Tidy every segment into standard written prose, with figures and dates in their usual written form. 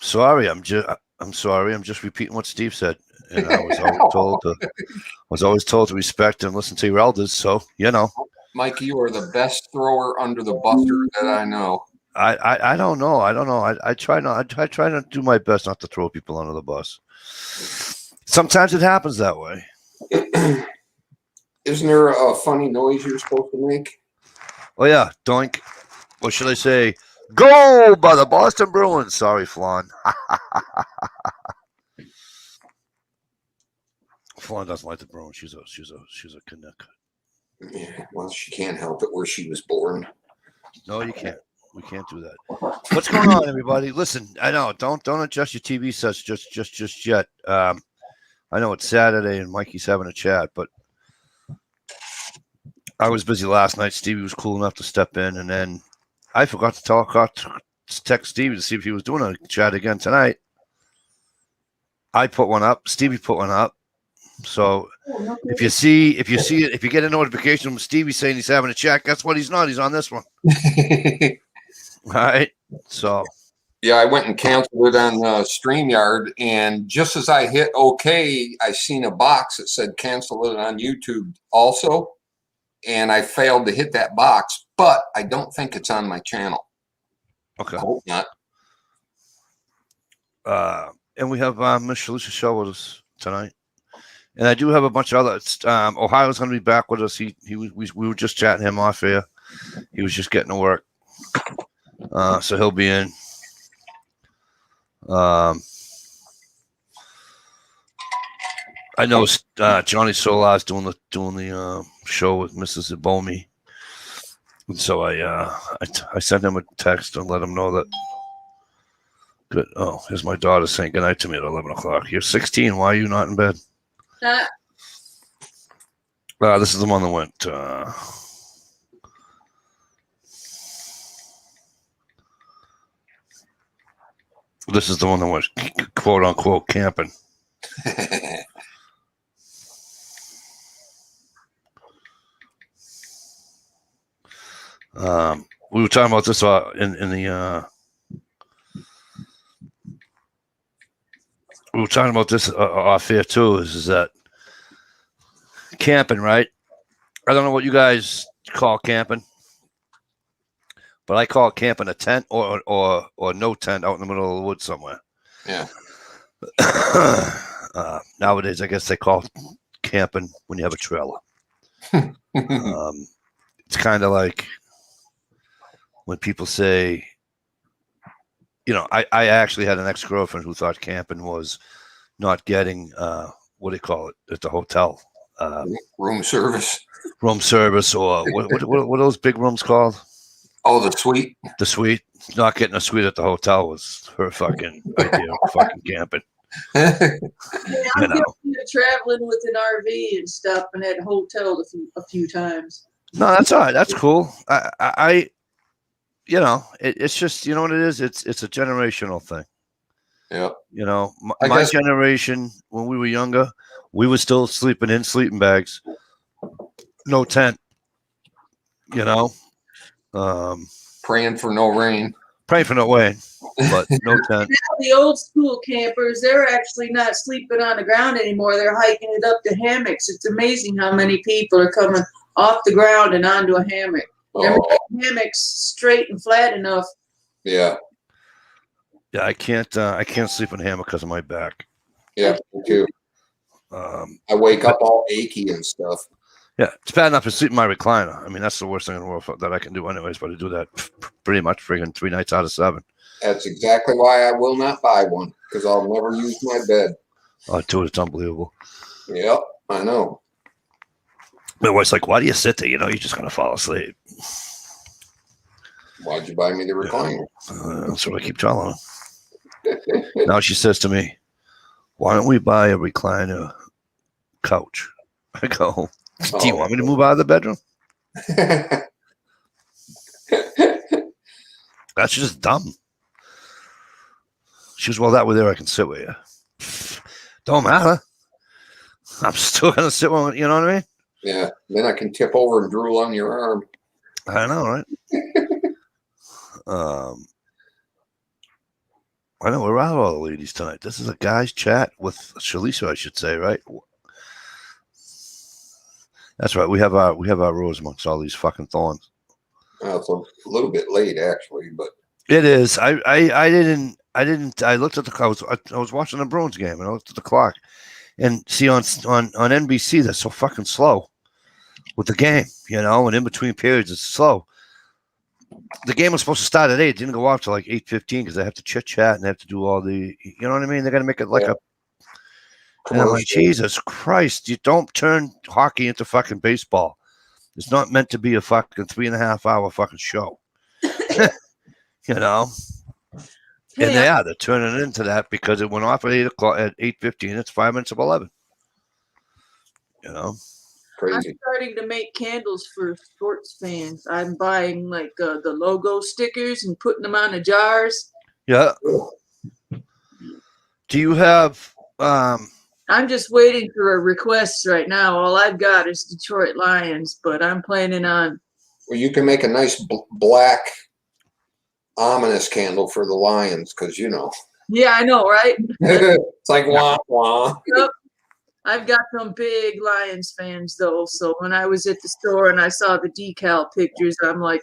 Sorry, I'm sorry. I'm just repeating what Steve said, and I was always told to respect and listen to your elders. So Mikey, you are the best thrower under the buster that I know. I don't know. I try not. I try to do my best not to throw people under the bus. Sometimes it happens that way. Isn't there a funny noise you're supposed to make? Oh yeah, doink. What should I say? Go by the Boston Bruins. Sorry, Flan. Flan doesn't like the Bruins. She's a Canuck. Yeah, well, she can't help it where she was born. No, you can't. We can't do that. What's going on, everybody? Listen, I know. Don't adjust your TV sets just yet. I know it's Saturday and Mikey's having a chat, but I was busy last night. Stevie was cool enough to step in, and then I forgot to text Stevie to see if he was doing a chat again tonight. I put one up. Stevie put one up. So if you get a notification from Stevie saying he's having a chat, guess what? He's not. He's on this one. All right. So. Yeah, I went and canceled it on StreamYard, and just as I hit OK, I seen a box that said cancel it on YouTube also, and I failed to hit that box, but I don't think it's on my channel. Okay. I hope not. And we have Miss Shalisha Show with us tonight. And I do have a bunch of other. Ohio's going to be back with us. We were just chatting him off here. He was just getting to work, so he'll be in. I know Johnny Solar's doing the show with Mrs. Ibomi, and so I sent him a text and let him know that. Good. Oh, here's my daughter saying goodnight to me at 11 o'clock. You're 16. Why are you not in bed? This is the one that went. This is the one that went quote unquote camping. We were talking about this in the. We were talking about this off here too. Is that camping, right? I don't know what you guys call camping, but I call camping a tent or no tent out in the middle of the woods somewhere. Yeah. Nowadays, I guess they call camping when you have a trailer. It's kind of like when people say, I actually had an ex-girlfriend who thought camping was not getting what do you call it at the hotel? Room service. Room service, or what are those big rooms called? Oh, the suite. The suite. Not getting a suite at the hotel was her fucking idea of fucking camping. I'm traveling with an RV and stuff, and at a hotel a few times. No, that's all right. That's cool. It's just, you know what it is? It's a generational thing. Yeah. My generation, when we were younger, we were still sleeping in sleeping bags. No tent. Praying for no rain. Praying for no rain, but no tent. Now the old school campers, they're actually not sleeping on the ground anymore. They're hiking it up to hammocks. It's amazing how many people are coming off the ground and onto a hammock. They're making hammocks straight and flat enough. Yeah. Yeah, I can't sleep in a hammock because of my back. Yeah, me too. I wake up all achy and stuff. Yeah, it's bad enough to sleep in my recliner. I mean, that's the worst thing in the world that I can do anyways, but I do that pretty much friggin' 3 nights out of 7. That's exactly why I will not buy one, because I'll never use my bed. Oh, dude, it's unbelievable. Yep, I know. My wife's like, why do you sit there? You're just going to fall asleep. Why'd you buy me the recliner? That's what I keep telling her. Now she says to me, why don't we buy a recliner couch? I go, do you want me to move out of the bedroom? That's just dumb. She goes, well, that way there I can sit with you. Don't matter. I'm still going to sit with you, know what I mean? Yeah, then I can tip over and drool on your arm. I know, right? I know we're out all the ladies tonight. This is a guys' chat with Shalisa, I should say, right? That's right. We have our rose amongst all these fucking thorns. It's a little bit late, actually, but It is. I didn't. I looked at the. I was watching the Bruins game and I looked at the clock, and see on NBC they're so fucking slow with the game, and in between periods it's slow. The game was supposed to start at 8. It didn't go off till like 8:15 because they have to chit chat and they have to do all the. You know what I mean? They're gonna make it like a. And I'm like, Jesus Christ! You don't turn hockey into fucking baseball. It's not meant to be a fucking 3.5 hour fucking show. And they're turning it into that because it went off at 8 o'clock at 8:15. It's 5 minutes of 11. Crazy. I'm starting to make candles for sports fans. I'm buying like the logo stickers and putting them on the jars. Yeah. Do you have? I'm just waiting for requests right now. All I've got is Detroit Lions, but I'm planning on. Well, you can make a nice black ominous candle for the Lions because Yeah, I know, right? it's like wah wah. Yep. I've got some big Lions fans though, so when I was at the store and I saw the decal pictures, I'm like,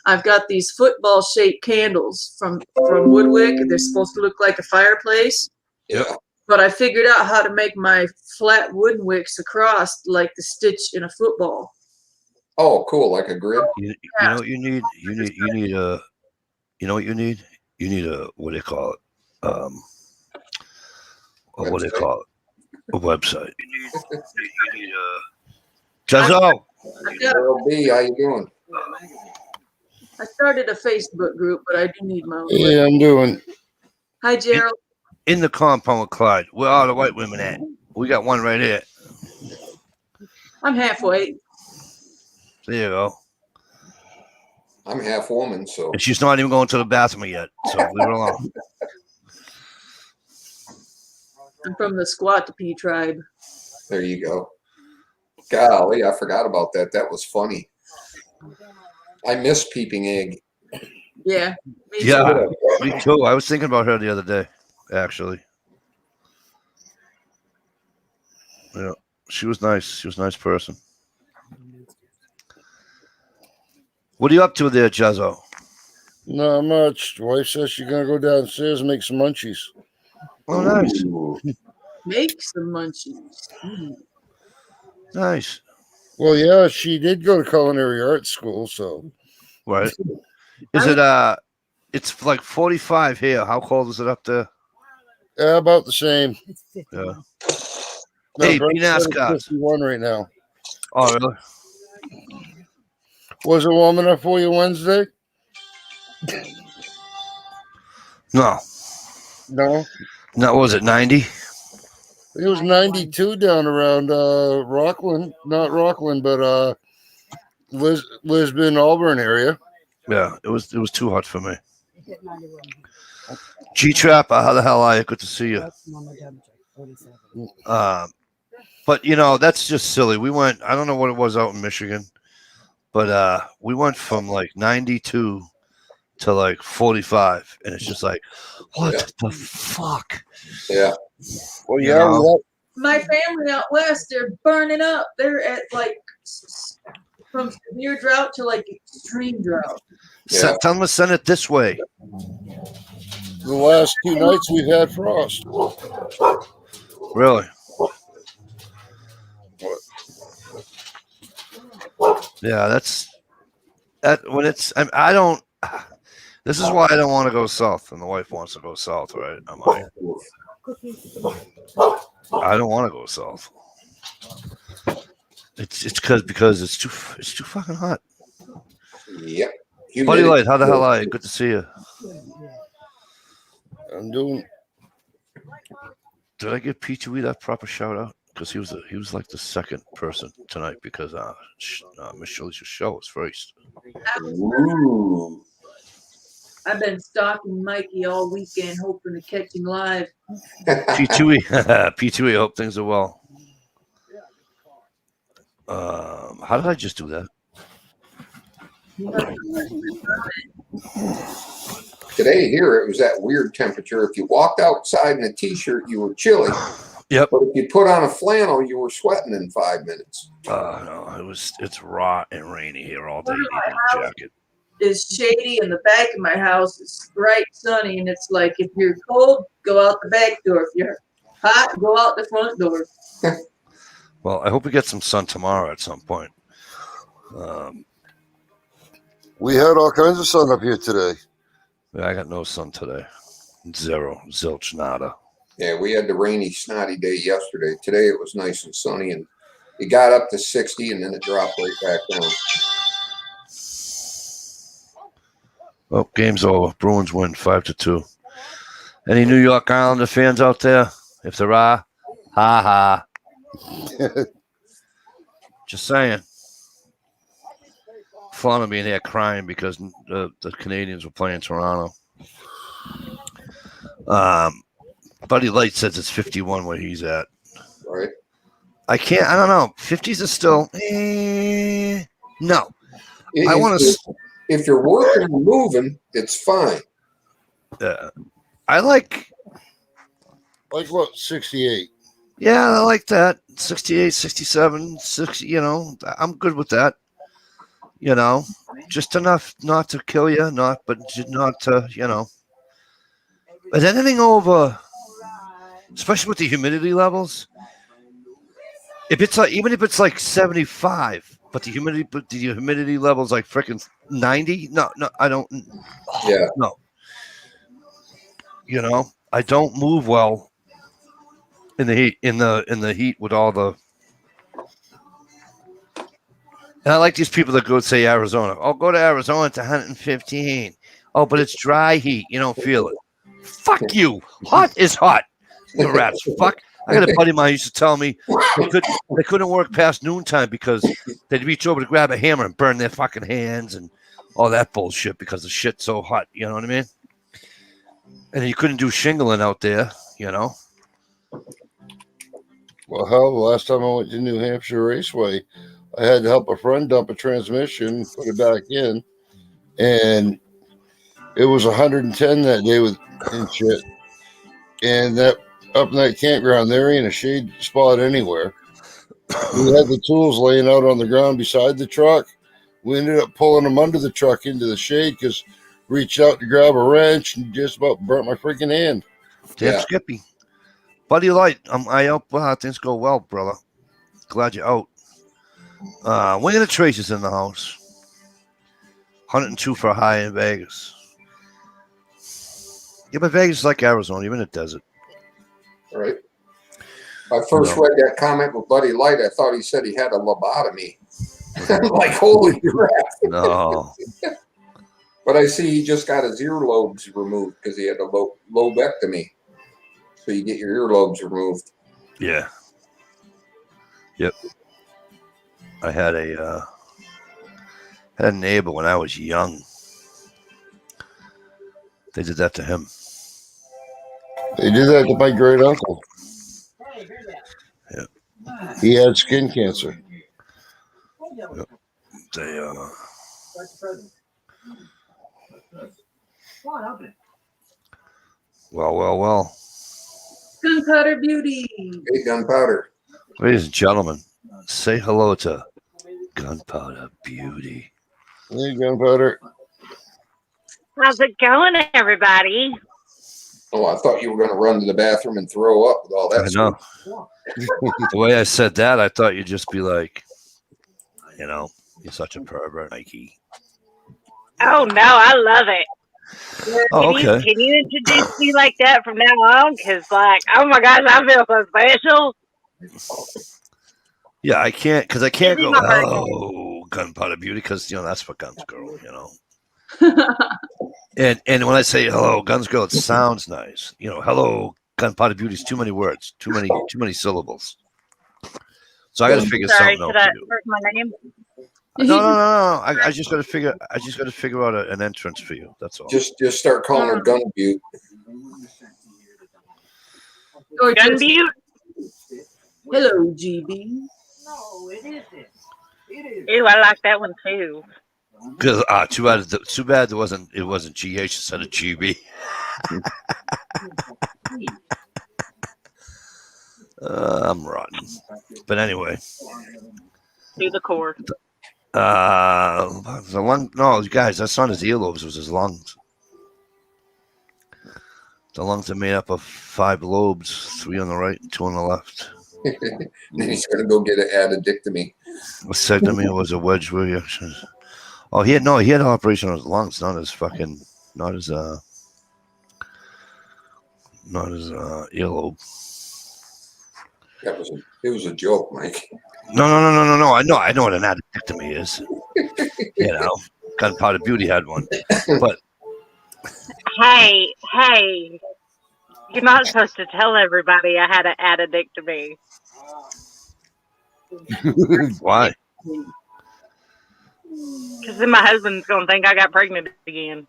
I've got these football-shaped candles from Woodwick. They're supposed to look like a fireplace. Yeah. But I figured out how to make my flat wooden wicks across like the stitch in a football. Oh, cool! Like a grid. You know what you need? You need a. You know what you need? You need a what do you call it? What do you call it? A website. You need a. Jazzo. Girl B, how you doing? I started a Facebook group, but I do need my own. Yeah, I'm doing. Hi, Gerald. In the compound with Clyde. Where are the white women at? We got one right here. I'm halfway. There you go. I'm half woman, so. And she's not even going to the bathroom yet. So leave her alone. I'm from the Squattapee tribe. There you go. Golly, I forgot about that. That was funny. I miss Peeping Egg. Yeah. Yeah, me too. I was thinking about her the other day, actually. Yeah, she was nice. She was a nice person. What are you up to there, Jazzo? Not much. The wife says she's gonna go downstairs and make some munchies. Oh, nice. Ooh. Make some munchies. Nice. Well, yeah, she did go to culinary arts school, so. Right. Is it it's like 45 here. How cold is it up there? Yeah, about the same. Yeah. No, Hey, Brent's be nice, at guys. 51 right now. Oh, really? Was it warm enough for you Wednesday? No. No. No, what was it 90? It was 92 down around Rockland. Not Rockland, but Lisbon, Auburn area. Yeah, it was too hot for me. G-Trap, how the hell are you? Good to see you. But that's just silly. We went, I don't know what it was out in Michigan, but we went from like 92 to like 45, and it's just like, what the fuck? Yeah. Well, yeah, My family out west, they're burning up. They're at like from severe drought to like extreme drought. Yeah. Tell them to send it this way. the last 2 nights we've had frost. Really? Yeah, that's that when it's. I don't. This is why I don't want to go south, and the wife wants to go south, right? I'm like, I don't want to go south. It's because it's too fucking hot. Yep. Buddy Light, how the hell are you? Good to see you. I'm doing. Did I give P2E that proper shout out? Because he was like the second person tonight because Miss Shirley's show was first. Ooh. I've been stalking Mikey all weekend, hoping to catch him live. P2E, P2E. Hope things are well. How did I just do that? Today here, it was that weird temperature. If you walked outside in a t-shirt, you were chilly. Yep. But if you put on a flannel, you were sweating in 5 minutes. No, it's raw and rainy here all day. You My need a house jacket. is shady, and the back of my house is bright sunny, and it's like if you're cold, go out the back door. If you're hot, go out the front door. Well, I hope we get some sun tomorrow at some point. We had all kinds of sun up here today. I got no sun today. Zero, zilch, nada. Yeah, we had the rainy, snotty day yesterday. Today it was nice and sunny, and it got up to 60, and then it dropped right back down. Well, game's over. Bruins win 5-2. Any New York Islander fans out there? If there are, ha ha. Just saying. Fun of being here crying because the Canadians were playing Toronto. Buddy Light says it's 51 where he's at. Right. I don't know. 50s is still, no. I want to. If you're working and moving, it's fine. I like what, 68? Yeah, I like that. 68, 67, 60, I'm good with that. Just enough not to kill you, but not to, But anything over, especially with the humidity levels, even if it's like 75, but the humidity level's like freaking 90. No, I don't. Yeah. No. I don't move well in the heat. In the heat with all the. And I like these people that go say Arizona. Oh, go to Arizona. It's 115. Oh, but it's dry heat. You don't feel it. Fuck you. Hot is hot. You rats. Fuck. I got a buddy of mine used to tell me they couldn't work past noontime because they'd reach over to grab a hammer and burn their fucking hands and all that bullshit because the shit's so hot. You know what I mean? And you couldn't do shingling out there, Well, hell, the last time I went to New Hampshire Raceway, I had to help a friend dump a transmission, put it back in, and it was 110 that day and shit. And that up in that campground, there ain't a shade spot anywhere. We had the tools laying out on the ground beside the truck. We ended up pulling them under the truck into the shade because reached out to grab a wrench and just about burnt my freaking hand. Damn Skippy. Buddy Light, I hope things go well, brother. Glad you're out. Wing of the Traces in the house. 102 for a high in Vegas. Yeah, but Vegas is like Arizona, even in the desert. Right. I first read that comment with Buddy Light. I thought he said he had a lobotomy. I'm like, holy crap. No. But I see he just got his earlobes removed because he had a lobectomy. So you get your earlobes removed. Yeah. Yep. I had a neighbor when I was young. They did that to him. They did that to my great uncle. Yeah. He had skin cancer. Yep. They Well. Gunpowder Beauty. Hey, Gunpowder. Ladies and gentlemen, say hello to Gunpowder Beauty. Hey, Gunpowder. How's it going, everybody? Oh, I thought you were going to run to the bathroom and throw up with all that I know. The way I said that, I thought you'd just be like, you're such a pervert, Nike. Oh, no, I love it. Oh, okay. Can you introduce me like that from now on? Because, oh my gosh, I feel so special. Yeah, I can't go, oh, Gunpowder Beauty, because, that's for Guns Girl, And when I say hello, Guns Girl, it sounds nice. Hello, Gunpowder Beauty is too many words, too many syllables. So I got to figure something out. Where's my name? No. I just got to figure out an entrance for you. That's all. Just start calling her Gun Butte. Gun Butte? Hello, GB. Ew, I like that one too. Because too bad it wasn't GH instead of GB. I'm rotten. But anyway. To the core. The lung. No, guys, that's not his earlobes. It was his lungs. The lungs are made up of 5 lobes, 3 on the right, 2 on the left. Then he's going to go get an addictomy. Vasectomy was a wedge reaction. Oh, he had an operation on his lungs, not his earlobe. It was a joke, Mike. No. I know what an addictomy is. Gunpowder Beauty had one, but Hey, you're not supposed to tell everybody I had an addictomy. why? Because then my husband's going to think I got pregnant again.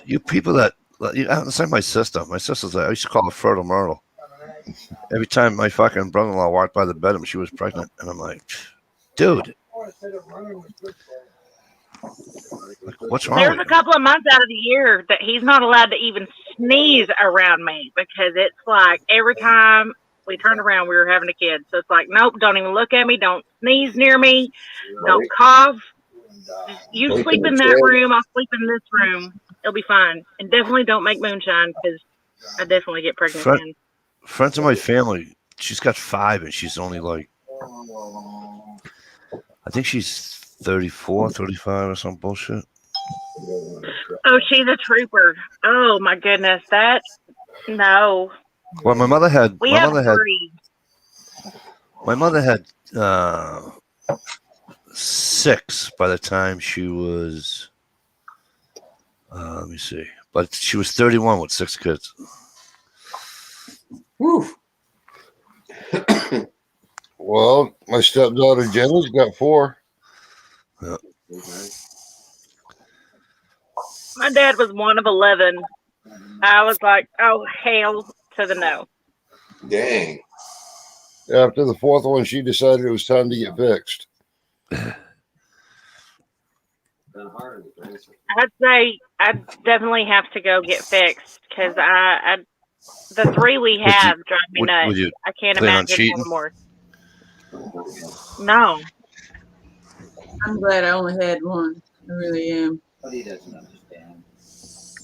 You people that it's like my sister. My sister's I used to call her Fertile Myrtle. Every time my fucking brother-in-law walked by the bedroom, she was pregnant, and I'm like, dude, what's wrong? There's with a couple of months out of the year that he's not allowed to even sneeze around me because it's like every time we turned around, we were having a kid. So it's like, nope, don't even look at me. Don't sneeze near me. Don't cough. You sleep in that room. I'll sleep in this room. It'll be fine. And definitely don't make moonshine because I definitely get pregnant again. Friends of my family, she's got 5 and she's only like, I think she's 34, 35 or some bullshit. Oh, she's a trooper. Oh my goodness. No. Well, my mother had 3. My mother had 6 by the time she was let me see. But she was 31 with 6 kids. Whew. Well, my stepdaughter Jenny's got 4. Yeah. My dad was one of 11. I was like, oh, hell to the no. Dang. After the 4th one, she decided it was time to get fixed. I'd say I definitely have to go get fixed because the 3 we have drive me nuts. I can't imagine one more. No. I'm glad I only had one. I really am. But he doesn't understand.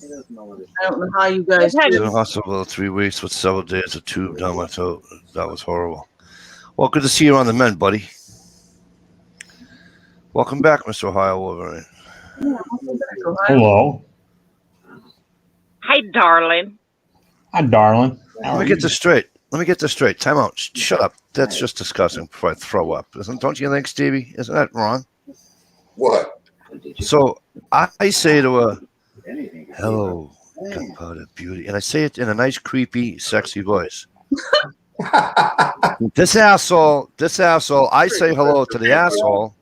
He doesn't know what it is. I don't know how you guys In do the it. hospital 3 weeks with several days of tube down my throat. That was horrible. Well, good to see you on the mend, buddy. Welcome back, Mr. Ohio Wolverine. Hello. Hey, darling. Hi, darling. Let me get this straight. Time out. Shut up. That's just disgusting before I throw up. Don't you think, Stevie? Isn't that wrong? What? So I say to her, hello, Gunpowder Beauty. And I say it in a nice, creepy, sexy voice. This asshole, I say hello to the asshole.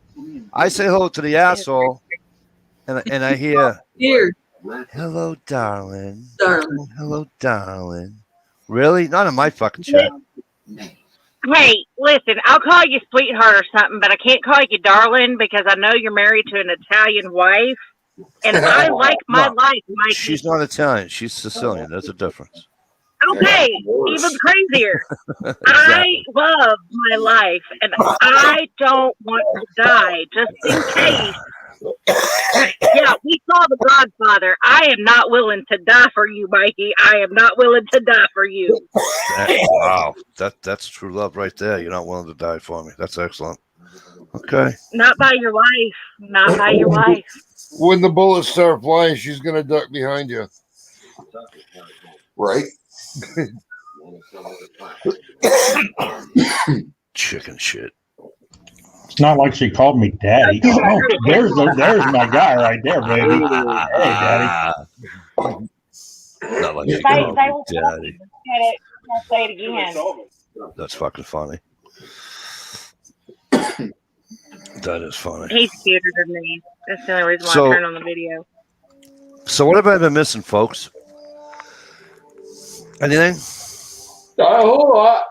And I hear, Here, hello, darling. darling. Hello, darling. Really? Not in my fucking chat. Hey, listen, I'll call you sweetheart or something, but I can't call you darling because I know you're married to an Italian wife. And I like my life, Mikey. She's not Italian. She's Sicilian. There's a difference. Okay, even crazier. I love my life, and I don't want to die, just in case. Yeah, we saw The Godfather. I am not willing to die for you, Mikey. I am not willing to die for you. Wow, that's true love right there. You're not willing to die for me. That's excellent. Okay. Not by your wife. Not by your wife. When the bullets start flying, she's going to duck behind you. Right? Chicken shit. It's not like she called me daddy. Oh, there's my guy right there, baby. Hey, daddy. Not like she called me daddy. I'll say it again. That's fucking funny. That is funny. He's cuter than me. That's the only reason why So- I turned on the video. So what have I been missing, folks? Anything? Oh,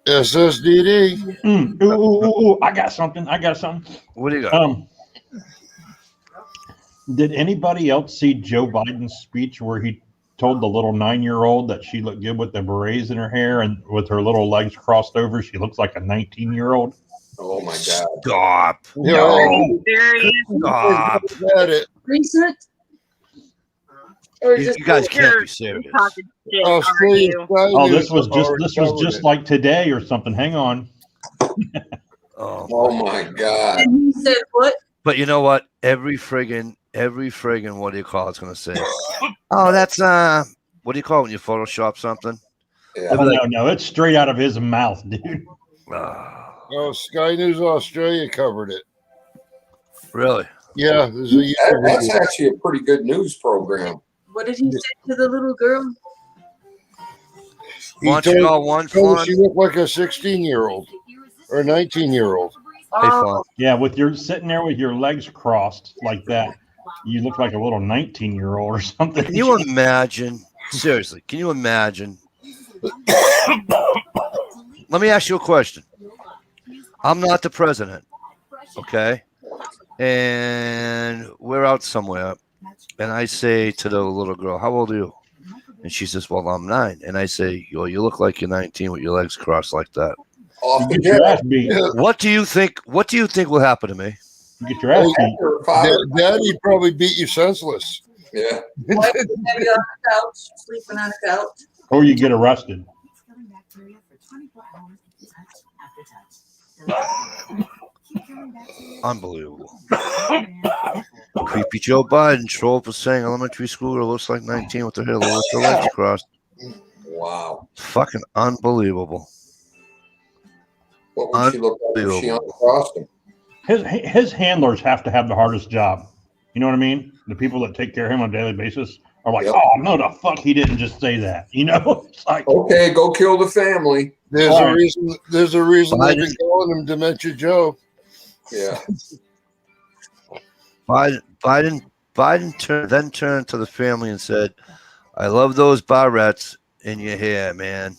SSDD. Ooh, I got something. What do you got? Did anybody else see Joe Biden's speech where he told the little 9-year-old that she looked good with the berets in her hair and with her little legs crossed over, she looks like a 19-year-old? Oh my God. Stop. No. There he is. Stop. At it. Recent? Or You, just you guys can't be You're serious. talking shit, Oh, are you? Oh, this was just like today or something. Hang on. Oh. Oh my God. And he said what? But you know what? Every friggin' what do you call it's gonna say? Oh, that's what do you call it when you Photoshop something? Yeah. Oh, no, it's straight out of his mouth, dude. Oh, Sky News Australia covered it. Really? Yeah, there's a That's actually a pretty good news program. What did he say to the little girl? Montreal won, Oh, Fawn. she looked like a 16-year-old or a 19-year-old. Hey, Fawn. Yeah, with your sitting there with your legs crossed like that, you look like a little 19-year-old or something. Can you imagine? Seriously, can you imagine? Let me ask you a question. I'm not the president, okay? And we're out somewhere, and I say to the little girl, "How old are you?" And she says, "Well, I'm 9." And I say, "Yo, you look like you're 19 with your legs crossed like that." Off the You get your ass beat. What do you think? What do you think will happen to me? You get your ass beat. Daddy probably beat you senseless. Yeah. Maybe on the couch, sleeping on the couch. Or you get arrested. Unbelievable. Creepy Joe Biden troll for saying elementary schooler looks like 19 with her legs crossed. Wow. Fucking unbelievable. What would she look like if she uncrossed him? His handlers have to have the hardest job. You know what I mean? The people that take care of him on a daily basis are like, Yep. oh, no, the fuck, he didn't just say that. You know? It's like, Okay, go kill the family. There's a reason. There's a reason they've been Biden- calling him Dementia Joe. Yeah. Biden turned to the family and said, "I love those barrettes in your hair, man."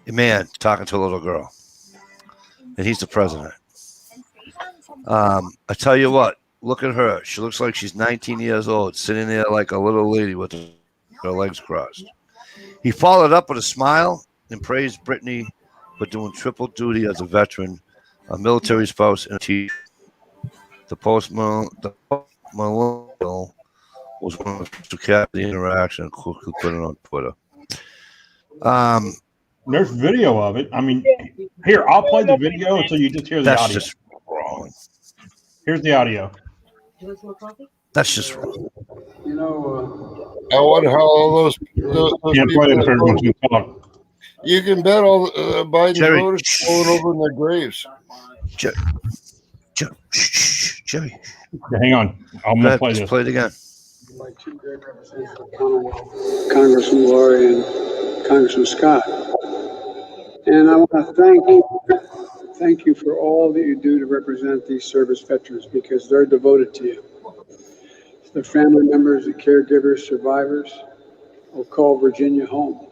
Man, talking to a little girl, and he's the president. I tell you what, look at her. She looks like she's 19 years old, sitting there like a little lady with her legs crossed. He followed up with a smile and praised Brittany for doing triple duty as a veteran, a military spouse, and a teacher. The post-millennial was one of the first to capture the interaction and quickly put it on Twitter. there's video of it. I mean, here, I'll play the video so you just hear the That's audio. just wrong. Here's the audio. That's just wrong. You know, I wonder how all those Can't play it if everyone's going to talk. You can bet all Biden Jerry, voters falling over in their graves. Jerry, Hang on. I'm go going to ahead, play just this. play it again. my two great representatives of the Commonwealth, Congressman Laurie and Congressman Scott. And I want to thank you for all that you do to represent these service veterans because they're devoted to you. Their family members, the caregivers, survivors will call Virginia home.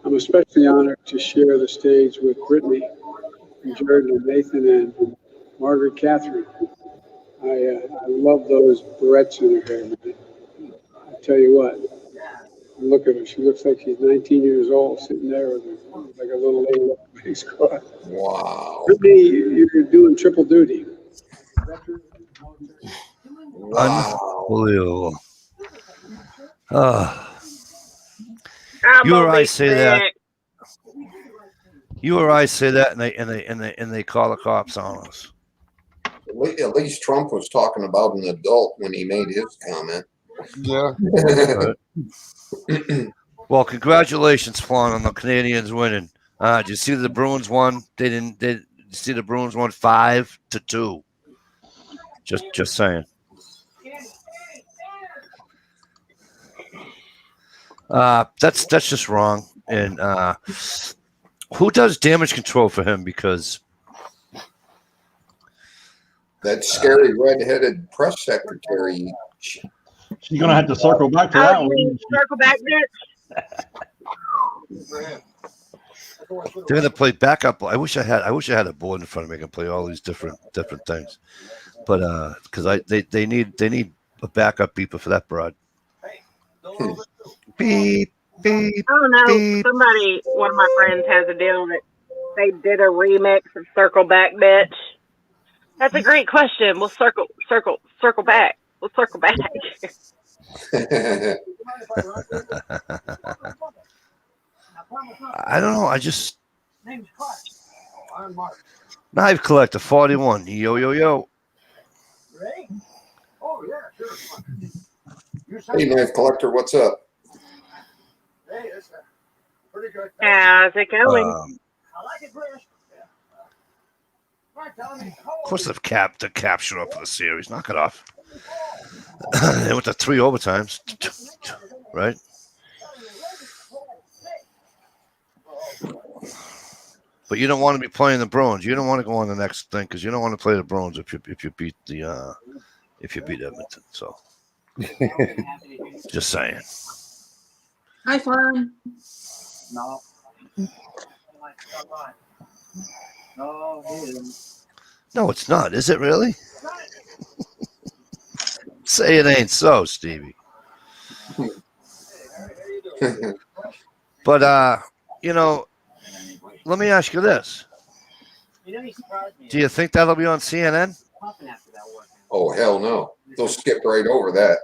I'm especially honored to share the stage with Brittany and Jordan and Nathan and Margaret Catherine. I love those barrettes in her hair, man. I tell you what, look at her. She looks like she's 19 years old, sitting there with her, like a little lady with her legs crossed. Wow. Brittany, you're doing triple duty. Wow. Unbelievable. I'm You or gonna I be say that. sick. You or I say that, and they call the cops on us. At least Trump was talking about an adult when he made his comment. Yeah. Well, congratulations, Fawn, on the Canadians winning. Did you see the Bruins won? Did you see the Bruins won 5-2? Just saying. That's just wrong. And who does damage control for him? Because That scary redheaded press secretary. She's going to have to circle back to that Oh, you one. mean circle back, bitch? They're gonna play backup. I wish I had a board in front of me. I can play all these different things. But because they need a backup beeper for that broad. Beep beep. I don't know. beep. One of my friends has a deal that they did a remix of Circle Back Bitch. That's a great question. We'll circle back. We'll circle back. I don't know. I just Knife Collector 41. Yo yo yo. Hey, Knife Collector, what's up? How's it going? Of course, they've capped the capture up for the series. Knock it off. They went to 3 overtimes, right? But you don't want to be playing the Bruins. You don't want to go on the next thing because you don't want to play the Bruins if you beat Edmonton. So, just saying. Hi, Fun. No. No, it's not. Is it really? Say it ain't so, Stevie. But let me ask you this. Do you think that'll be on CNN? Oh, hell no. They'll skip right over that.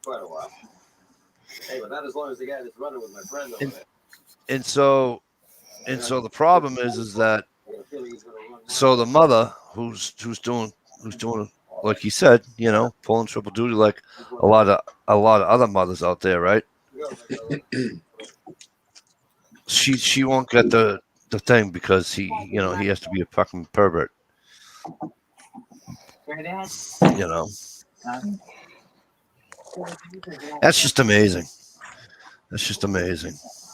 Quite a while. Hey, but not as long as the guy that's running with my friend over there. And so the problem is that so the mother who's doing like he said, pulling triple duty like a lot of other mothers out there, right? She won't get the thing because he has to be a fucking pervert. That's just amazing.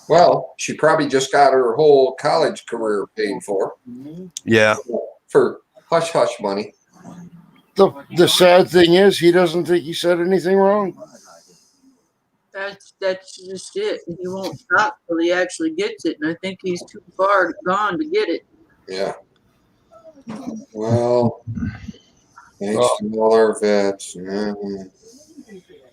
Well, she probably just got her whole college career paid for. Yeah. For hush-hush money. The sad thing is he doesn't think he said anything wrong. That's just it. He won't stop till he actually gets it, and I think he's too far gone to get it. Yeah. Well, thanks to all our vets.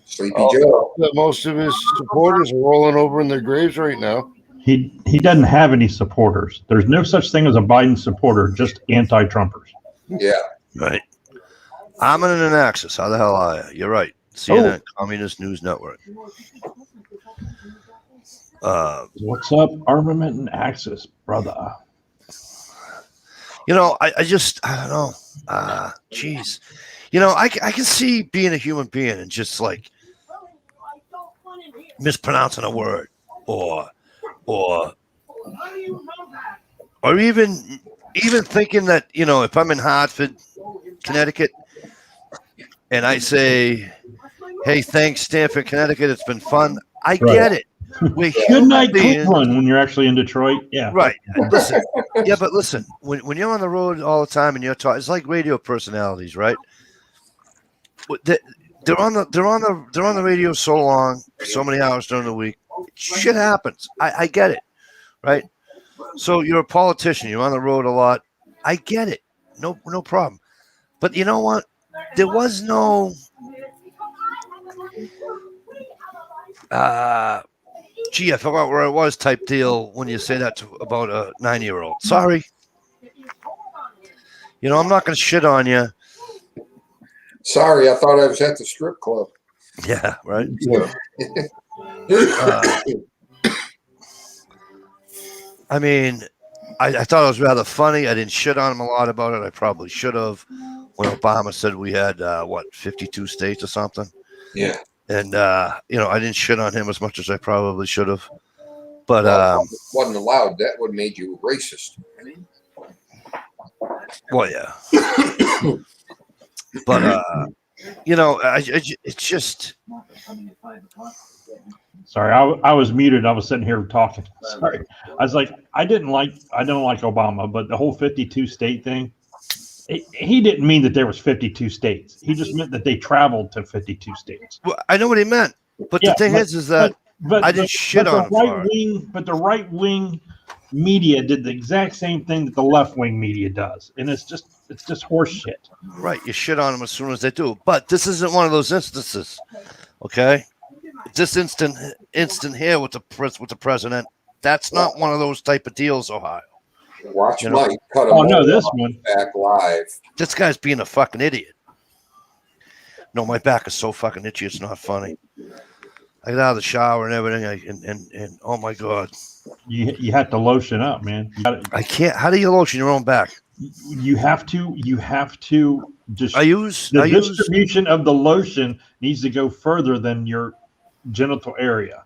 Sleepy Joe. Most of his supporters are rolling over in their graves right now. He doesn't have any supporters. There's no such thing as a Biden supporter, just anti-Trumpers. Yeah. Right. I'm in an Axis. How the hell are you? You're right. CNN, Communist News Network. What's up, Armament and Axis, brother? I don't know. Jeez. I can see being a human being and just like mispronouncing a word or even thinking that, if I'm in Hartford, Connecticut, and I say, hey, thanks, Stanford, Connecticut, it's been fun. I get it. Good night, Cleveland, when you're actually in Detroit. Yeah. Right. But listen, when you're on the road all the time and you're talking, it's like radio personalities, right? They're on the radio so long, so many hours during the week. Shit happens. I get it, right? So you're a politician. You're on the road a lot. I get it. No problem. But you know what? There was no gee, I forgot where I was type deal when you say that about a 9-year-old. Sorry. I'm not going to shit on you. Sorry, I thought I was at the strip club. Yeah, right. I mean, I thought it was rather funny. I didn't shit on him a lot about it. I probably should have. When Obama said we had 52 states or something. Yeah. And I didn't shit on him as much as I probably should have. But wasn't allowed. That would have made you a racist. Well, yeah. But it's just. Sorry, I was muted. I was sitting here talking. Sorry, I was like, I don't like Obama, but the whole 52 state thing. He didn't mean that there was 52 states. He just meant that they traveled to 52 states. Well, I know what he meant, but the thing is that I didn't shit on him. But the right wing media did the exact same thing that the left wing media does, and it's just horse shit. Right, you shit on them as soon as they do. But this isn't one of those instances, okay? This instant here with the president, that's not one of those type of deals, Ohio. Watch You know? Mike cut him Oh no, off this one. back live. This guy's being a fucking idiot. No, my back is so fucking itchy, it's not funny. I get out of the shower and everything, and oh my god, You have to lotion up, man. I can't. How do you lotion your own back? You have to just The distribution of the lotion needs to go further than your genital area.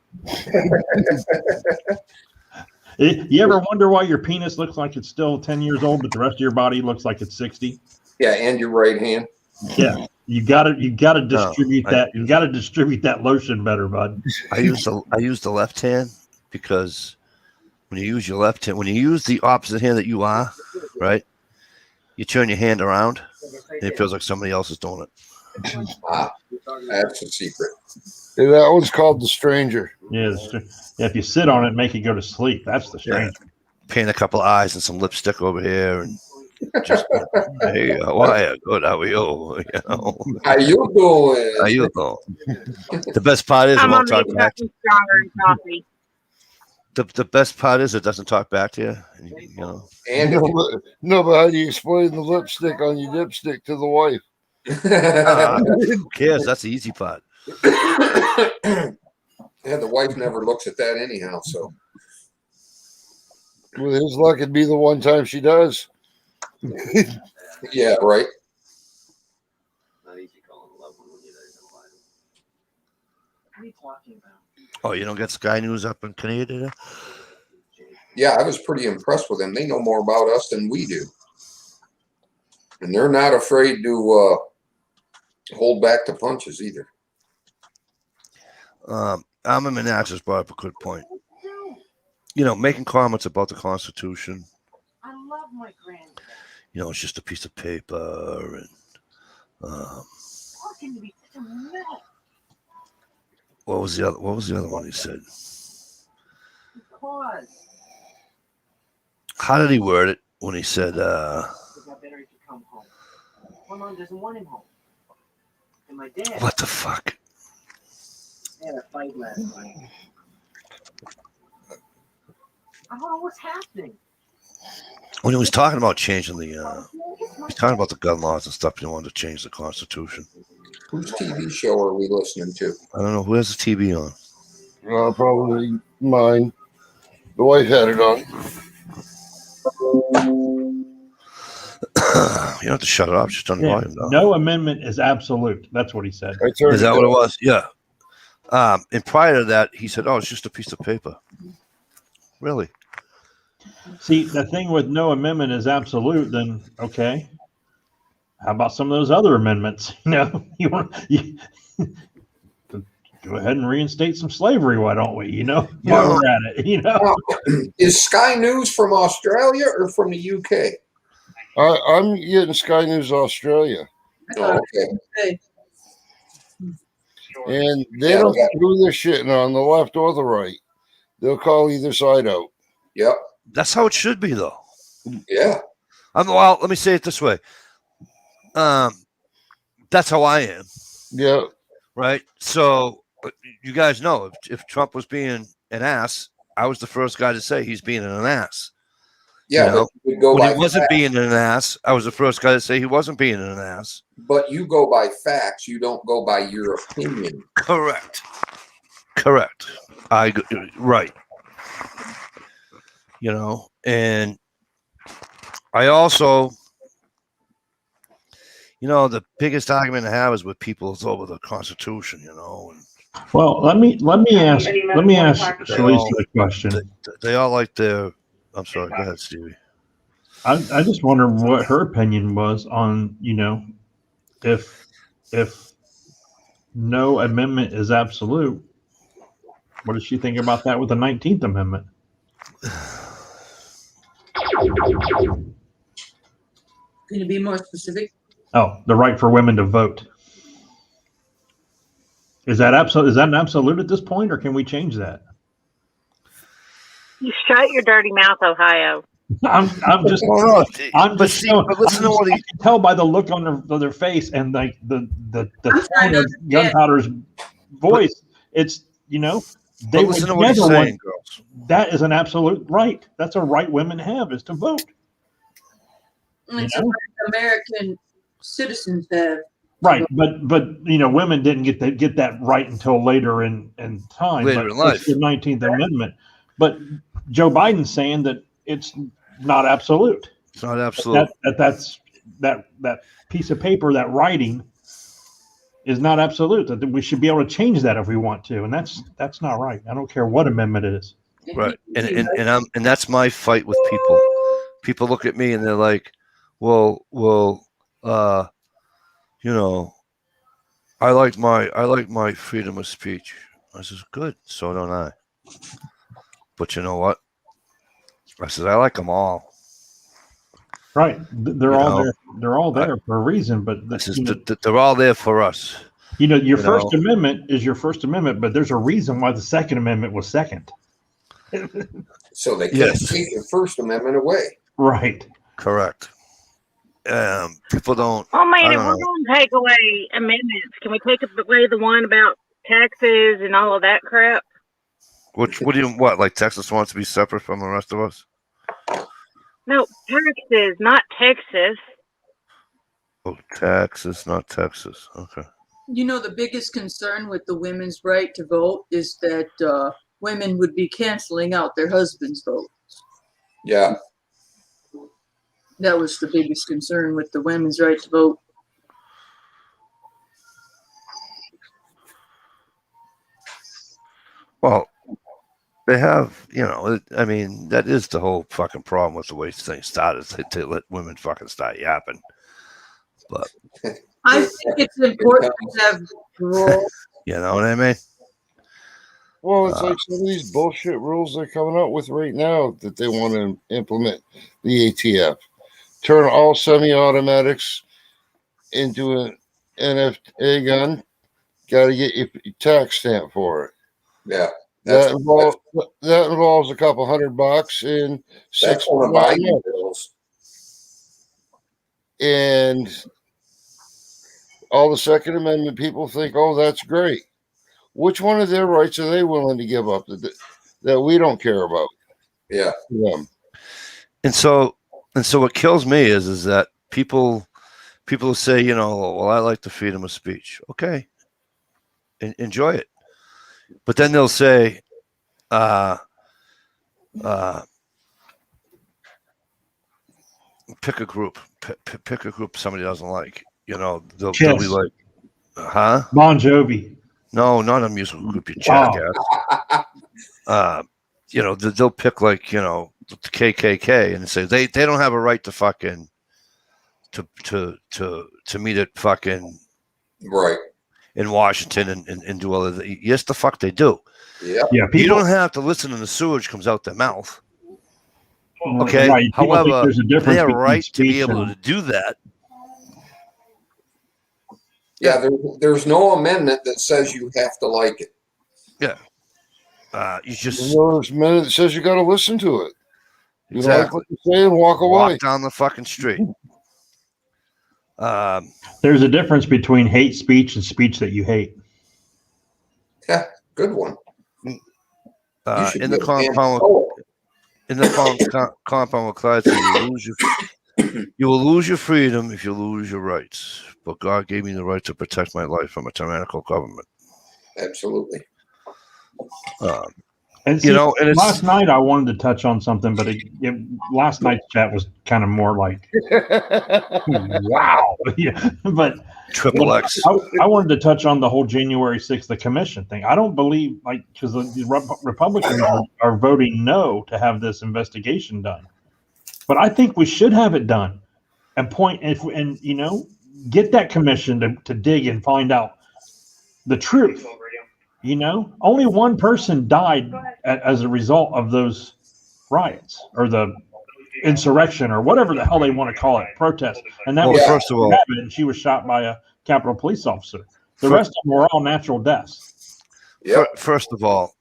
You ever wonder why your penis looks like it's still 10 years old, but the rest of your body looks like it's 60? Yeah, and your right hand. Yeah, you gotta distribute that. You gotta distribute that lotion better, bud. I use the left hand because when you use your left hand, when you use the opposite hand that you are, right, you turn your hand around and it feels like somebody else is doing it. That's a secret. Yeah, that one's called the stranger. Yeah, if you sit on it, make it go to sleep. That's the strange. Yeah. Paint a couple of eyes and some lipstick over here, and just hey, why good? How are you? You know, how you doing? How you doing? The best part is it won't talk back. The best part is it doesn't talk back to you. You know. And no, but how do you explain the lipstick on your dipstick to the wife? Who cares? That's the easy part. Yeah, the wife never looks at that anyhow. So, with his luck, it'd be the one time she does. Yeah, right. Not easy calling a loved one when you're there to lie. What are you talking about? Oh, you don't get Sky News up in Canada? Yeah, I was pretty impressed with them. They know more about us than we do, and they're not afraid to hold back the punches either. I'm a Manassas brought up a good point. You know, making comments about the Constitution. I love my grandson. You know, it's just a piece of paper, and How can you be such a mess? what was the other one he said? Because How did he word it when he said? it got better if you come home. My mom doesn't want him home, and my dad. What the fuck? They had a fight last night. I don't know what's happening. When he was talking about changing the, he's talking about the gun laws and stuff. He wanted to change the Constitution. Whose TV show are we listening to? I don't know who has the TV on. Probably mine. The wife had it on. You don't have to shut it off. Just turn the Yeah, volume down. no amendment is absolute. That's what he said. Is that what it was? Yeah. And prior to that, he said, "Oh, it's just a piece of paper." Really? See, the thing with no amendment is absolute, then okay. How about some of those other amendments? You know, go ahead and reinstate some slavery, why don't we? You know, while we're at it, you know. Is Sky News from Australia or from the UK? I'm getting Sky News Australia. Oh, okay. And they don't do this shit on the left or the right. They'll call either side out. Yep. That's how it should be, though. Yeah. Well, let me say it this way. That's how I am. Yeah. Right. So you guys know if Trump was being an ass, I was the first guy to say he's being an ass. Yeah, you know? but you go when by he wasn't facts. being an ass, I was the first guy to say he wasn't being an ass. But you go by facts. You don't go by your opinion. Correct. Right. You know, and I also, you know, the biggest argument I have is with people is over the Constitution. You know. And well, let me ask Shalisa a question. They all like their. I'm sorry. Go ahead, Stevie. I just wonder what her opinion was on, you know, if no amendment is absolute, what does she think about that with the 19th Amendment? Can you be more specific? Oh, the right for women to vote. Is that absolute? Is that an absolute at this point, or can we change that? You shut your dirty mouth, Ohio. I'm just Well, no, I'm but just see, showing- but listen to I'm just- what I he. can tell by the look on their face and like the I'm trying tone to of understand. Gunpowder's voice. It's they But would listen to what he's never want. saying, girls. That is an absolute right. That's a right women have, is to vote. It's You know? what American citizens have. Right, but women didn't get that right until later in time. Later but in life. It's the 19th Amendment. But Joe Biden's saying that it's not absolute. It's not absolute. That piece of paper, that writing, is not absolute. That we should be able to change that if we want to, and that's not right. I don't care what amendment it is. Right, and that's my fight with people. People look at me and they're like, well, I like my freedom of speech. I says, good, so don't I. But you know what? I said, I like them all. Right, they're all there. They're all there for a reason. But they're all there for us. Your First Amendment is your First Amendment, but there's a reason why the Second Amendment was second. So they can't take the First Amendment away. Right. Correct. People don't. Oh man, if we're going to take away amendments, can we take away the one about taxes and all of that crap? What like Texas wants to be separate from the rest of us? No, taxes, not Texas. Oh, taxes, not Texas. Okay. The biggest concern with the women's right to vote is that women would be canceling out their husbands' votes. Yeah. That was the biggest concern with the women's right to vote. Well, they have, I mean, that is the whole fucking problem with the way things started. They let women fucking start yapping. But I think it's important to have rules. You know what I mean? Well, it's like some of these bullshit rules they're coming up with right now that they want to implement the ATF. Turn all semi-automatics into an NFA gun. Got to get your tax stamp for it. Yeah. That involves a couple $100 and That's one of Biden's bills. And all the Second Amendment people think, oh, that's great. Which one of their rights are they willing to give up that we don't care about? Yeah. And so what kills me is that people say, well, I like the freedom of speech. Okay. Enjoy it. But then they'll say, pick a group. Pick a group somebody doesn't like. They'll be like, huh? Bon Jovi. No, not a musical group, you jackass. They'll pick like, the KKK and say they don't have a right to fucking to meet at fucking right in Washington and do all of that. Yes, the fuck they do. Yeah. You don't have to listen to the sewage comes out their mouth. Okay. Right. However, they have a right to speech be able to do that. Yeah, there's no amendment that says you have to like it. Yeah. You just there's a minute that says you got to listen to it. You exactly. like what you say and walk away. Walk down the fucking street. There's a difference between hate speech and speech that you hate. Yeah, good one. In the compound with Clyde, you will lose your freedom if you lose your rights. But God gave me the right to protect my life from a tyrannical government. Absolutely. Last night I wanted to touch on something, but last night's chat was kind of more like, wow. Yeah, but Triple X. I wanted to touch on the whole January 6th, the commission thing. I don't believe, because the Republicans are voting no to have this investigation done. But I think we should have it done and get that commission to dig and find out the truth. Only one person died as a result of those riots or the insurrection or whatever the hell they want to call it, protest. And that was first of all, and she was shot by a Capitol police officer. The rest of them were all natural deaths. Yep. First of all,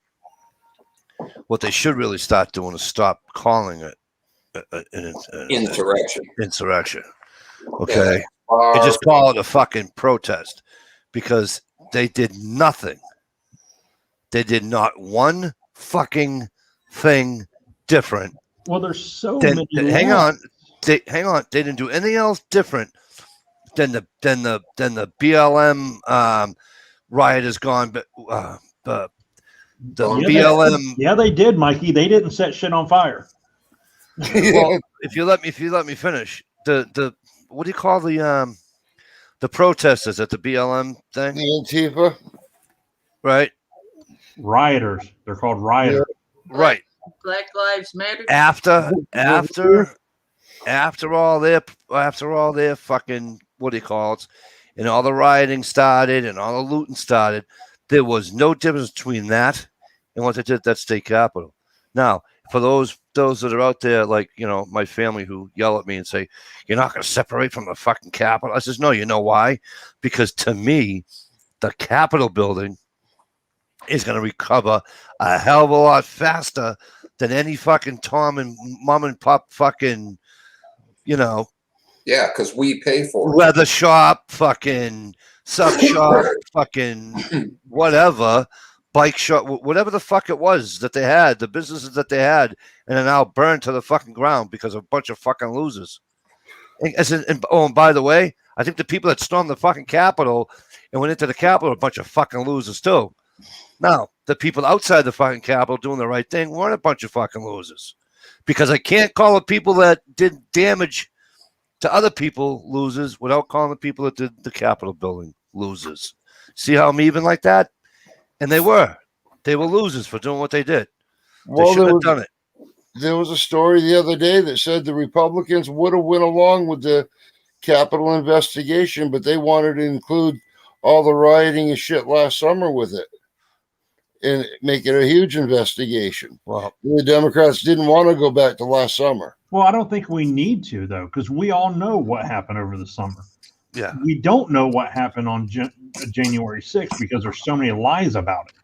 What they should really start doing is stop calling it an insurrection. Okay, and just call it a fucking protest, because they did nothing. They did not one fucking thing different. Well, there's so many. Hang laws. on. They didn't do anything else different than the BLM rioters gone. But the BLM. Yeah, they did, Mikey. They didn't set shit on fire. Well, if you let me finish, the what do you call the protesters at the BLM thing? The Antifa, right? Rioters. They're called rioters. Yeah. Right. Black Lives Matter. After all their fucking, what do you call it, and all the rioting started and all the looting started, there was no difference between that and what they did at that state capitol. Now, for those that are out there, like, you know, my family, who yell at me and say, you're not going to separate from the fucking capitol. I says, no, you know why? Because to me, the Capitol building is going to recover a hell of a lot faster than any fucking Tom and mom and pop fucking, you know. Yeah, because we pay for it. Leather shop, fucking sub shop, fucking whatever, bike shop, whatever the fuck it was that they had, the businesses that they had, and are now burned to the fucking ground because of a bunch of fucking losers. And by the way, I think the people that stormed the fucking Capitol and went into the Capitol are a bunch of fucking losers too. Now, the people outside the fucking Capitol doing the right thing weren't a bunch of fucking losers, because I can't call the people that did damage to other people losers without calling the people that did the Capitol building losers. See how I'm even like that? And they were losers for doing what they did. They should have done it. There was a story the other day that said the Republicans would have went along with the Capitol investigation, but they wanted to include all the rioting and shit last summer with it and make it a huge investigation. Well, the Democrats didn't want to go back to last summer. Well, I don't think we need to, though, because we all know what happened over the summer. Yeah. We don't know what happened on January 6th because there's so many lies about it.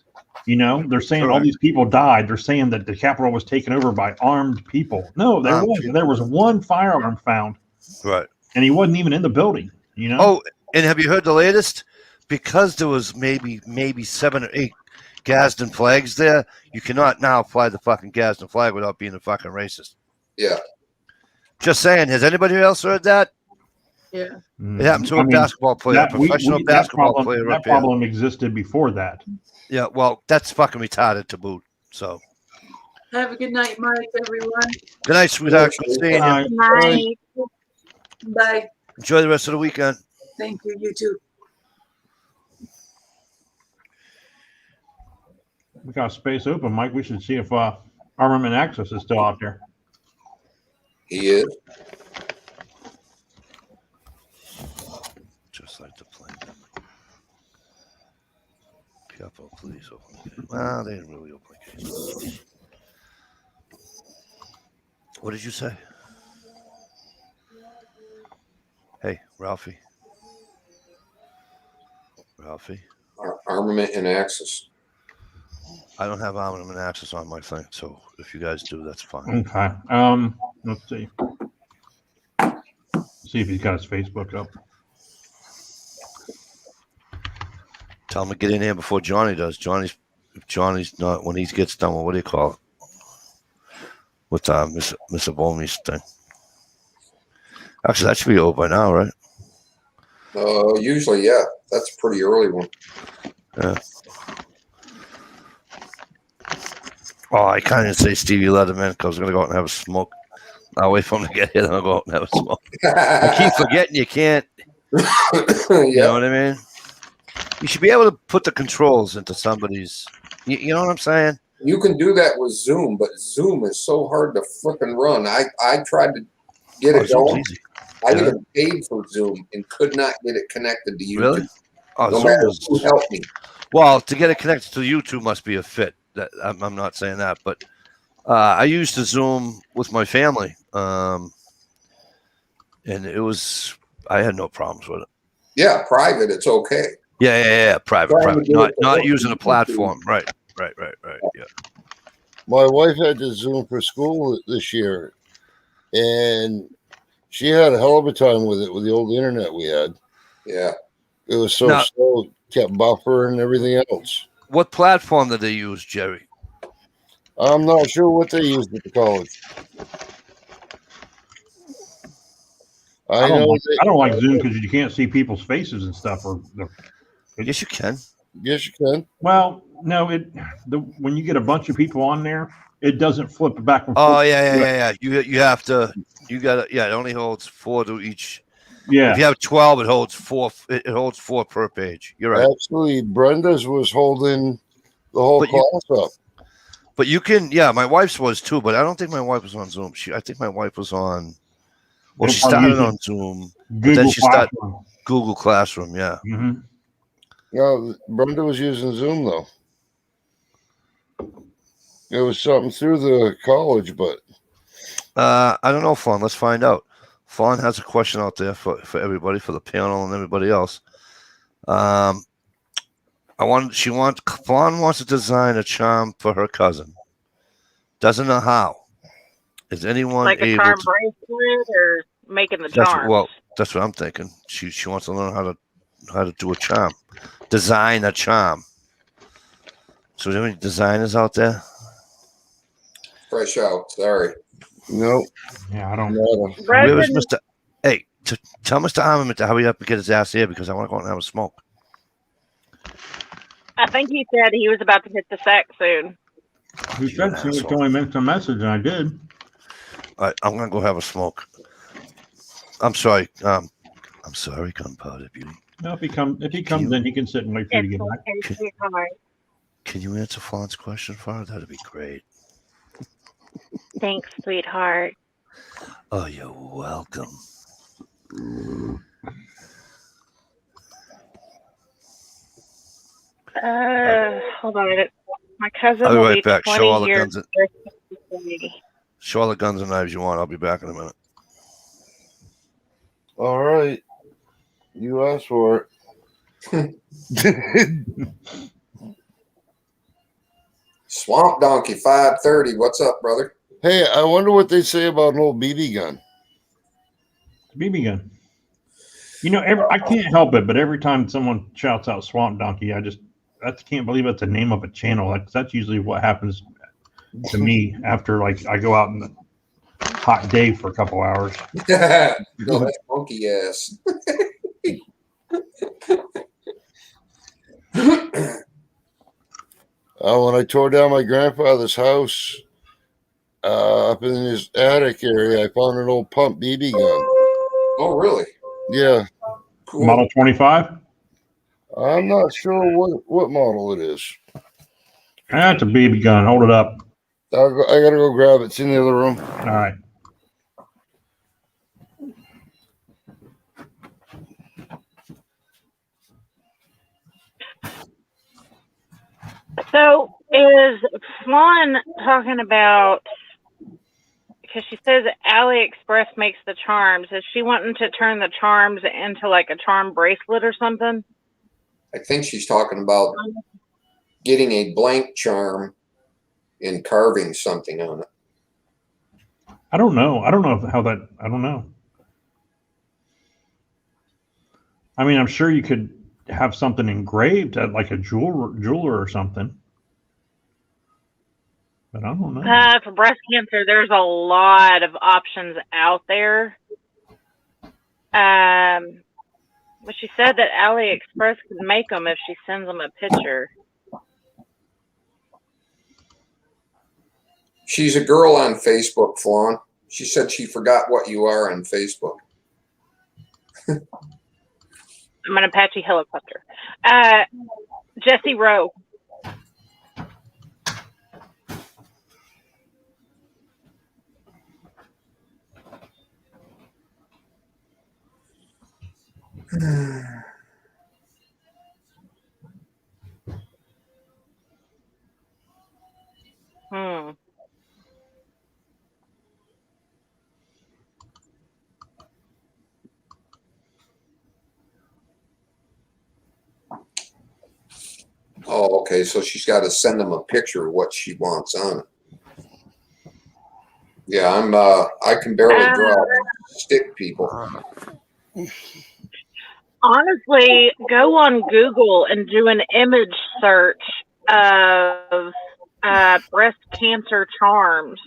You know, they're saying all these people died. They're saying that the Capitol was taken over by armed people. No, there wasn't. There was one firearm found. Right. And he wasn't even in the building, you know? Oh, and have you heard the latest? Because there was maybe 7 or 8 Gadsden flags there, you cannot now fly the fucking Gadsden flag without being a fucking racist. Yeah. Just saying. Has anybody else heard that? Yeah. It happened to a basketball player, a professional basketball player. That problem existed before that. Yeah, well, that's fucking retarded to boot. So. Have a good night, Mike, everyone. Good night, sweetheart. Good seeing you. Night. Bye. Enjoy the rest of the weekend. Thank you. You too. We got space open, Mike. We should see if Armament Access is still out there. He is. Just like the plane. Capitol Police open case. Well, they didn't really open case. What did you say? Hey, Ralphie. Armament and Access. I don't have Armament Access on my thing, so if you guys do, that's fine. Okay. Let's see. See if he's got his Facebook up. Tell him to get in here before Johnny does. If Johnny's not, when he gets done with, what do you call it? With Mr. Bolney's thing. Actually, that should be over by now, right? Usually, yeah. That's a pretty early one. Yeah. Oh, I can't even say Stevie Letterman because I was going to go out and have a smoke. I'll wait for him to get here, then I'll go out and have a smoke. I keep forgetting you can't. You know what I mean? You should be able to put the controls into somebody's. You know what I'm saying? You can do that with Zoom, but Zoom is so hard to frickin' run. I tried to get it going. I even paid for Zoom and could not get it connected to YouTube. Really? Oh, no matter who helped me. Well, to get it connected to YouTube must be a fit. I'm not saying that, but I used to Zoom with my family, and it was, I had no problems with it. Yeah, private, it's okay. Yeah, private. Not using a platform. Right. Yeah. My wife had to Zoom for school this year, and she had a hell of a time with it with the old internet we had. Yeah. It was so Now- slow, kept buffering and everything else. What platform did they use, Jerry? I'm not sure what they used at the college. I know I don't like Zoom because you can't see people's faces and stuff. Yes, you can. Yes, you can. Well, no, when you get a bunch of people on there, it doesn't flip back and forth. Oh yeah. You have to. You got to. Yeah, it only holds 4 to each. Yeah. If you have 12, it holds 4. It holds 4 per page. You're right. Actually, Brenda's was holding the whole class up. But you can. Yeah, my wife's was too. But I don't think my wife was on Zoom. I think my wife was on. Well, she started on Zoom, but then she started Google Classroom. Yeah. Mm-hmm. No, Brenda was using Zoom though. It was something through the college, but I don't know, Fawn. Let's find out. Fawn has a question out there for everybody, for the panel and everybody else. Fawn wants to design a charm for her cousin. Doesn't know how. Is anyone like a able charm to? bracelet or making the charms? That's what I'm thinking. She wants to learn how to do a charm, design a charm. So, are there any designers out there? Fresh out. Sorry. no. Yeah, I don't. Where is Mr. Hey, tell Mr. Armament to hurry up and get his ass here because I want to go out and have a smoke. I think he said he was about to hit the sack soon. He said she was going to make a message, and I did. All right, I'm gonna go have a smoke. I'm sorry. I'm sorry, Gunpowder Beauty. No, if he comes in, he can sit and wait for you to get back. Can you answer Fawn's question for her? That'd be great. Thanks, sweetheart. Oh, you're welcome. Hold on a minute. My cousin I'll be will right be back. 20 Show all the years. Show all the guns and knives you want. I'll be back in a minute. All right. You asked for it. Swamp Donkey 530. What's up, brother? Hey, I wonder what they say about an old BB gun. BB gun. You know, I can't help it, but every time someone shouts out Swamp Donkey, I can't believe it's the name of a channel. Like that's usually what happens to me after like I go out in the hot day for a couple hours. No, that's monkey ass. When I tore down my grandfather's house up in his attic area, I found an old pump BB gun. Oh, really? Yeah. Cool. Model 25? I'm not sure what model it is. That's a BB gun. Hold it up. I gotta go grab it. It's in the other room. All right. So is Fawn talking about, because she says AliExpress makes the charms. Is she wanting to turn the charms into like a charm bracelet or something? I think she's talking about getting a blank charm and carving something on it. I don't know. I don't know I don't know. I mean, I'm sure you could have something engraved at like a jeweler or something. But I don't know. For breast cancer, there's a lot of options out there. But she said that AliExpress can make them if she sends them a picture. She's a girl on Facebook, Fawn. She said she forgot what you are on Facebook. I'm an Apache helicopter. Jesse Rowe. Oh, okay. So she's got to send them a picture of what she wants on it. Yeah, I can barely draw stick people. Honestly, go on Google and do an image search of breast cancer charms,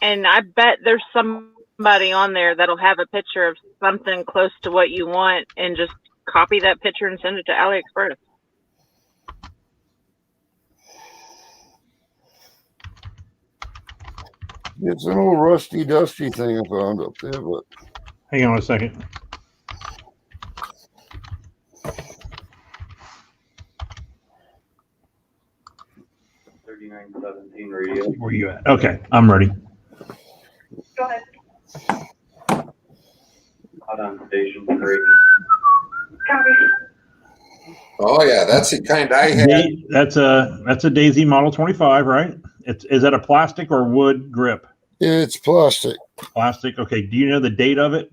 and I bet there's somebody on there that'll have a picture of something close to what you want, and just copy that picture and send it to AliExpress. It's an old rusty, dusty thing I found up there, but Hang on a second. Radio. Where you at? Okay, I'm ready. Go ahead. Hot on station 3. Copy. Oh yeah, that's the kind I had. That's a Daisy Model 25, right? Is that a plastic or wood grip? it's plastic. Plastic. Okay. Do you know the date of it?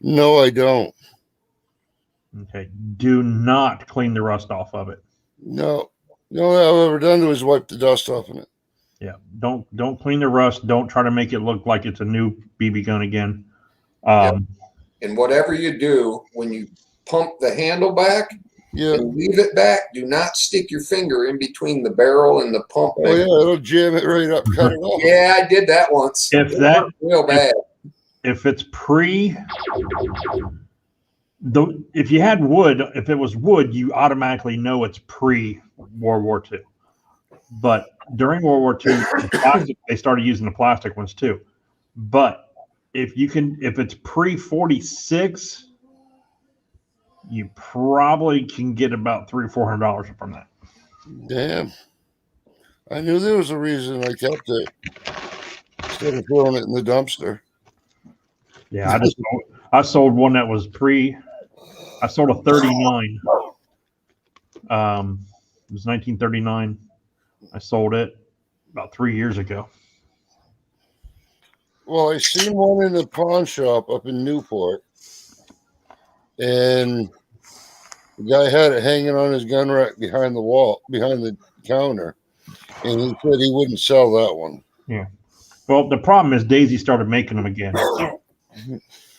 No, I don't. Okay. Do not clean the rust off of it. No. The only thing I've ever done is wipe the dust off of it. Yeah. Don't clean the rust. Don't try to make it look like it's a new BB gun again. And whatever you do, when you pump the handle back Yeah. and leave it back, do not stick your finger in between the barrel and the pump. Oh yeah, it'll jam it right up, cut it off. Yeah, I did that once. If It that- hurt real bad. If it's if you had wood, if it was wood, you automatically know it's pre-World War II. But during World War II, they started using the plastic ones too. But if it's pre-46, you probably can get about $300 or $400 from that. Damn. I knew there was a reason I kept it instead of throwing it in the dumpster. Yeah, I sold one that was I sold a 39. It was 1939. I sold it about 3 years ago. Well, I seen one in the pawn shop up in Newport, and the guy had it hanging on his gun rack behind the counter, and he said he wouldn't sell that one. Yeah. Well, the problem is Daisy started making them again.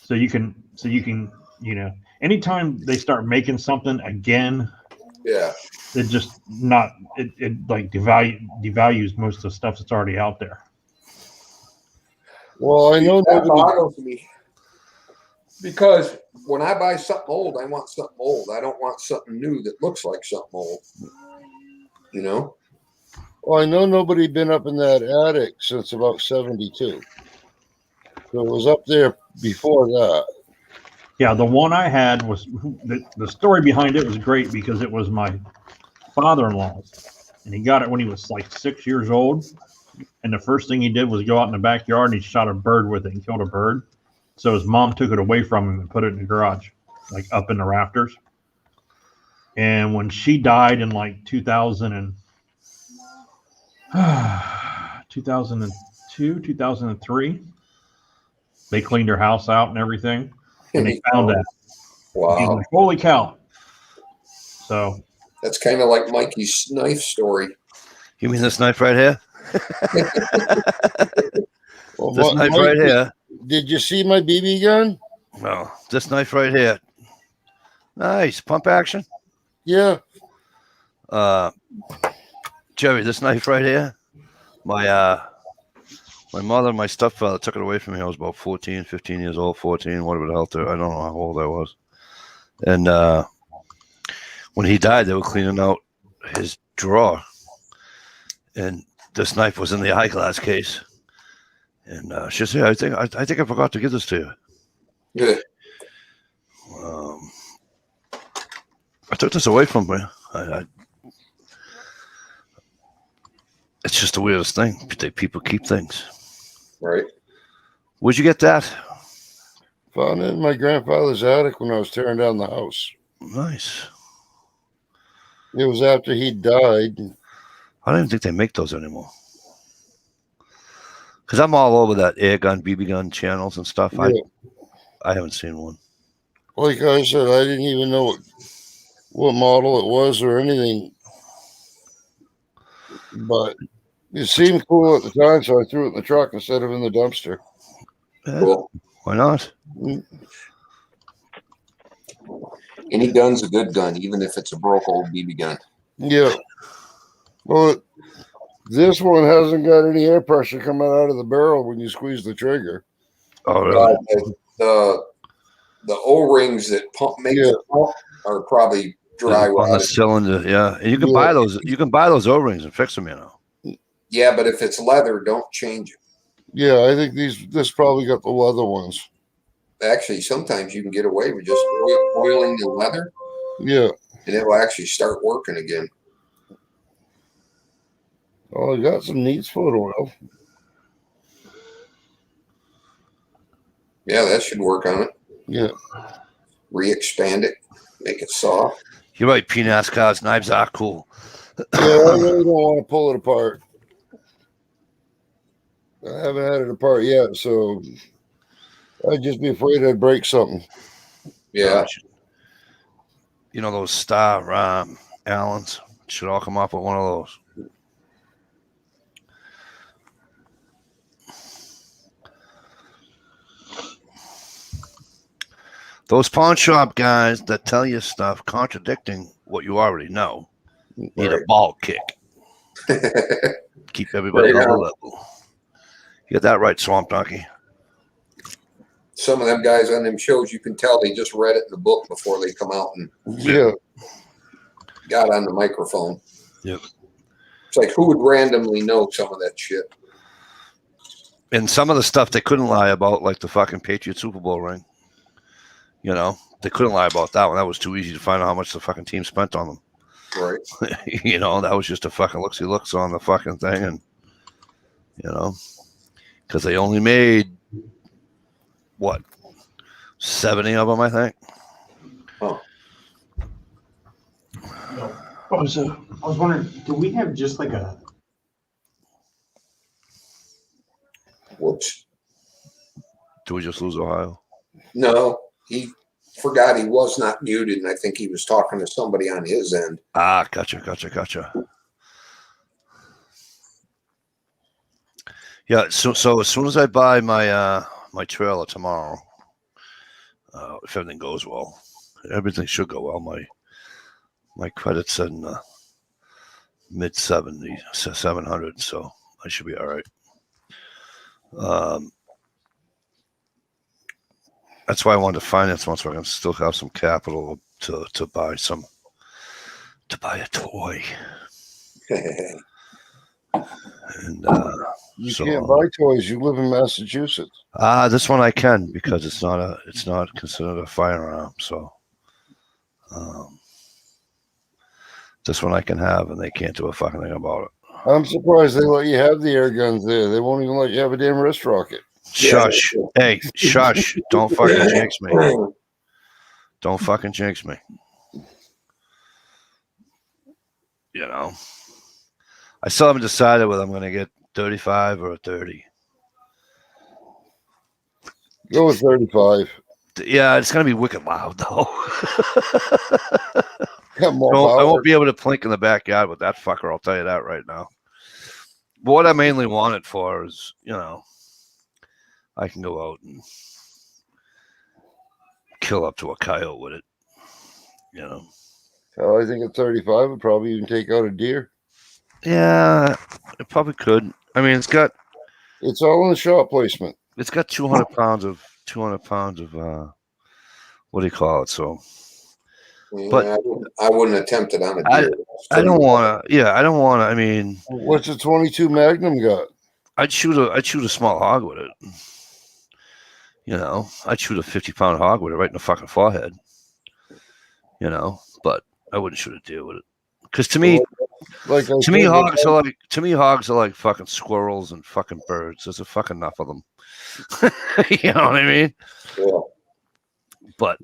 So you can, anytime they start making something again, Yeah. it just it like devalues most of the stuff that's already out there. Well, I know That nobody. boggles me. Because when I buy something old, I want something old. I don't want something new that looks like something old. You know? Well, I know nobody been up in that attic since about 72. So it was up there before that. Yeah, the one I had was the story behind it was great because it was my father-in-law's, and he got it when he was like 6 years old. And the first thing he did was go out in the backyard and he shot a bird with it and killed a bird. So his mom took it away from him and put it in the garage, like up in the rafters. And when she died in like 2002, 2003, they cleaned her house out and everything, and they found that. Wow. Like, holy cow. So That's kind of like Mikey's knife story. You mean this knife right here? Well, This knife right here. Did you see my BB gun? No, this knife right here. Nice pump action. Yeah. Jerry, this knife right here. My mother and my stepfather took it away from me. I was about 14, 15 years old, 14, whatever the hell. I don't know how old I was. And when he died, they were cleaning out his drawer, and this knife was in the eyeglass case. And she said, I think I forgot to give this to you. Yeah. I took this away from her. It's just the weirdest thing. People keep things. Right. Where'd you get that? Found it in my grandfather's attic when I was tearing down the house. Nice. It was after he died. I don't even think they make those anymore. Because I'm all over that air gun, BB gun channels and stuff. Yeah. I haven't seen one. Like I said, I didn't even know what model it was or anything. But it seemed cool at the time, so I threw it in the truck instead of in the dumpster. Yeah, Cool. why not? Any gun's a good gun, even if it's a broke old BB gun. Yeah. Well, this one hasn't got any air pressure coming out of the barrel when you squeeze the trigger. Oh, really? The O-rings that make the pump are probably dry On the rotted. cylinder, yeah. And you can buy those. You can buy those O-rings and fix them. You know. Yeah, but if it's leather, don't change it. Yeah, I think this probably got the leather ones. Actually, sometimes you can get away with just oiling the leather. Yeah. And it will actually start working again. Oh, I got some neat foot oil. Yeah, that should work on it. Yeah. Re-expand it, make it soft. You're right. PNASCAR's knives are cool. Yeah, I really don't want to pull it apart. I haven't had it apart yet, so I'd just be afraid I'd break something. Yeah. You know those Star Allens should all come up with one of those. Those pawn shop guys that tell you stuff contradicting what you already know need a ball kick. Keep everybody on the level. You got that right, Swamp Donkey. Some of them guys on them shows, you can tell they just read it in the book before they come out and got on the microphone. Yep. It's like, who would randomly know some of that shit? And some of the stuff they couldn't lie about, like the fucking Patriot Super Bowl ring. You know, they couldn't lie about that one. That was too easy to find out how much the fucking team spent on them. Right. You know, that was just a fucking looks on the fucking thing. And, you know, because they only made, what, 70 of them, I think. Oh. I was wondering, do we have just like a... Whoops. Do we just lose Ohio? No, he forgot he was not muted, and I think he was talking to somebody on his end. Ah, gotcha. Yeah, so as soon as I buy my my trailer tomorrow, if everything goes well, everything should go well. My credit's in mid 70s, 700, so I should be all right. That's why I wanted to finance one, so I can still have some capital to buy a toy. And you can't buy toys. You live in Massachusetts. This one I can because it's not considered a firearm. So this one I can have, and they can't do a fucking thing about it. I'm surprised they let you have the air guns there. They won't even let you have a damn wrist rocket. Shush. Hey, shush. Don't fucking jinx me. Don't fucking jinx me. You know, I still haven't decided whether I'm going to get 35 or a 30. Go with 35. Yeah, it's going to be wicked loud, though. I won't be able to plink in the backyard with that fucker, I'll tell you that right now. But what I mainly want it for is, you know, I can go out and kill up to a coyote with it, you know. I think at 35 would probably even take out a deer. Yeah, it probably could. I mean, it's all in the shot placement. It's got 200 pounds of what do you call it? So, but I wouldn't attempt it on a deer. I don't want to. Yeah, I don't want to. I mean, what's a 22 Magnum got? I'd shoot a small hog with it. You know, I'd shoot a 50-pound hog with it right in the fucking forehead. You know, but I wouldn't shoot a deer with it because to me, hogs are like fucking squirrels and fucking birds. There's a fucking enough of them. You know what I mean? Yeah. But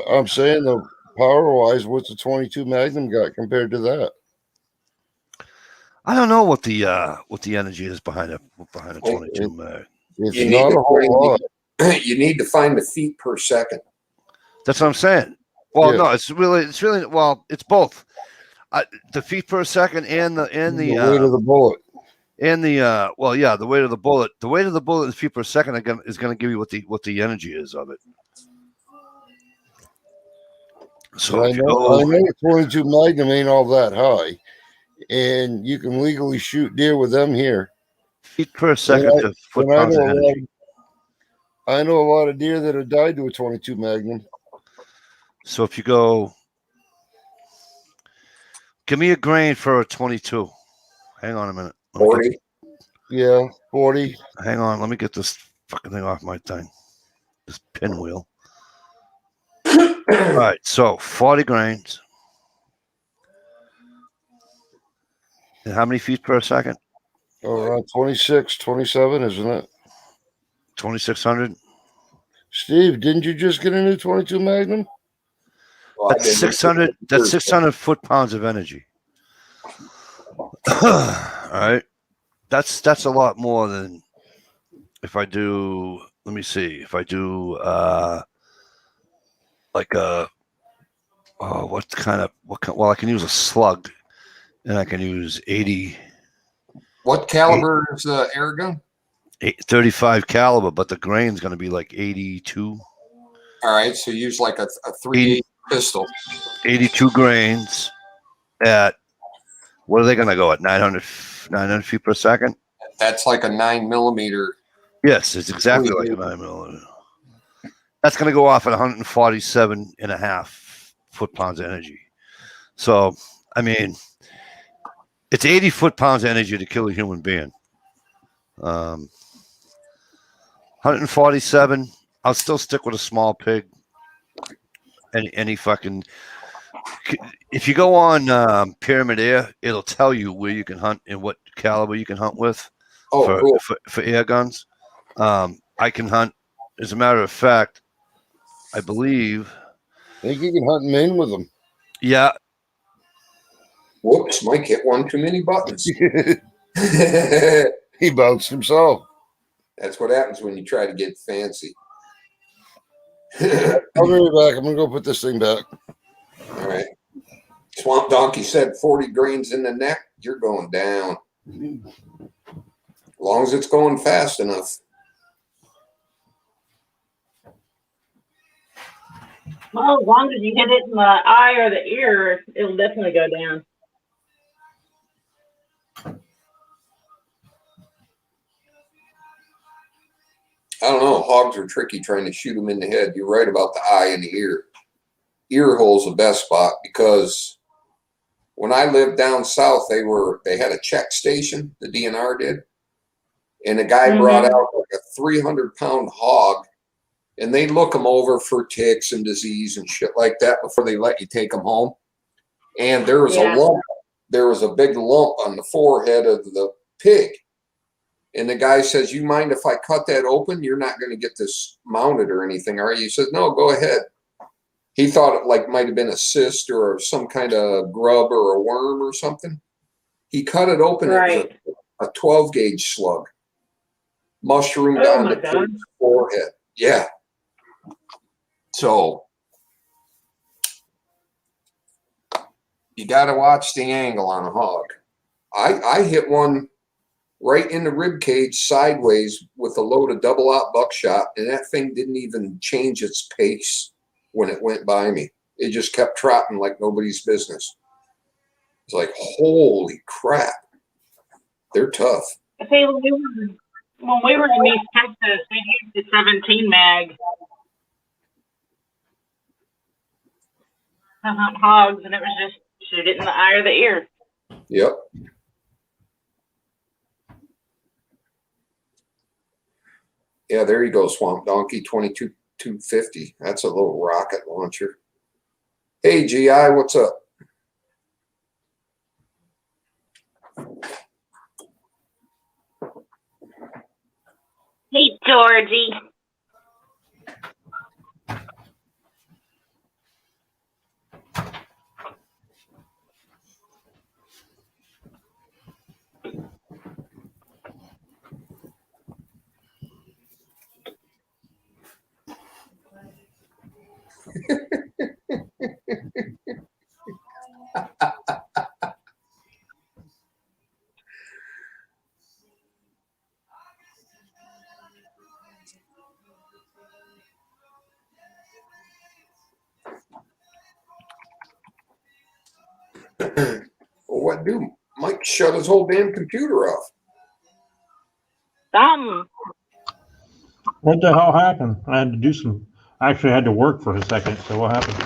I'm saying though, power-wise, what's a 22 Magnum got compared to that? I don't know what the energy is behind a 22 Mag. It's not a whole lot. You need to find the feet per second. That's what I'm saying. Well, no, it's really it's both. The feet per second and the weight of the bullet. And the the weight of the bullet. The weight of the bullet in feet per second is going to give you what the energy is of it. So I know 22 Magnum ain't all that high, and you can legally shoot deer with them here. Feet per second to foot pounds of energy. I know a lot of deer that have died to a 22 Magnum. So if you go, give me a grain for a 22. Hang on a minute. 40. Yeah, 40. Hang on. Let me get this fucking thing off my thing. This pinwheel. All right. So 40 grains. And how many feet per second? Oh, around 26, 27, isn't it? 2,600. Steve, didn't you just get a new 22 Magnum? Well, That's 600. That's 600 foot pounds of energy. All right. That's a lot more than if I do. Let me see. If I do like a well, I can use a slug, and I can use 80. What caliber is the air gun? 35 caliber, but the grain's going to be like 82. All right, so use like a 3/8 pistol. 82 grains at what are they going to go at 900 feet per second? That's like a 9mm. Yes, it's exactly like a 9mm. That's going to go off at 147.5 foot pounds of energy. So, I mean, it's 80 foot pounds of energy to kill a human being. 147. I'll still stick with a small pig. Any fucking. If you go on Pyramid Air, it'll tell you where you can hunt and what caliber you can hunt with for air guns. I can hunt. As a matter of fact, I believe. I think you can hunt in Maine with them. Yeah. Whoops, Mike hit one too many buttons. He bounced himself. That's what happens when you try to get fancy. I'll be right back. I'm going to go put this thing back. All right. Swamp Donkey said 40 grains in the neck, you're going down. As long as it's going fast enough. Well, as long as you hit it in the eye or the ear, it'll definitely go down. I don't know. Hogs are tricky trying to shoot them in the head. You're right about the eye and the ear. Ear hole's the best spot because when I lived down south, they had a check station, the DNR did. And the guy brought out like a 300-pound hog, and they look them over for ticks and disease and shit like that before they let you take them home. And there was a lump. There was a big lump on the forehead of the pig. And the guy says, you mind if I cut that open? You're not going to get this mounted or anything, are you? He says, no, go ahead. He thought it like might have been a cyst or some kind of grub or a worm or something. He cut it open. Right. It was a 12-gauge slug. Mushroomed on the pig's forehead. Yeah. So you got to watch the angle on a hog. I hit one right in the rib cage sideways with a load of double-aught buckshot, and that thing didn't even change its pace when it went by me. It just kept trotting like nobody's business. It's like, holy crap. They're tough. See, when we were in East Texas, we used the 17 mag to hunt hogs, and it was just shoot it in the eye or the ear. Yep. Yeah, there you go, Swamp Donkey, 22-250. That's a little rocket launcher. Hey, GI, what's up? Hey, Georgie. Well, what do? Mike shut his whole damn computer off. What the hell happened? I had to do some. I actually had to work for a second. So what happened?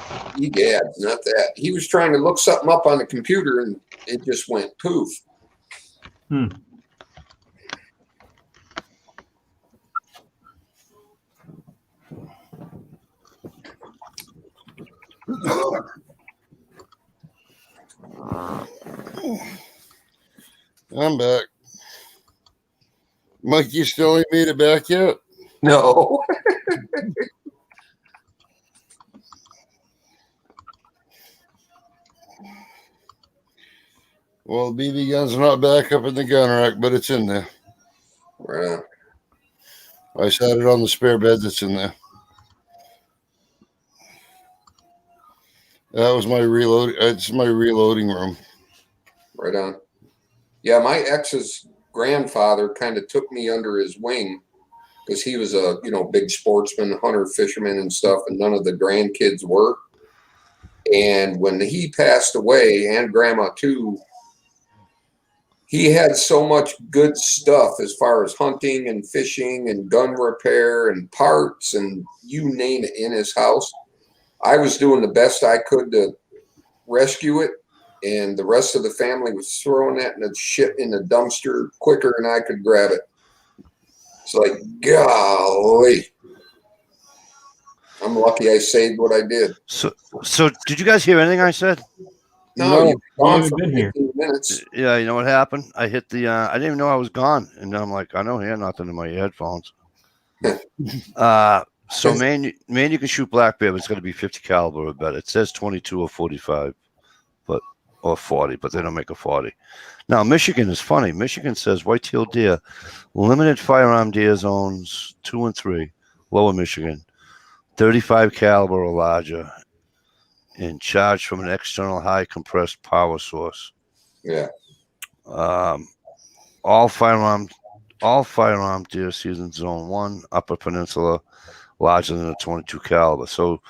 Egads, not that. He was trying to look something up on the computer and it just went poof. Hmm. I'm back. Mike, you still ain't made it back yet? No. Well, the BB gun's not back up in the gun rack, but it's in there. Right. I sat it on the spare bed that's in there. That was my reload. It's my reloading room. Right on. Yeah, my ex's grandfather kind of took me under his wing because he was a big sportsman, hunter, fisherman, and stuff, and none of the grandkids were. And when he passed away, and grandma too, he had so much good stuff as far as hunting and fishing and gun repair and parts and you name it in his house. I was doing the best I could to rescue it, and the rest of the family was throwing that shit in the dumpster quicker than I could grab it. It's like, golly. I'm lucky I saved what I did. So did you guys hear anything I said? No, you've gone for been here. 15 minutes. Yeah, you know what happened? I hit the. I didn't even know I was gone, and then I'm like, I don't hear nothing in my headphones. So man, you can shoot black bear, but it's got to be 50 caliber or better. It says 22 or 45, or 40, but they don't make a 40. Now Michigan is funny. Michigan says white-tailed deer, limited firearm deer zones 2 and 3, Lower Michigan, 35 caliber or larger, and charged from an external high compressed power source. Yeah. All firearm deer season zone 1, Upper Peninsula, larger than a 22 caliber. So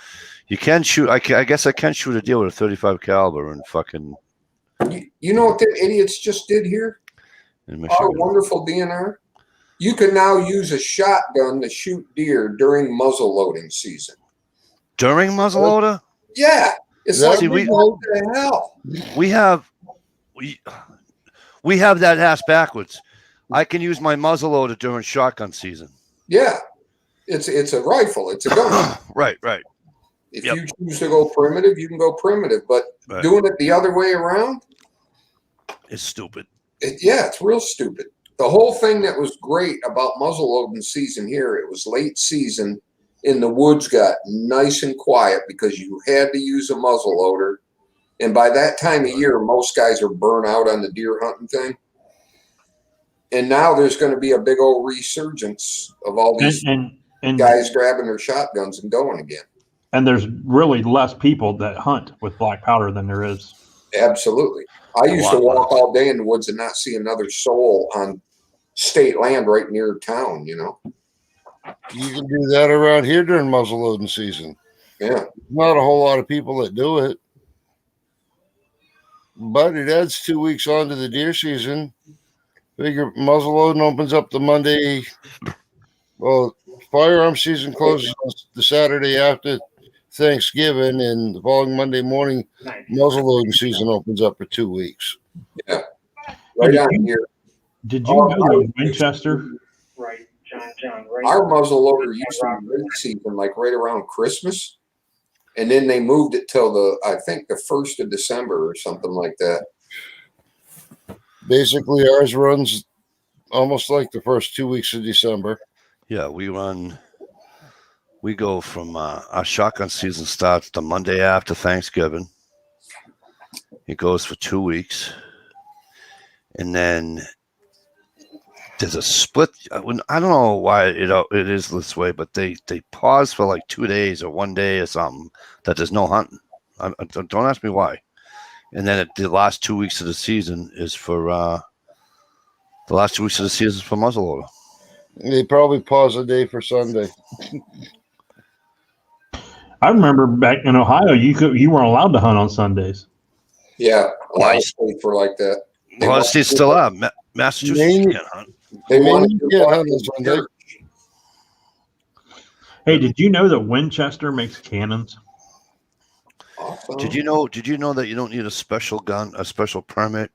you can shoot. I guess I can shoot a deer with a 35 caliber and fucking. You know what the idiots just did here? In Michigan. Our wonderful DNR. You can now use a shotgun to shoot deer during muzzle loading season. During muzzleloader? Yeah. It's Yeah, like, see, what the hell? We have that ass backwards. I can use my muzzleloader during shotgun season. Yeah. It's a rifle. It's a gun. Right. If you choose to go primitive, you can go primitive. But doing it the other way around, it's stupid. It's real stupid. The whole thing that was great about muzzleloading season here, it was late season, and the woods got nice and quiet because you had to use a muzzleloader. And by that time of year, most guys are burnt out on the deer hunting thing. And now there's going to be a big old resurgence of all these guys grabbing their shotguns and going again. And there's really less people that hunt with black powder than there is. Absolutely. I used to walk all day in the woods and not see another soul on state land right near town, You can do that around here during muzzleloading season. Yeah. Not a whole lot of people that do it. But it adds 2 weeks on to the deer season. Figure muzzleloading opens up the Monday. Well, firearm season closes the Saturday after Thanksgiving, and the following Monday morning, muzzleloading season opens up for 2 weeks. Yeah. Right on here. Did you know that Winchester? Right, John. Right. Our muzzleloader used to be late season, like right around Christmas. And then they moved it till I think the 1st of December or something like that. Basically, ours runs almost like the first 2 weeks of December. Yeah, we go from our shotgun season starts the Monday after Thanksgiving. It goes for 2 weeks. And then there's a split. I don't know why it is this way, but they pause for like 2 days or 1 day or something that there's no hunting. Don't ask me why. And then the last 2 weeks of the season is for muzzleloader. They probably pause a day for Sunday. I remember back in Ohio, you weren't allowed to hunt on Sundays. Yeah, a lot of states were like that. A lot of states still are. Massachusetts Maine- can't hunt. They wanted Maine to can't walk hunt in this one, Dave. church. Hey, did you know that Winchester makes cannons? Awesome. Did you know that you don't need a special gun, a special permit,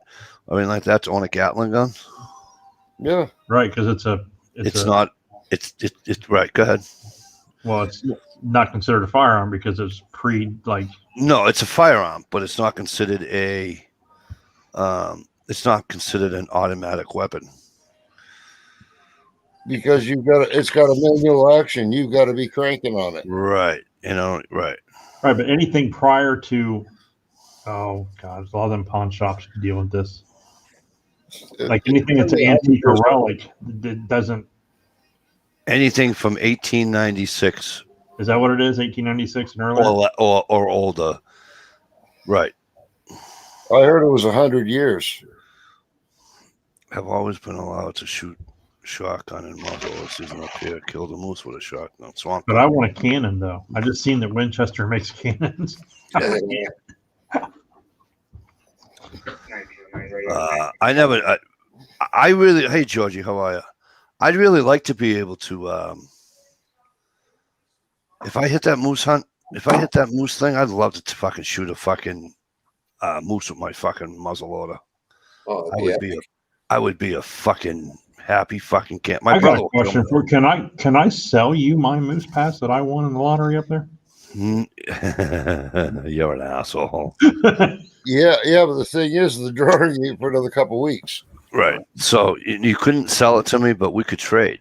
I mean like that to own a Gatling gun? Yeah. Right, because it's right. Go ahead. Well, it's not considered a firearm because it's No, it's a firearm, but it's not considered an automatic weapon. Because it's got a manual action. You've got to be cranking on it. Right. Right. Right, but anything prior to, oh God, a lot of them pawn shops deal with this. Like anything that's an antique or relic, it doesn't. Anything from 1896. Is that what it is? 1896 and earlier, or older. Right. I heard it was 100 years. Have always been allowed to shoot shotgun and muzzle this season up here. Killed a moose with a shotgun. Swamp. but I want a cannon though. I just seen that Winchester makes cannons. I really. Hey Georgie, how are you? I'd really like to be able to. If I hit that moose thing, I'd love to fucking shoot a fucking moose with my fucking muzzle loader. Oh, I would be a fucking happy fucking camp. I got a question for. Can I sell you my moose pass that I won in the lottery up there? You're an asshole. Yeah, but the thing is, the drawing you for another couple weeks. Right. So you couldn't sell it to me, but we could trade.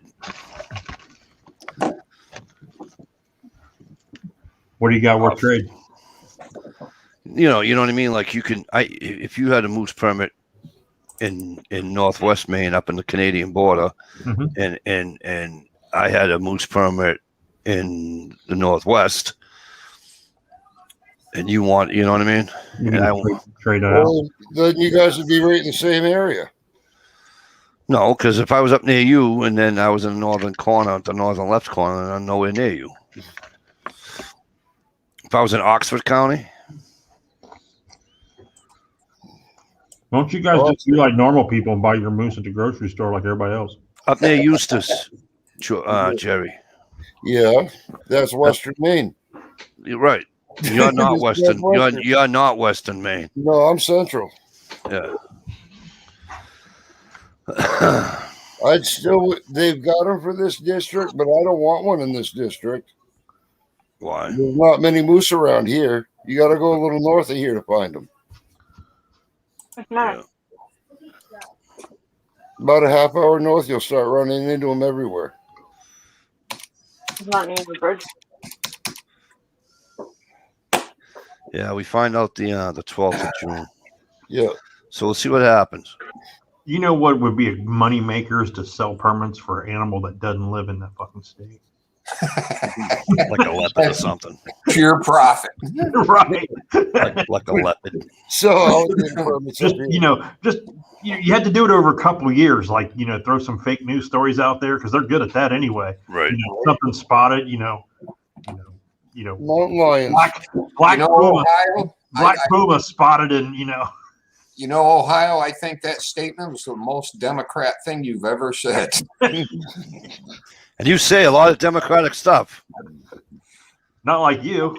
What do you got worth trade? You know what I mean? Like you can, if you had a moose permit in Northwest Maine up in the Canadian border, and I had a moose permit in the Northwest, and you want, you know what I mean? And I trade it out. Then you guys would be right in the same area. No, because if I was up near you and then I was in the northern corner, the northern left corner, and I'm nowhere near you. If I was in Oxford County. Don't you guys just be like normal people and buy your moose at the grocery store like everybody else? Up near Eustis, Jerry. Yeah, that's Western Maine. You're right. You're not Western. You're not Western Maine. No, I'm Central. Yeah. They've got them for this district, but I don't want one in this district. Why? There's not many moose around here. You got to go a little north of here to find them. It's not. Yeah. About a half hour north, you'll start running into them everywhere. It's not near the bridge. Yeah, we find out the 12th of June. Yeah. So we'll see what happens. You know what would be a money maker is to sell permits for an animal that doesn't live in that fucking state. Like a leopard or something. Pure profit. Right. Like a leopard. So you had to do it over a couple of years, like, throw some fake news stories out there because they're good at that anyway. Right. Something spotted, mountain lions. Black puma, Ohio, puma spotted in, Ohio, I think that statement was the most Democrat thing you've ever said. And you say a lot of Democratic stuff. Not like you.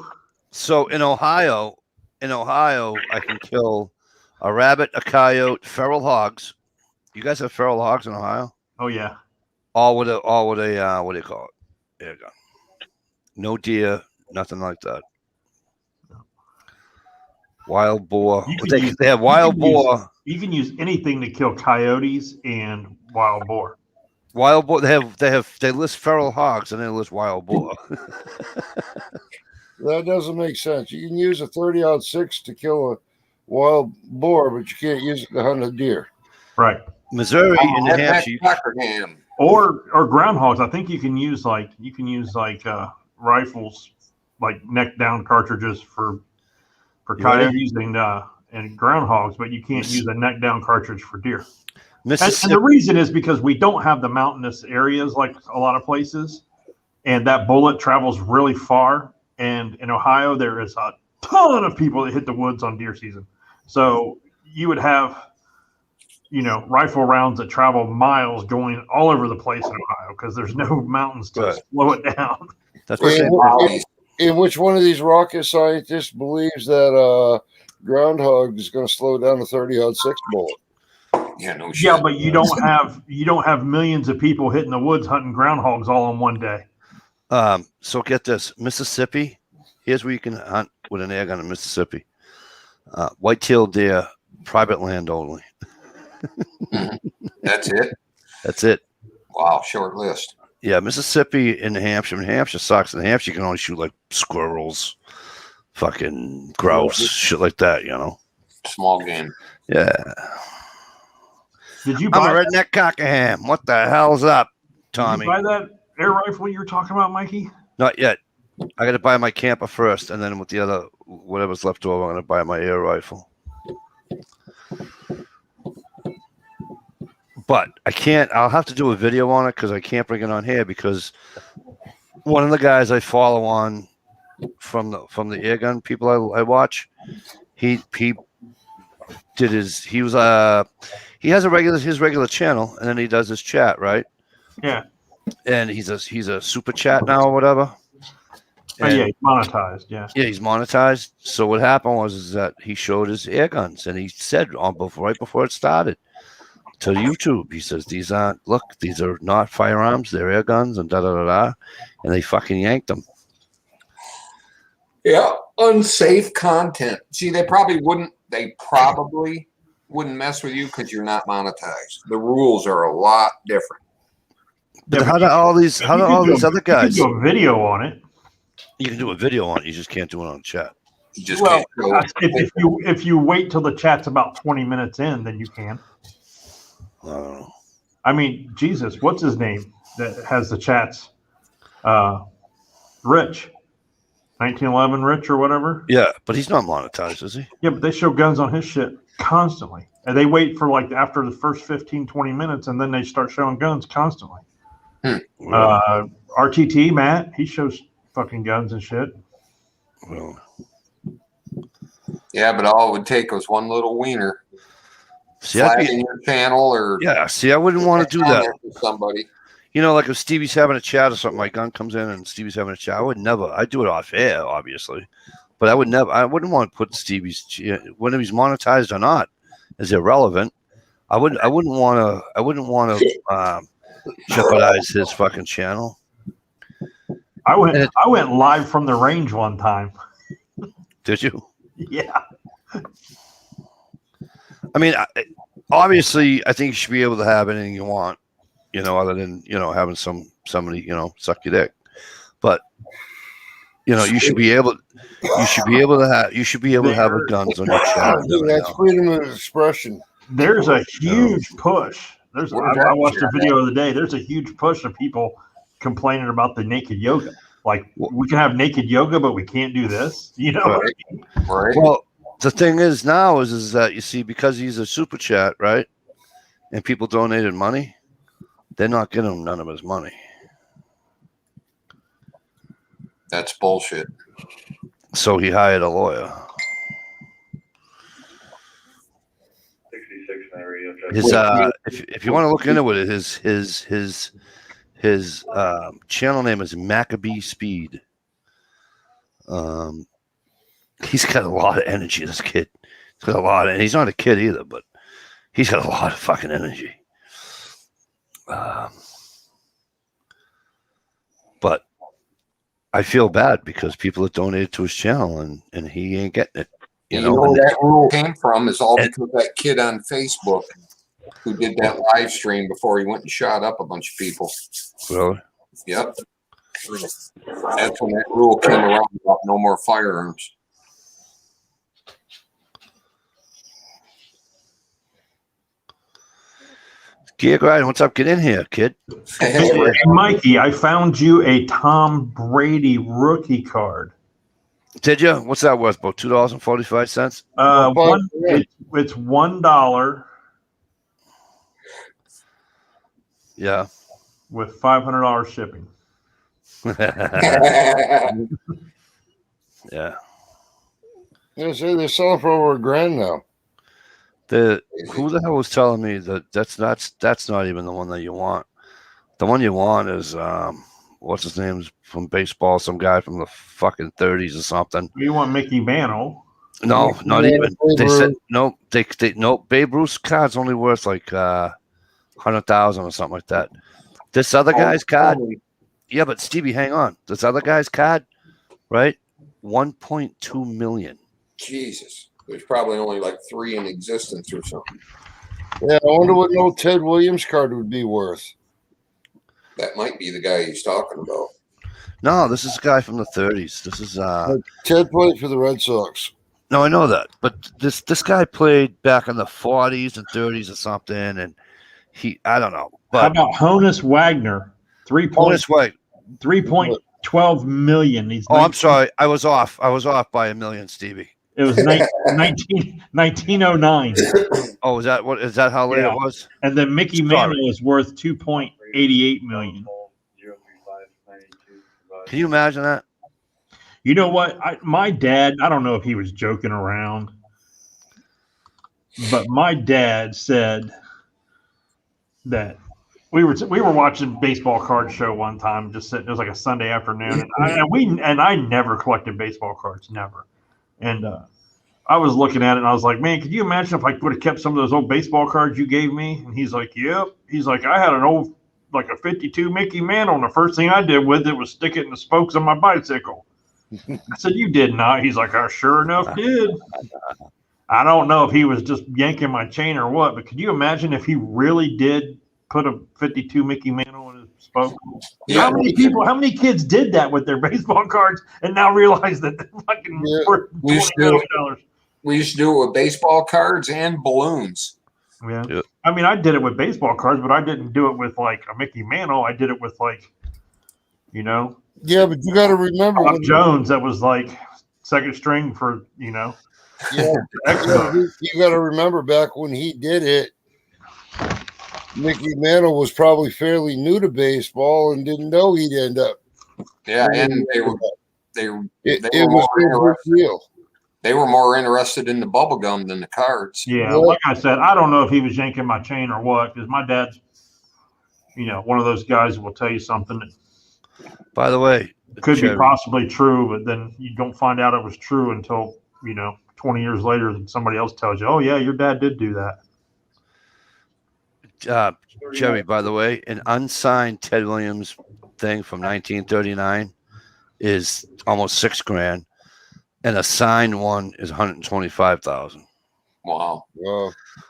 So in Ohio, I can kill a rabbit, a coyote, feral hogs. You guys have feral hogs in Ohio? Oh yeah. All with a what do you call it? There you go. No deer, nothing like that. Wild boar. They have wild boar. You can use anything to kill coyotes and wild boar. Wild boar. They list feral hogs and they list wild boar. That doesn't make sense. You can use a 30-06 to kill a wild boar, but you can't use it to hunt a deer. Right. Missouri and New Hampshire. Or groundhogs. I think you can use rifles, like neck down cartridges for coyotes and groundhogs, but you can't use a neck down cartridge for deer. And the reason is because we don't have the mountainous areas like a lot of places, and that bullet travels really far. And in Ohio, there is a ton of people that hit the woods on deer season. So you would have, rifle rounds that travel miles going all over the place in Ohio because there's no mountains to Right. slow it down. That's what In which one of these rocket scientists believes that groundhog is going to slow down a 30-06 bullet? Yeah, no shit. Yeah, but you don't have millions of people hitting the woods hunting groundhogs all in one day. So get this, Mississippi. Here's where you can hunt with an air gun in Mississippi. White-tailed deer, private land only. That's it. That's it. Wow, short list. Yeah, Mississippi and New Hampshire. New Hampshire sucks. In New Hampshire, you can only shoot like squirrels, fucking grouse, shit like that. Small game. Yeah. Did you I'm buy a redneck cockerham. What the hell's up, Tommy? Did you buy that air rifle you were talking about, Mikey? Not yet. I got to buy my camper first, and then with the other whatever's left over, I'm going to buy my air rifle. But I can't. I'll have to do a video on it because I can't bring it on here because one of the guys I follow on from the airgun people I watch, he did his. He was he has his regular channel, and then he does his chat, right? Yeah. And he's a super chat now or whatever. And, he's monetized. Yeah. Yeah, he's monetized. So what happened was that he showed his air guns, and he said right before it started to YouTube, he says these are not firearms, they're air guns, and and they fucking yanked them. Yeah, unsafe content. See, they probably wouldn't mess with you because you're not monetized. The rules are a lot different. But how do all these other guys do a video on it? You can do a video on it, you just can't do it on chat. You just can't show it. if you wait till the chat's about 20 minutes in, then you can. I don't know. I mean, Jesus, what's his name that has the chats? Rich. 1911 Rich or whatever. Yeah, but he's not monetized, is he? Yeah, but they show guns on his shit constantly. And they wait for like after the first 15, 20 minutes, and then they start showing guns constantly. RTT, Matt, he shows fucking guns and shit. Well, yeah, but all it would take was one little wiener. See, Flagging your channel or I wouldn't want to do that. Somebody. Like if Stevie's having a chat or something, my gun comes in and Stevie's having a chat, I'd do it off air, obviously. But I wouldn't want to put Stevie's, whether he's monetized or not, is irrelevant. I wouldn't want to jeopardize his fucking channel. I went live from the range one time. Did you? Yeah. I mean, obviously, I think you should be able to have anything you want, other than having somebody suck your dick. But you should be able to have a guns on your channel. That's freedom of expression. There's a huge push. I watched a video the other day. There's a huge push of people complaining about the naked yoga. Like, we can have naked yoga, but we can't do this. Right. Well, the thing is now is that you see, because he's a super chat, right? And people donated money, they're not getting him none of his money. That's bullshit. So he hired a lawyer. His if you want to look into it, his channel name is Maccabee Speed. He's got a lot of energy, this kid. He's got a lot, and he's not a kid either, but he's got a lot of fucking energy. But I feel bad because people have donated to his channel, and he ain't getting it. You know where that rule came from is all because of that kid on Facebook who did that live stream before he went and shot up a bunch of people. Really? Yep. That's when that rule came around about no more firearms. Gear Grind, what's up? Get in here, kid. Hey, Mikey, I found you a Tom Brady rookie card. Did you? What's that worth? About $2.45? It's $1. Yeah. With $500 shipping. Yeah. They're selling for over $1,000 now. Who the hell was telling me that that's not even the one that you want? The one you want is what's his name from baseball? Some guy from the fucking 30s or something. You want Mickey Mantle? No, not Yeah, even. Babe They said Ruth. no. No. Babe Ruth's card's only worth like 100,000 or something like that. This other guy's card, yeah, but Stevie, hang on. This other guy's card, right? 1.2 million. Jesus. There's probably only like 3 in existence or something. Yeah, I wonder what an old Ted Williams card would be worth. That might be the guy he's talking about. No, this is a guy from the 30s. This is Ted played for the Red Sox. no, I know that, but this guy played back in the 40s and 30s or something, and I don't know. But How about Honus Wagner? Honus Wagner. 3.12 million. He's I'm sorry. I was off by $1 million, Stevie. It was 1909. Oh, is that how late Yeah. it was? And then Mickey Mantle is worth 2.88 million. Can you imagine that? You know what? My dad, I don't know if he was joking around, but my dad said that we were watching baseball card show one time, just sitting. It was like a Sunday afternoon, and I never collected baseball cards, never. And I was looking at it, and I was like, man, could you imagine if I would have kept some of those old baseball cards you gave me? And he's like, yep. He's like, I had an old, like a 52 Mickey Mantle, and the first thing I did with it was stick it in the spokes of my bicycle. I said, you did not. He's like, I sure enough did. I don't know if he was just yanking my chain or what, but could you imagine if he really did put a 52 Mickey Mantle in his spoke? Yeah. How many kids did that with their baseball cards and now realize that they're fucking worth $20,000? We used to do it with baseball cards and balloons. Yeah. Yep. I mean, I did it with baseball cards, but I didn't do it with like a Mickey Mantle. I did it with like, Yeah, but you got to remember. Bob Jones that was like second string for, Yeah, you got to remember back when he did it, Mickey Mantle was probably fairly new to baseball and didn't know he'd end up. Yeah, and they were more interested in the bubble gum than the cards. Yeah, like I said, I don't know if he was yanking my chain or what, because my dad's, one of those guys who will tell you something that By the way, could be possibly true, but then you don't find out it was true until, 20 years later and somebody else tells you, oh, yeah, your dad did do that. Jerry, by the way, an unsigned Ted Williams thing from 1939 is almost $6,000, and a signed one is $125,000. Wow.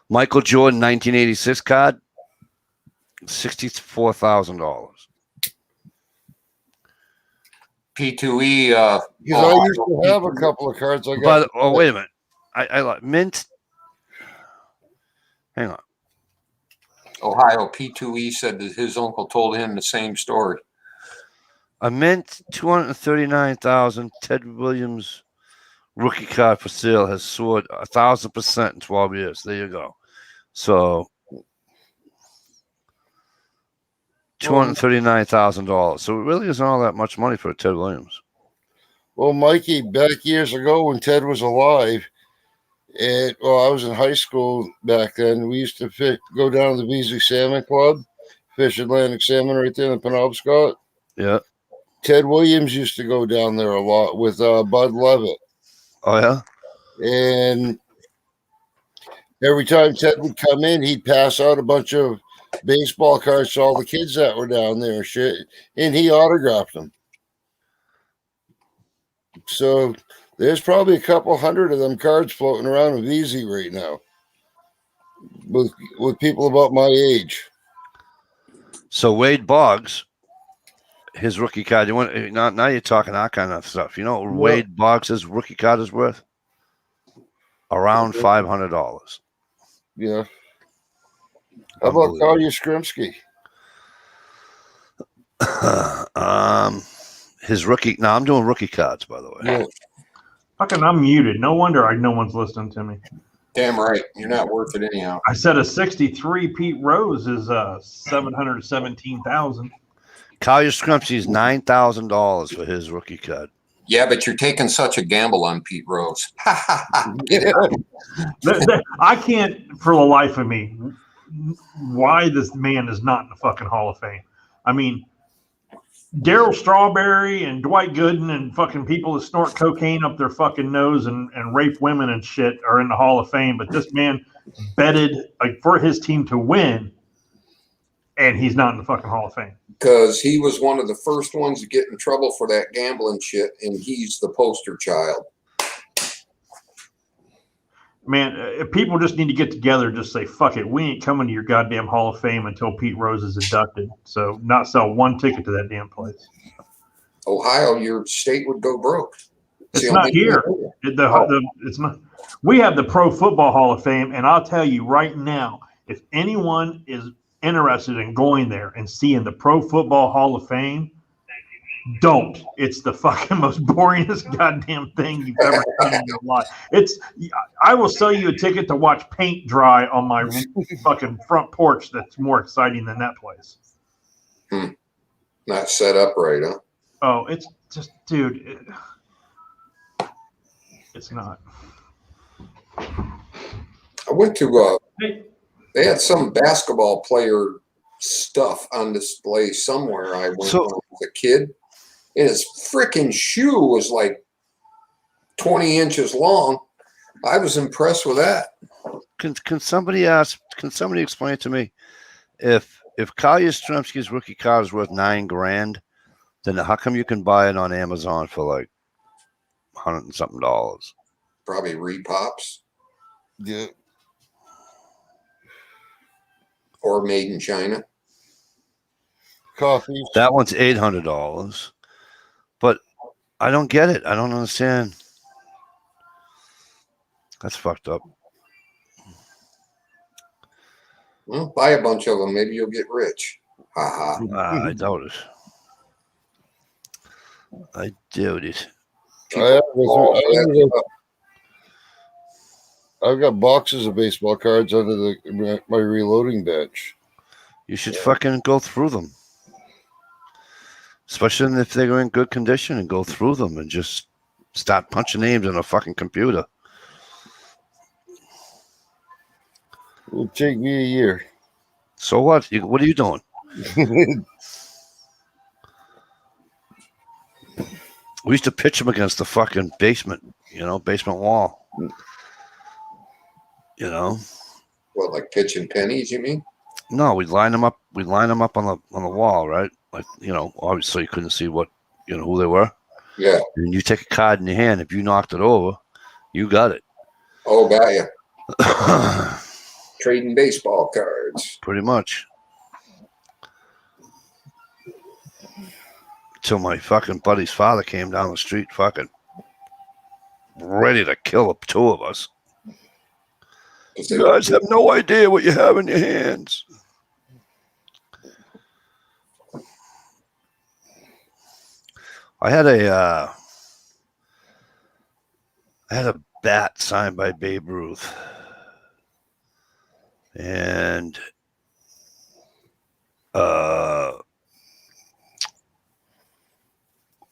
Michael Jordan 1986 card, $64,000. P2E. I used to have a couple of cards. Wait a minute. I like Mint. Hang on. Ohio P2E said that his uncle told him the same story. A Mint 239,000 Ted Williams rookie card for sale has soared 1,000% in 12 years. There you go. So $239,000. So it really isn't all that much money for a Ted Williams. Well, Mikey, back years ago when Ted was alive, I was in high school back then. We used to go down to the Beasley Salmon Club, fish Atlantic salmon right there in the Penobscot. Yeah. Ted Williams used to go down there a lot with Bud Levitt. Oh, yeah? And every time Ted would come in, he'd pass out a bunch of baseball cards to all the kids that were down there and shit, and he autographed them. So there's probably a couple hundred of them cards floating around with Easy right now with people about my age. So Wade Boggs, his rookie card, now you're talking that kind of stuff. You know what Wade Boggs' rookie card is worth? Around $500. Yeah. How about Collier Skrimsky? His rookie. No, I'm doing rookie cards, by the way. Yeah. Fucking, I'm muted. No wonder no one's listening to me. Damn right. You're not worth it anyhow. I said a 63 Pete Rose is $717,000. Collier Skrimsky is $9,000 for his rookie card. Yeah, but you're taking such a gamble on Pete Rose. Get it? I can't, for the life of me, why this man is not in the fucking Hall of Fame. I mean, Darryl Strawberry and Dwight Gooden and fucking people that snort cocaine up their fucking nose and rape women and shit are in the Hall of Fame, but this man betted like for his team to win, and he's not in the fucking Hall of Fame. Because he was one of the first ones to get in trouble for that gambling shit, and he's the poster child. Man, if people just need to get together and just say, fuck it, we ain't coming to your goddamn Hall of Fame until Pete Rose is inducted. So not sell one ticket to that damn place. Ohio, your state would go broke. It's not here. It's not. We have the Pro Football Hall of Fame, and I'll tell you right now, if anyone is interested in going there and seeing the Pro Football Hall of Fame, don't. It's the fucking most boringest goddamn thing you've ever seen in your life. I will sell you a ticket to watch paint dry on my fucking front porch. That's more exciting than that place. Not set up right, huh? Oh, it's just, dude. It's not. I went to they had some basketball player stuff on display somewhere. I went when I was a kid, and his freaking shoe was like 20 inches long. I was impressed with that. Can somebody explain to me if Kyle Yastrzemski's rookie card is worth $9,000, then how come you can buy it on Amazon for like $100 and something? Probably repops. Yeah. Or made in China. Coffee. That one's $800. But I don't get it. I don't understand. That's fucked up. Well, buy a bunch of them. Maybe you'll get rich. Ha ha. I doubt it. I doubt it. I've got boxes of baseball cards under my reloading bench. You should fucking go through them. Especially if they're in good condition, and go through them and just start punching names on a fucking computer. It'll take me a year. So what? What are you doing? We used to pitch them against the fucking basement wall. What, like pitching pennies, you mean? No, we'd line them up. We'd line them up on the wall, right? Like, obviously you couldn't see what, who they were. Yeah. And you take a card in your hand. If you knocked it over, you got it. Oh, got you. Trading baseball cards. Pretty much. Till my fucking buddy's father came down the street, fucking ready to kill the two of us. You guys have no idea what you have in your hands. I had a bat signed by Babe Ruth, and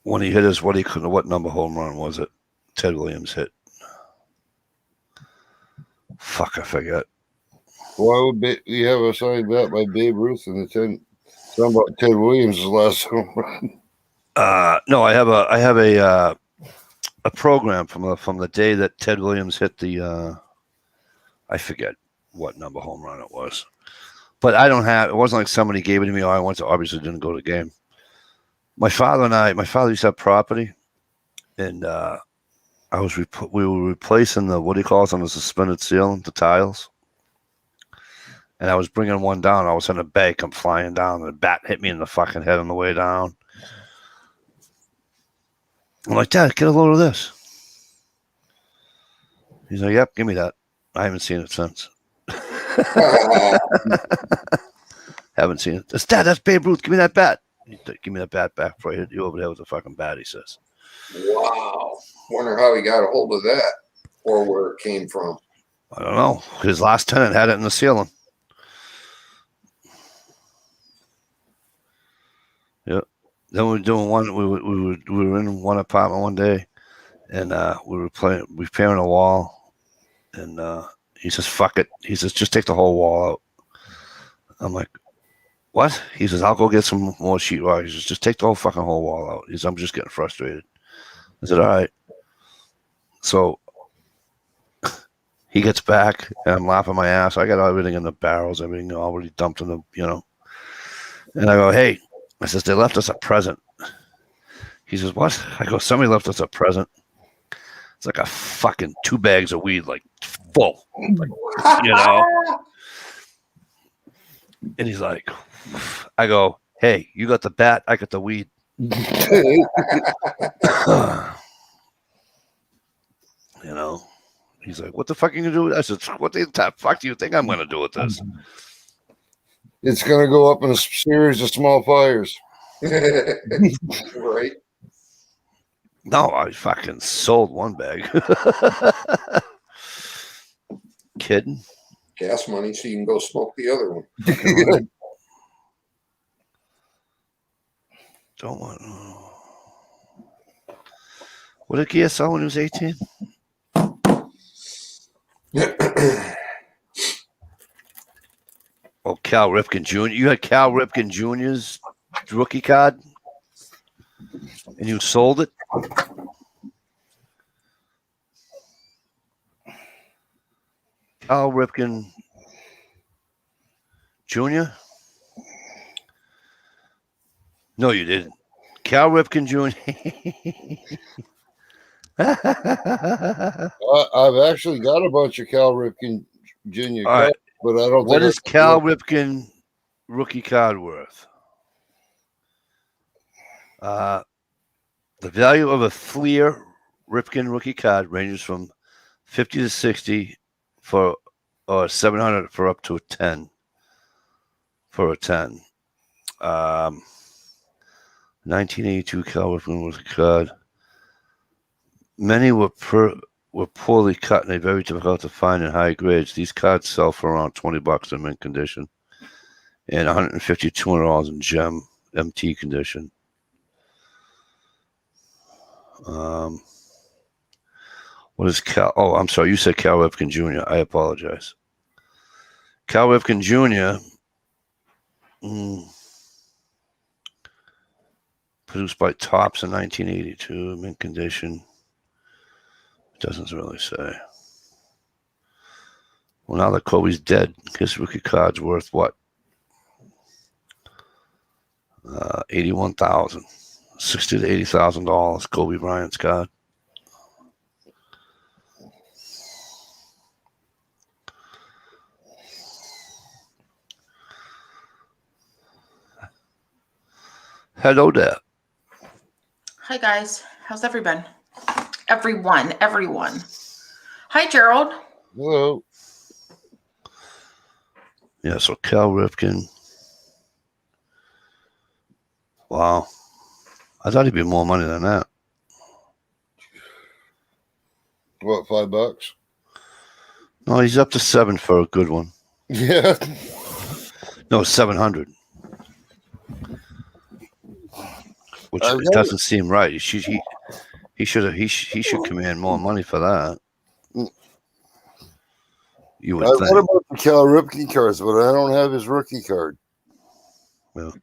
when he hit his what number home run was it? Ted Williams hit. Fuck, I forget. Why would you have a signed bat by Babe Ruth and something about Ted Williams' last home run? No, I have a program from the day that Ted Williams hit the I forget what number home run it was, but it wasn't like somebody gave it to me. I obviously didn't go to the game. My father used to have property, and we were replacing the, what do you call it, on the suspended ceiling, the tiles. And I was bringing one down. I was in a bay, come flying down, and the bat hit me in the fucking head on the way down. I'm like, Dad, get a load of this. He's like, yep, give me that. I haven't seen it since. Haven't seen it. Dad, that's Babe Ruth. Give me that bat. Give me that bat back before I hit you over there with the fucking bat, he says. Wow. Wonder how he got a hold of that or where it came from. I don't know. His last tenant had it in the ceiling. Yep. Then we were doing one. We were in one apartment one day, and we were repairing a wall, and he says, "Fuck it." He says, "Just take the whole wall out." I'm like, "What?" He says, "I'll go get some more sheetrock." He says, "Just take the whole wall out." He says, "I'm just getting frustrated." I said, "All right." So he gets back, and I'm laughing my ass. I got everything in the barrels, everything already dumped in the, And I go, "Hey," I says, "They left us a present." He says, "What?" I go, "Somebody left us a present." It's like a fucking 2 bags of weed, like full, like, And he's like, I go, "Hey, you got the bat, I got the weed." He's like, "What the fuck are you gonna do with this?" I said, "What the fuck do you think I'm gonna do with this?" It's going to go up in a series of small fires. Right. No, I fucking sold 1 bag. Kidding. Gas money so you can go smoke the other one. Don't want. What did Gia sell when he was 18? Oh, Cal Ripken Jr. You had Cal Ripken Jr.'s rookie card, and you sold it? Cal Ripken Jr.? No, you didn't. Cal Ripken Jr. I've actually got a bunch of Cal Ripken Jr. Right. cards, but I don't. What is Cal Ripken rookie card worth? The value of a Fleer Ripken rookie card ranges from 50 to 60 for, or 700 for up to a 10. For a 10. 1982 Cal Ripken rookie card. Many were poorly cut and they're very difficult to find in high grades. These cards sell for around $20 in mint condition and $150, $200 in gem MT condition. What is Cal? Oh, I'm sorry. You said Cal Ripken Jr. I apologize. Cal Ripken Jr. Produced by Topps in 1982, mint condition. It doesn't really say. Well, now that Kobe's dead, his rookie card's worth what? $81,000, $60,000 to $80,000. Kobe Bryant's card. Hello there. Hi guys, how's everyone? Everyone. Hi Gerald. Hello. Yeah, so Cal Ripken. Wow. I thought he'd be more money than that. What, $5? No, he's up to 7 for a good one. Yeah. No, 700. Which doesn't seem right. He should command more money for that. You would I've think. got about the Cal Ripken cards, but I don't have his rookie card. Well,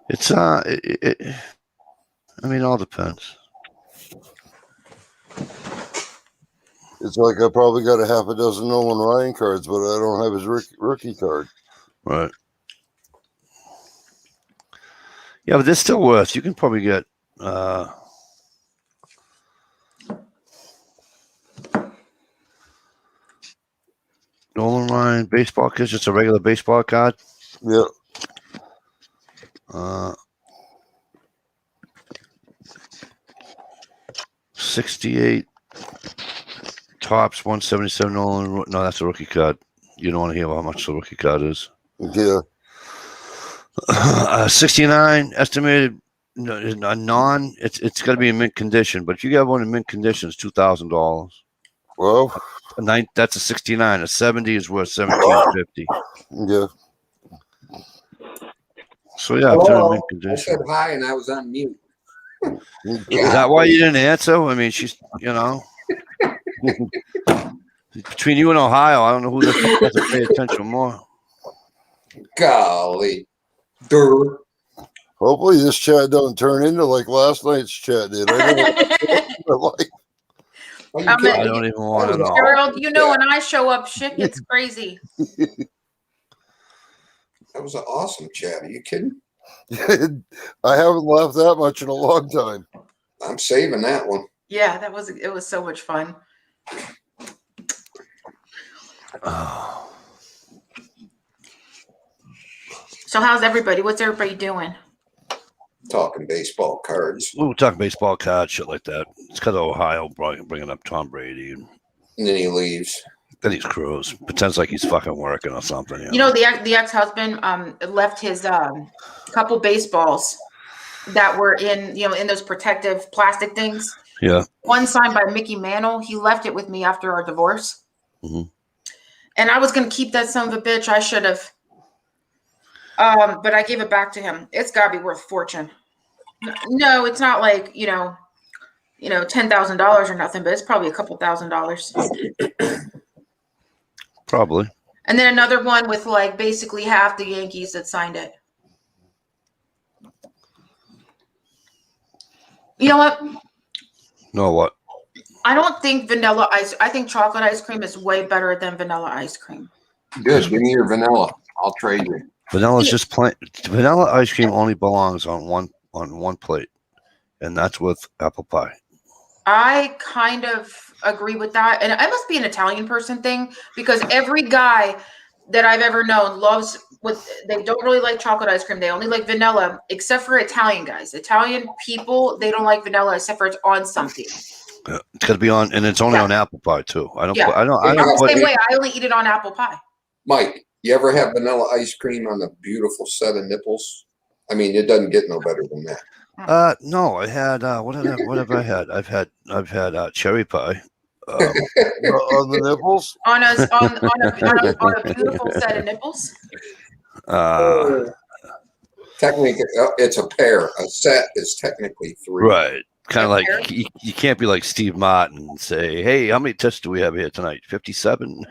it's it all depends. It's like I probably got a half a dozen Nolan Ryan cards, but I don't have his rookie card. Right. Yeah, but they're still worth. You can probably get Nolan Ryan baseball card, just a regular baseball card. Yeah. 68 Topps 177 Nolan. No, that's a rookie card. You don't want to hear how much the rookie card is. Yeah. 69 estimated non. It's got to be in mint condition. But if you got one in mint condition, it's $2,000. Well, That's a 69. A 70 is worth 1750. yeah. So yeah, it's in Hello. mint I condition. said hi and I was on mute. Is that why you didn't answer? I mean, she's, between you and Ohio, I don't know who the fuck has to pay attention more. Golly. Durr. Hopefully this chat don't turn into like last night's chat did. I don't even want to know. Gerald, when I show up, shit gets crazy. That was an awesome chat. Are you kidding? I haven't laughed that much in a long time. I'm saving that one. Yeah, it was so much fun. So how's everybody? What's everybody doing? Talking baseball cards. We were talking baseball cards, shit like that. It's because of Ohio bringing up Tom Brady. And then he leaves. Then he's cruise. Pretends like he's fucking working or something. The ex-husband left his couple baseballs that were in those protective plastic things. Yeah. One signed by Mickey Mantle. He left it with me after our divorce. Mm-hmm. And I was going to keep that son of a bitch. I should have. But I gave it back to him. It's got to be worth a fortune. No, it's not like, $10,000 or nothing, but it's probably a couple $1,000s. Probably. And then another one with like basically half the Yankees that signed it. You know what? No, what? I don't think vanilla ice. I think chocolate ice cream is way better than vanilla ice cream. Good. Give me your vanilla. I'll trade you. Vanilla's just plain. Vanilla ice cream only belongs on one plate, and that's with apple pie. I kind of agree with that, and it must be an Italian person thing because every guy that I've ever known loves they don't really like chocolate ice cream. They only like vanilla, except for Italian guys. Italian people, they don't like vanilla except for it's on something. Yeah, it's got to be on, and it's only on apple pie too. I don't. Yeah. I don't. I'm the same way. I only eat it on apple pie. Mike, you ever have vanilla ice cream on a beautiful set of nipples? I mean, it doesn't get no better than that. No, I had what have I had? I've had cherry pie. On the nipples? On a beautiful set of nipples. Technically, it's a pair. A set is technically 3. Right. Kind of like you can't be like Steve Martin and say, "Hey, how many tests do we have here tonight? 57."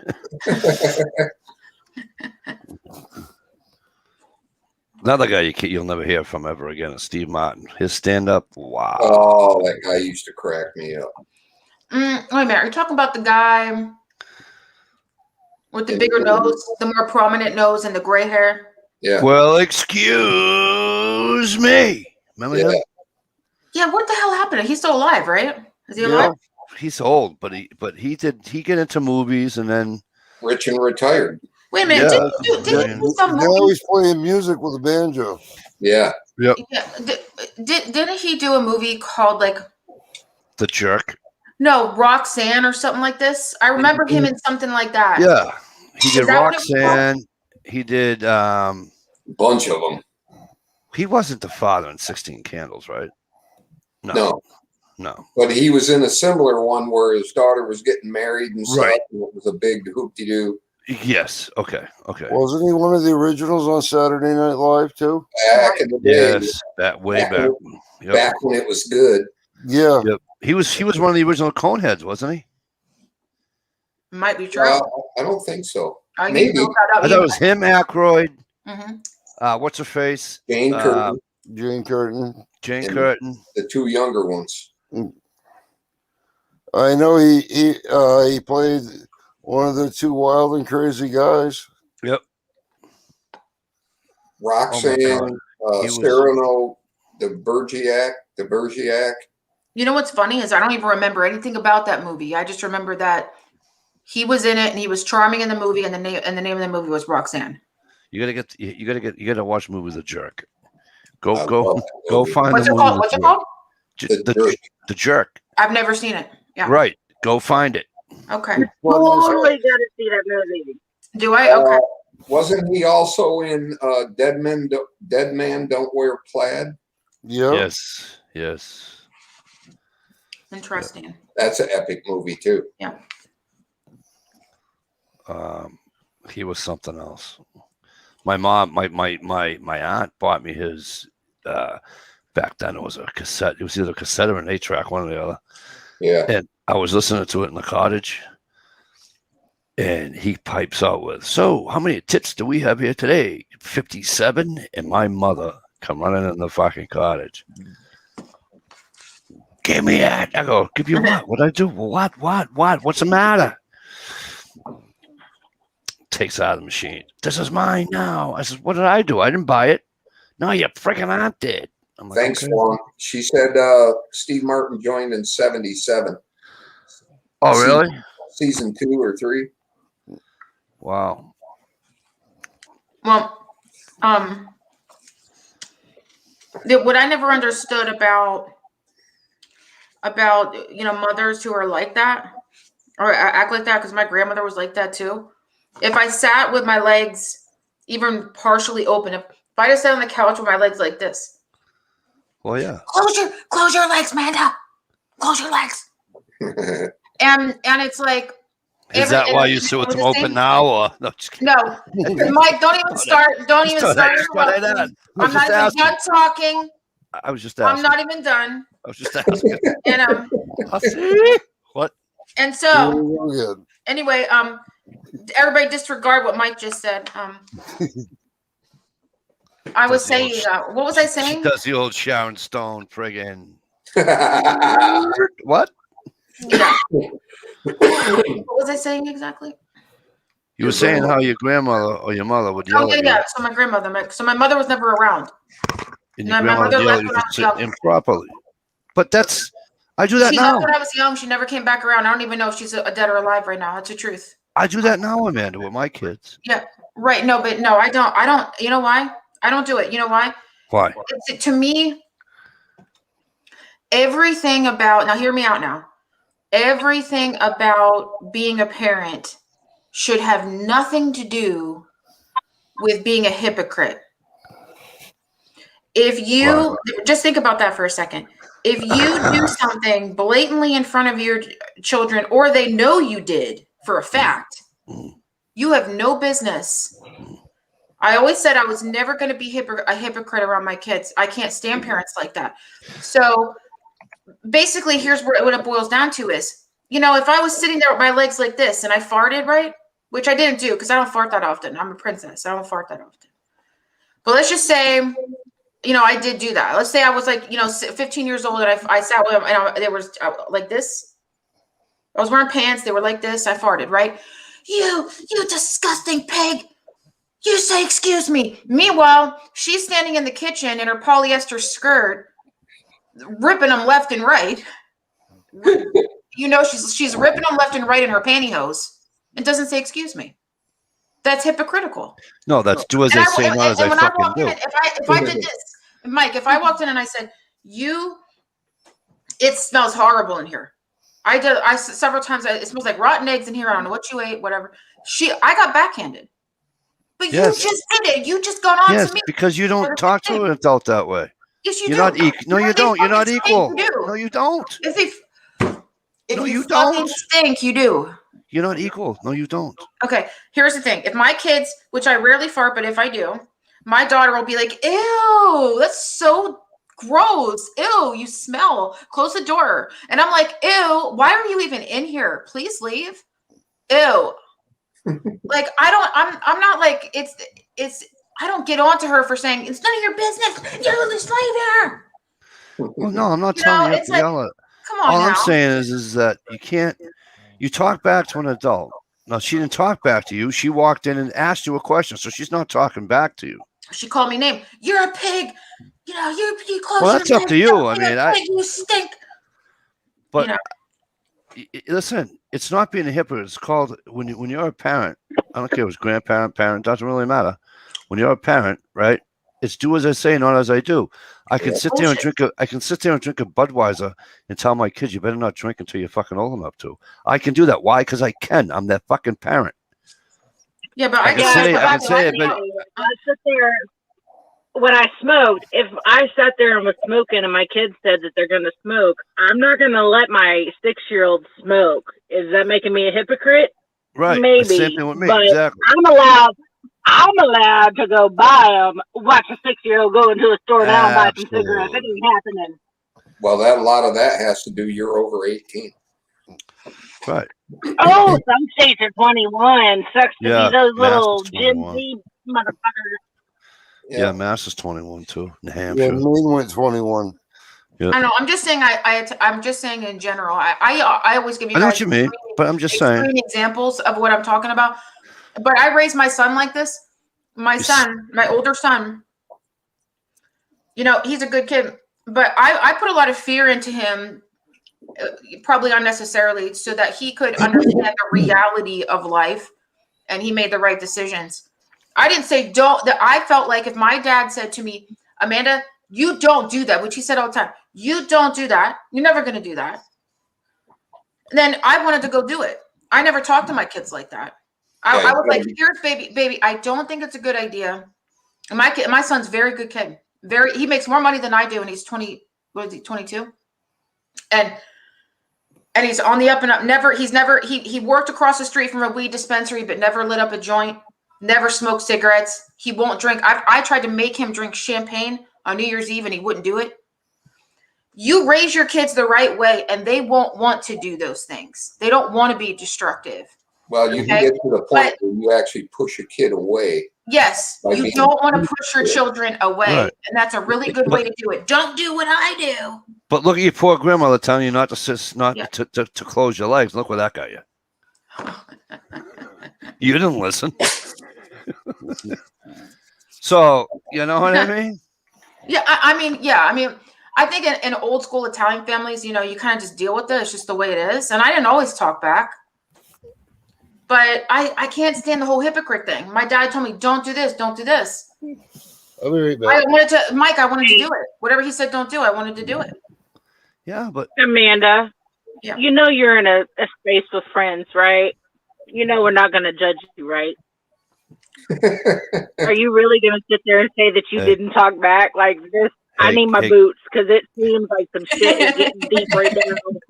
Another guy you'll never hear from ever again is Steve Martin. His stand-up, wow. Oh, that guy used to crack me up. Wait a minute. Are you talking about the guy with the bigger nose, the more prominent nose, and the gray hair? Yeah. Well, excuse me. Remember him? Yeah. What the hell happened? He's still alive, right? Is he alive? He's old, but he get into movies and then rich and retired. Wait a minute. Yeah. Did he do some movie? Now he's playing music with a banjo. Yeah. Yep. Yeah. Didn't he do a movie called like The Jerk? No, Roxanne or something like this? I remember him in something like that. Yeah. He did that what it was Roxanne. He did bunch of them. He wasn't the father in 16 Candles, right? No. But he was in a similar one where his daughter was getting married and stuff. Right. And it was a big hoop-de-doo. Yes. Okay. Wasn't he one of the originals on Saturday Night Live too? Back in the day. Yes, back. Yep. Back when it was good. Yeah. Yep. He was one of the original Coneheads, wasn't he? Might be true. I don't think so. Maybe. I thought it was him, Aykroyd. Mm-hmm. What's her face? Jane Curtin. Jane Curtin. Curtin. The 2 younger ones. I know he played one of the 2 wild and crazy guys. Yep. Roxanne, Cyrano, the Bergerac. You know what's funny is I don't even remember anything about that movie. I just remember that he was in it and he was charming in the movie, and the name of the movie was Roxanne. You gotta watch the movie The Jerk. Go find What's the it movie. called? What's it called? The Jerk. I've never seen it. Yeah. Right. Go find it. Okay. Totally gotta see that movie. Do I? Okay. Wasn't he also in Dead Man Don't Wear Plaid? Yeah. Yes. Interesting. That's an epic movie too. Yeah. He was something else. My mom, my aunt bought me his. Back then, it was a cassette. It was either a cassette or an 8-track, one or the other. Yeah. And I was listening to it in the cottage, and he pipes out with, "So, how many tits do we have here today? 57." And my mother come running in the fucking cottage. Give me that. I go, give you what? What'd I do? What? What's the matter? Takes out of the machine. This is mine now. I said, what did I do? I didn't buy it. No, your freaking aunt did. I'm like, Thanks, okay. Lauren. She said Steve Martin joined in 77. Oh, really? Season 2 or 3. Wow. Well, what I never understood about mothers who are like that or act like that, because my grandmother was like that too. If I sat with my legs even partially open, if I just sat on the couch with my legs like this. Well, yeah. Close your legs, Manda. Close your legs. and it's like. Is that why you sit with them open now? Or no, just kidding. No, Mike, don't even start. Don't even start. I'm not even done talking. I was just asking. I'm not even done. I was just asking. And I'll see. What? And so anyway, everybody disregard what Mike just said. I was saying, what was I saying? She does the old Sharon Stone friggin'. What? Yeah. What was I saying exactly? You were saying how your grandmother or your mother would yell at you. Yeah. So my grandmother. So my mother was never around. And your grandmother would yell at you for sitting improperly. But I do that she now. left when I was young. She never came back around. I don't even know if she's dead or alive right now. That's the truth. I do that now, Amanda, with my kids. Yeah. Right. No, but no, I don't. You know why? I don't do it. You know why? Why? To me, everything about, now hear me out now. Everything about being a parent should have nothing to do with being a hypocrite. If you just think about that for a second. If you do something blatantly in front of your children, or they know you did for a fact, you have no business. I always said I was never going to be a hypocrite around my kids. I can't stand parents like that. So basically, here's what it boils down to is, if I was sitting there with my legs like this and I farted, right? Which I didn't do because I don't fart that often. I'm a princess. I don't fart that often. But let's just say, I did do that. Let's say I was like, 15 years old and I sat with them and they were like this. I was wearing pants. They were like this. I farted, right? You disgusting pig. You say, excuse me. Meanwhile, she's standing in the kitchen in her polyester skirt, ripping them left and right. She's ripping them left and right in her pantyhose and doesn't say, excuse me. That's hypocritical. No, that's do as I say, not as I fucking do. If I did this, Mike, if I walked in and I said, it smells horrible in here. I several times, it smells like rotten eggs in here. I don't know what you ate, whatever. I got backhanded. But yes. You just did it. You just got on to me. Because you don't talk to an adult that way. Yes, you You're do. not equal. No, you don't. You're not equal. No, you don't. If no, you don't. Don't. Stink, you do. You're not equal. No, you don't. Okay, here's the thing. If my kids, which I rarely fart, but if I do, my daughter will be like, ew, that's so gross. Ew, you smell. Close the door. And I'm like, ew, why are you even in here? Please leave. Ew. Like, I'm not like, I don't get on to her for saying, it's none of your business. You just leave here. Well, no, I'm not telling you to yell at. Come on. All I'm saying is that you talk back to an adult. Now, she didn't talk back to you. She walked in and asked you a question, so she's not talking back to you. She called me name. You're a pig. You close well, that's up to you. I mean, you stink. But listen, it's not being a hypocrite. It's called when you're a parent. I don't care if it's grandparent, parent, doesn't really matter. When you're a parent, right? It's do as I say, not as I do. I can sit there and drink a Budweiser and tell my kids, you better not drink until you're fucking old enough to. I can do that. Why? Because I can. I'm that fucking parent. Yeah, but I can say it. But I sit there when I smoked. If I sat there and was smoking, and my kids said that they're going to smoke, I'm not going to let my 6-year-old smoke. Is that making me a hypocrite? Right. Maybe, Same thing with me. but Exactly. I'm allowed to go buy them. Watch a 6-year-old go into a store now and buy some cigarettes. It ain't happening. Well, a lot of that has to do you're over 18. Right. Oh, some states are 21. Sucks to Yeah, be those Mass little is Gen 21. Z motherfuckers. Yeah, Mass is 21 too. New Yeah, Hampshire. Maine went 21. Yeah. I know. I'm just saying. I'm just saying in general. I always give you I know guys what you mean, but I'm just saying. extreme examples of what I'm talking about. But I raised my son like this. My son, my older son, you know, he's a good kid, but I put a lot of fear into him, probably unnecessarily, so that he could understand the reality of life, and he made the right decisions. I didn't say don't. That I felt like if my dad said to me, Amanda, you don't do that, which he said all the time, you don't do that. You're never going to do that. Then I wanted to go do it. I never talked to my kids like that. I was like, here's baby. I don't think it's a good idea. And my son's very good kid. He makes more money than I do, and he's 20. What is he? 22. And he's on the up and up. He worked across the street from a weed dispensary, but never lit up a joint. Never smoked cigarettes. He won't drink. I tried to make him drink champagne on New Year's Eve, and he wouldn't do it. You raise your kids the right way, and they won't want to do those things. They don't want to be destructive. Well, you can get to the point where you actually push a kid away. Yes, you don't want to push your children away, Right. and that's a really good way to do it. Don't do what I do. But look at your poor grandmother telling you not to close your legs. Look where that got you. You didn't listen. So you know what I mean? Yeah, I mean, I think in old school Italian families, you know, you kind of just deal with it. It's just the way it is, and I didn't always talk back. But I can't stand the whole hypocrite thing. My dad told me, don't do this, don't do this. I'll be right back. I wanted to do it. Whatever he said don't do, I wanted to do it. Yeah, but Amanda, Yeah. you know you're in a space with friends, right? You know we're not going to judge you, right? Are you really going to sit there and say that you didn't talk back like this? I need my boots because it seems like some shit is getting deep right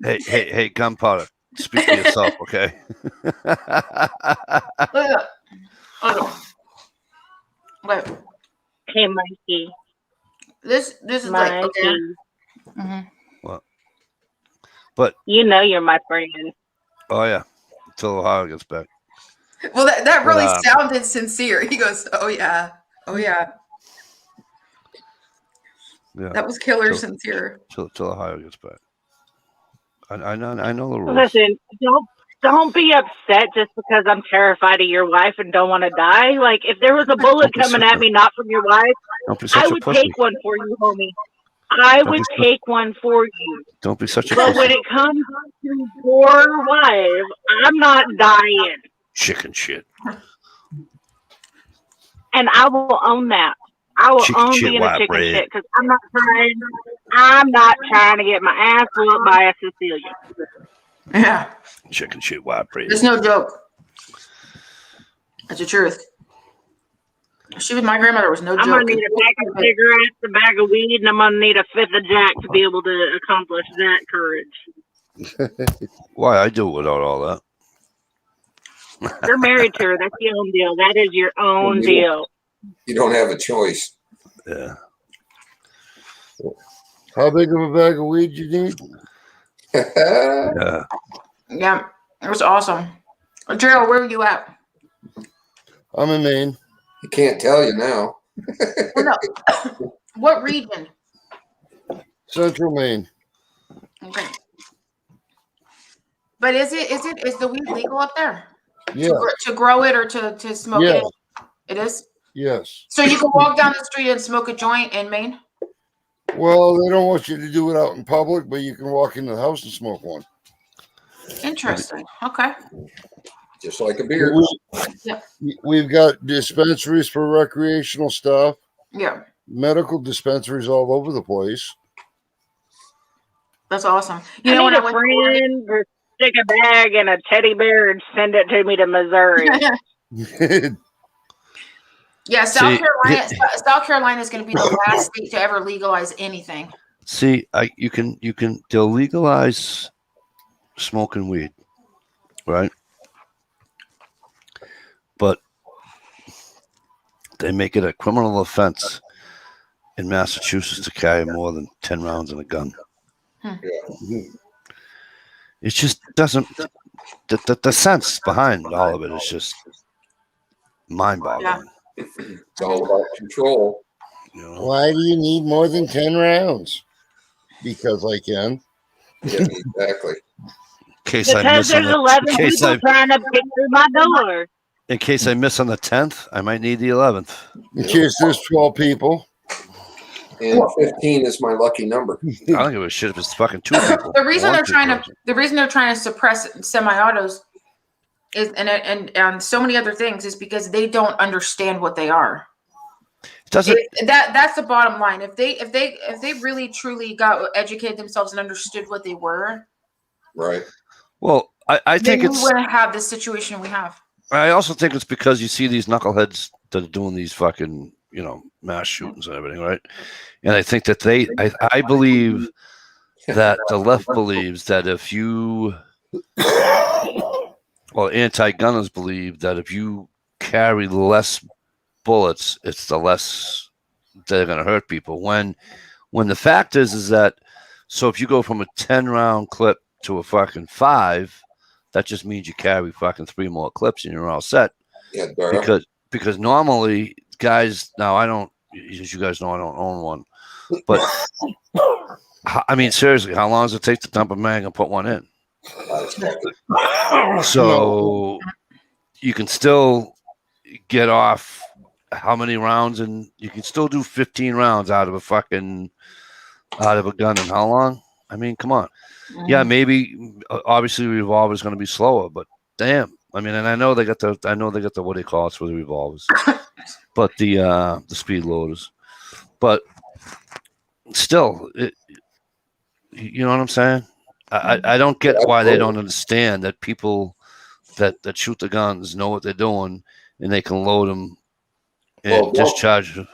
now. Hey, Gunpowder, speak for yourself, okay? Wait. Hey, Mikey. This is like okay. Mm-hmm. What? But you know you're my friend. Oh yeah, until Ohio gets back. Well, that really sounded sincere. He goes, "Oh yeah, oh yeah." Yeah, that was killer sincere. Till Ohio gets back. I know the rules. Listen, don't be upset just because I'm terrified of your wife and don't want to die. Like if there was a bullet coming at me, not from your wife, I would take one for you, homie. I would take one for you. Don't be such a But pussy. when it comes to your wife, I'm not dying. Chicken shit. And I will own that. I will Chicken own shit, being a white chicken bread. shit because I'm not trying to get my ass whooped by a Sicilian. Yeah. Chicken shit, white bread. It's no joke. That's the truth. She was my grandmother. Was no joke. I'm gonna need a pack of cigarettes, a bag of weed, and I'm gonna need a fifth of Jack to be able to accomplish that courage. Why? I do it without all that. You're married to her. That's your own deal. That is your own deal. You don't have a choice. Yeah. How big of a bag of weed you need? Yeah. Yeah, it was awesome. Gerald, where were you at? I'm in Maine. He can't tell you now. Well, no. What region? Central Maine. Okay. But is the weed legal up there? Yeah. To grow it or to smoke it? It is? Yes. So you can walk down the street and smoke a joint in Maine? Well, they don't want you to do it out in public, but you can walk into the house and smoke one. Interesting. Okay. Just like a beer. We've got dispensaries for recreational stuff. Yeah. Medical dispensaries all over the place. That's awesome. You I know, need when a friend to stick a bag in a teddy bear and send it to me to Missouri. Yeah, South Carolina is going to be the last state to ever legalize anything. See, they'll legalize smoking weed, right? they make it a criminal offense in Massachusetts to carry more than 10 rounds in a gun. It just doesn't. The sense behind all of it is just mind-boggling. It's all about control. You know? Why do you need more than 10 rounds? Because I can. Yeah, exactly. In case I Because miss on there's the, 11 in case people I, trying to pick through my door. in case I miss on the 10th, I might need the 11th. In case there's 12 people. And 15 is my lucky number. I don't give a shit if it's fucking 2 people. The reason One they're trying people. to suppress semi-autos is and so many other things is because they don't understand what they are. That's the bottom line. If they really truly educated themselves and understood what they were, right? Well, I think we it's. wouldn't have this situation we have. I also think it's because you see these knuckleheads that are doing these fucking, mass shootings and everything, right? And I think that I believe that the left believes that if you, well, anti-gunners believe that if you carry less bullets, it's the less they're going to hurt people. When the fact is that, so if you go from a 10-round clip to a fucking 5, that just means you carry fucking 3 more clips and you're all set. Yeah, because normally guys, now I don't, as you guys know, I don't own one, but I mean, seriously, how long does it take to dump a mag and put one in? So you can still get off how many rounds, and you can still do 15 rounds out of a gun in how long? I mean, come on. Yeah, maybe obviously the revolver is going to be slower, but damn. I mean, and I know they got the what do you call it for the revolvers, but the speed loaders, but still, you know what I'm saying? I don't get why they don't understand that people that shoot the guns know what they're doing and they can load them and discharge them.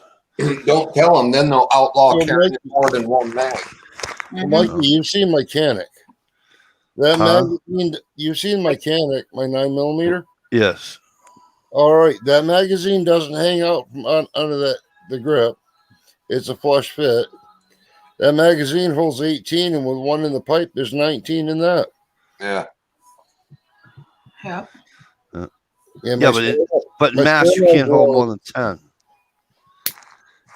Don't tell them, then they'll outlaw carrying more than one mag. Mikey, you've seen Mechanic. That magazine, you've seen Mechanic, my 9mm? Yes. All right, that magazine doesn't hang out from under the grip. It's a flush fit. That magazine holds 18, and with one in the pipe, there's 19 in that. Yeah. Yeah. But mass, you can't hold more than 10.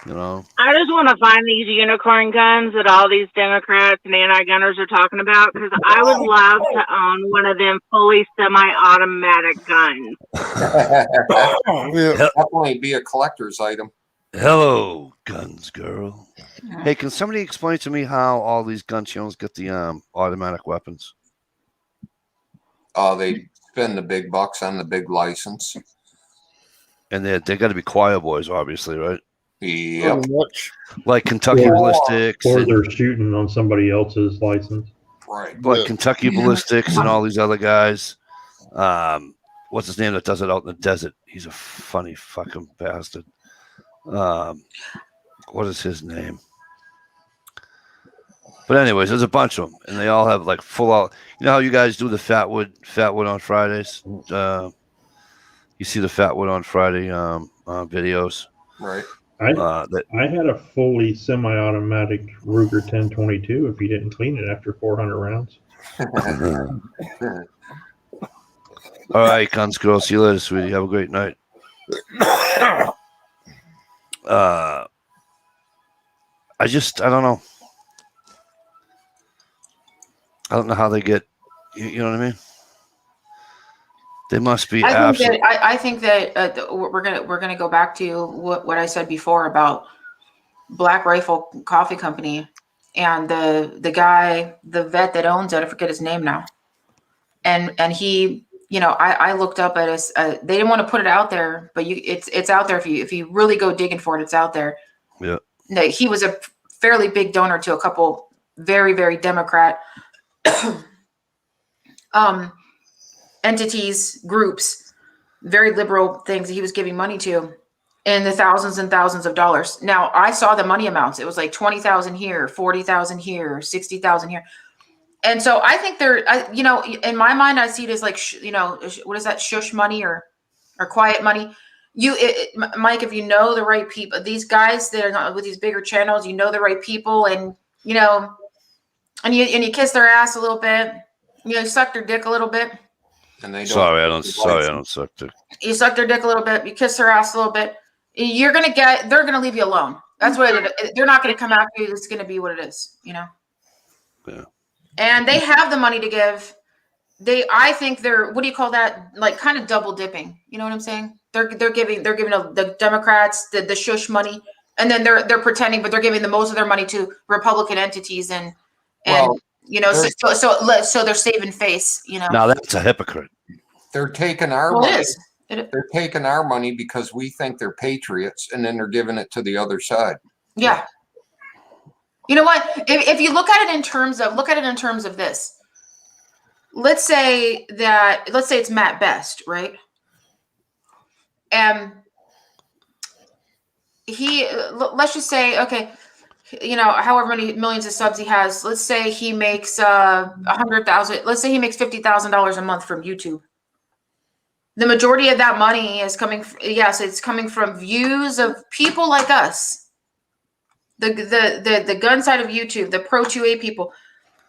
You know. I just want to find these unicorn guns that all these Democrats and anti-gunners are talking about, because I would love to own one of them fully semi-automatic guns. Definitely be a collector's item. Hello, guns girl. Hey, can somebody explain to me how all these gun channels get the automatic weapons? They spend the big bucks on the big license. And they got to be choir boys, obviously, right? Yeah. Like Kentucky Ballistics. Or they're shooting on somebody else's license. Right. Like Kentucky Ballistics and all these other guys. What's his name that does it out in the desert? He's a funny fucking bastard. What is his name? But anyways, there's a bunch of them, and they all have like full out. You know how you guys do the Fatwood on Fridays? You see the Fatwood on Friday videos, right? I had a fully semi-automatic Ruger 1022 if you didn't clean it after 400 rounds. All right, guns girl. See you later, sweetie. Have a great night. I don't know. I don't know how they get. You know what I mean? They must be. I think that we're gonna go back to what I said before about Black Rifle Coffee Company and the guy, the vet that owns it. I forget his name now. And he, I looked up at us. They didn't want to put it out there, but it's out there if you really go digging for it. It's out there. Yeah. He was a fairly big donor to a couple very, very Democrat entities, groups, very liberal things that he was giving money to in the thousands and thousands of dollars. Now, I saw the money amounts. It was like 20,000 here, 40,000 here, 60,000 here. And so I think in my mind, I see it as like, what is that, shush money or quiet money? Mike, if you know the right people, these guys that are not with these bigger channels, you know the right people, and you you kiss their ass a little bit, you suck their dick a little bit. And they don't. Sorry, I don't suck dick. You suck their dick a little bit, you kiss their ass a little bit. They're gonna leave you alone. That's what it is. They're not gonna come after you. It's gonna be what it is, Yeah. And they have the money to give. I think they're, what do you call that? Like kind of double dipping. You know what I'm saying? They're giving the Democrats the shush money, and then they're pretending, but they're giving the most of their money to Republican entities, and so they're saving face. Now that's a hypocrite. They're taking our Well, money. it is. They're taking our money because we think they're patriots, and then they're giving it to the other side. Yeah. You know what? If you look at it in terms of this, let's say it's Matt Best, right? And let's just say, okay, however many millions of subs he has, let's say he makes 100,000. Let's say he makes $50,000 a month from YouTube. The majority of that money is coming. It's coming from views of people like us. The gun side of YouTube, the pro 2A people.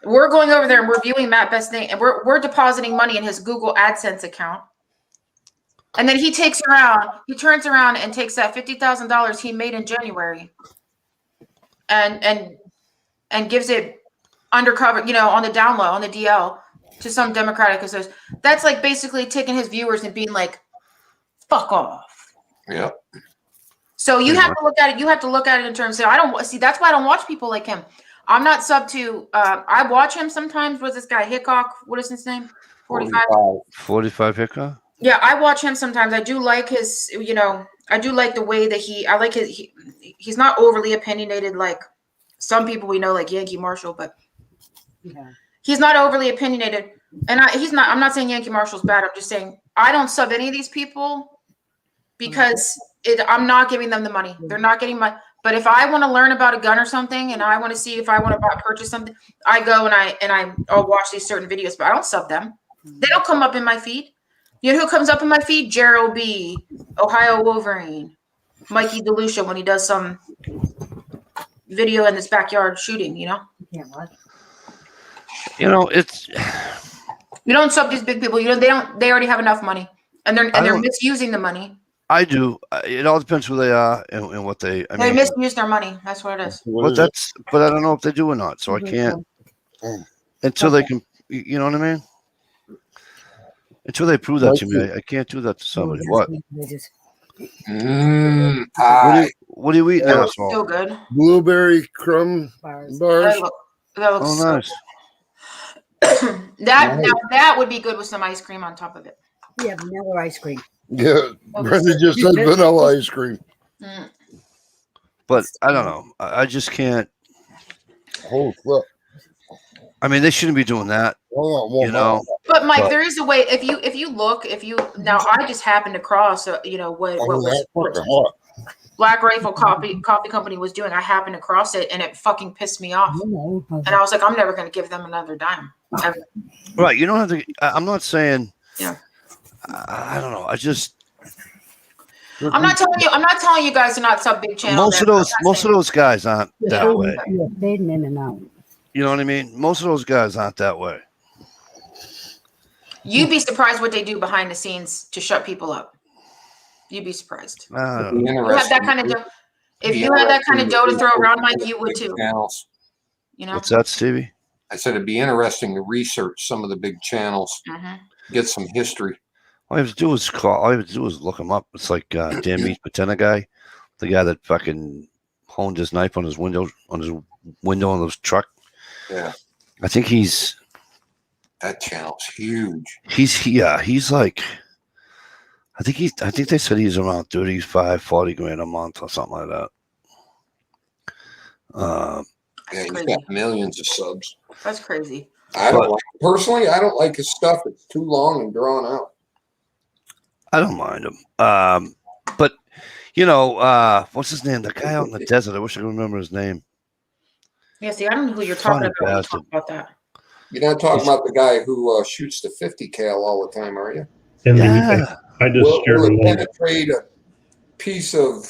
We're going over there and we're viewing Matt Best's name, and we're depositing money in his Google AdSense account. And then he turns around and takes that $50,000 he made in January and gives it undercover, on the down low, on the DL, to some Democratic associate. That's like basically taking his viewers and being like, fuck off. Yeah. So you have to look at it. You have to look at it in terms of, that's why I don't watch people like him. I'm not sub to, I watch him sometimes with this guy Hickok. What is his name? 45. 45 Hickok? Yeah, I watch him sometimes. I do like his, I do like the way that he's not overly opinionated like some people we know, like Yankee Marshall, but he's not overly opinionated. And I'm not saying Yankee Marshall's bad. I'm just saying I don't sub any of these people because I'm not giving them the money. They're not getting my. But if I want to learn about a gun or something, and I want to see if I want to purchase something, I go and I'll watch these certain videos, but I don't sub them. They don't come up in my feed. You know who comes up in my feed? Gerald B, Ohio Wolverine, Mikey DeLucia when he does some video in his backyard shooting. Yeah, what? It's. You don't sub these big people. They already have enough money, and they're misusing the money. I do. It all depends who they are and what they. They misuse their money. That's what it is. But I don't know if they do or not. So I can't until they can. You know what I mean? Until they prove that to me, I can't do that to somebody. What? What do you eat now? So good. Blueberry crumb bars. That looks nice. That would be good with some ice cream on top of it. Yeah, vanilla ice cream. Yeah, Brenda just said vanilla ice cream. But I don't know. I just can't. Holy flip. I mean, they shouldn't be doing that. But Mike, there is a way. If you now, I just happened to cross. What Black Rifle Coffee Company was doing. I happened to cross it, and it fucking pissed me off. And I was like, I'm never going to give them another dime. Ever. Right? You don't have to. I'm not saying. Yeah. I don't know. I'm not telling you guys to not sub big channels. Most of those guys aren't that way. Fading in and out. You know what I mean? Most of those guys aren't that way. You'd be surprised what they do behind the scenes to shut people up. You'd be surprised. I don't know. You have that kind of dough. If you had that kind of dough to throw around, Mike, you would too. Channels. What's that, Stevie? I said it'd be interesting to research some of the big channels, get some history. All you have to do is look him up. It's like Dan Meat Patena guy, the guy that fucking honed his knife on his window on his truck. Yeah, I think that channel's huge. He's like, I think they said he's around 40 grand a month or something like that. Yeah, he's got millions of subs. That's crazy. Personally, I don't like his stuff. It's too long and drawn out. I don't mind him. But what's his name? The guy out in the desert. I wish I could remember his name. Yeah, see, I don't know who you're talking about when you talk about that. You're not talking about the guy who shoots the 50 cal all the time, are you? I just shared a link. piece of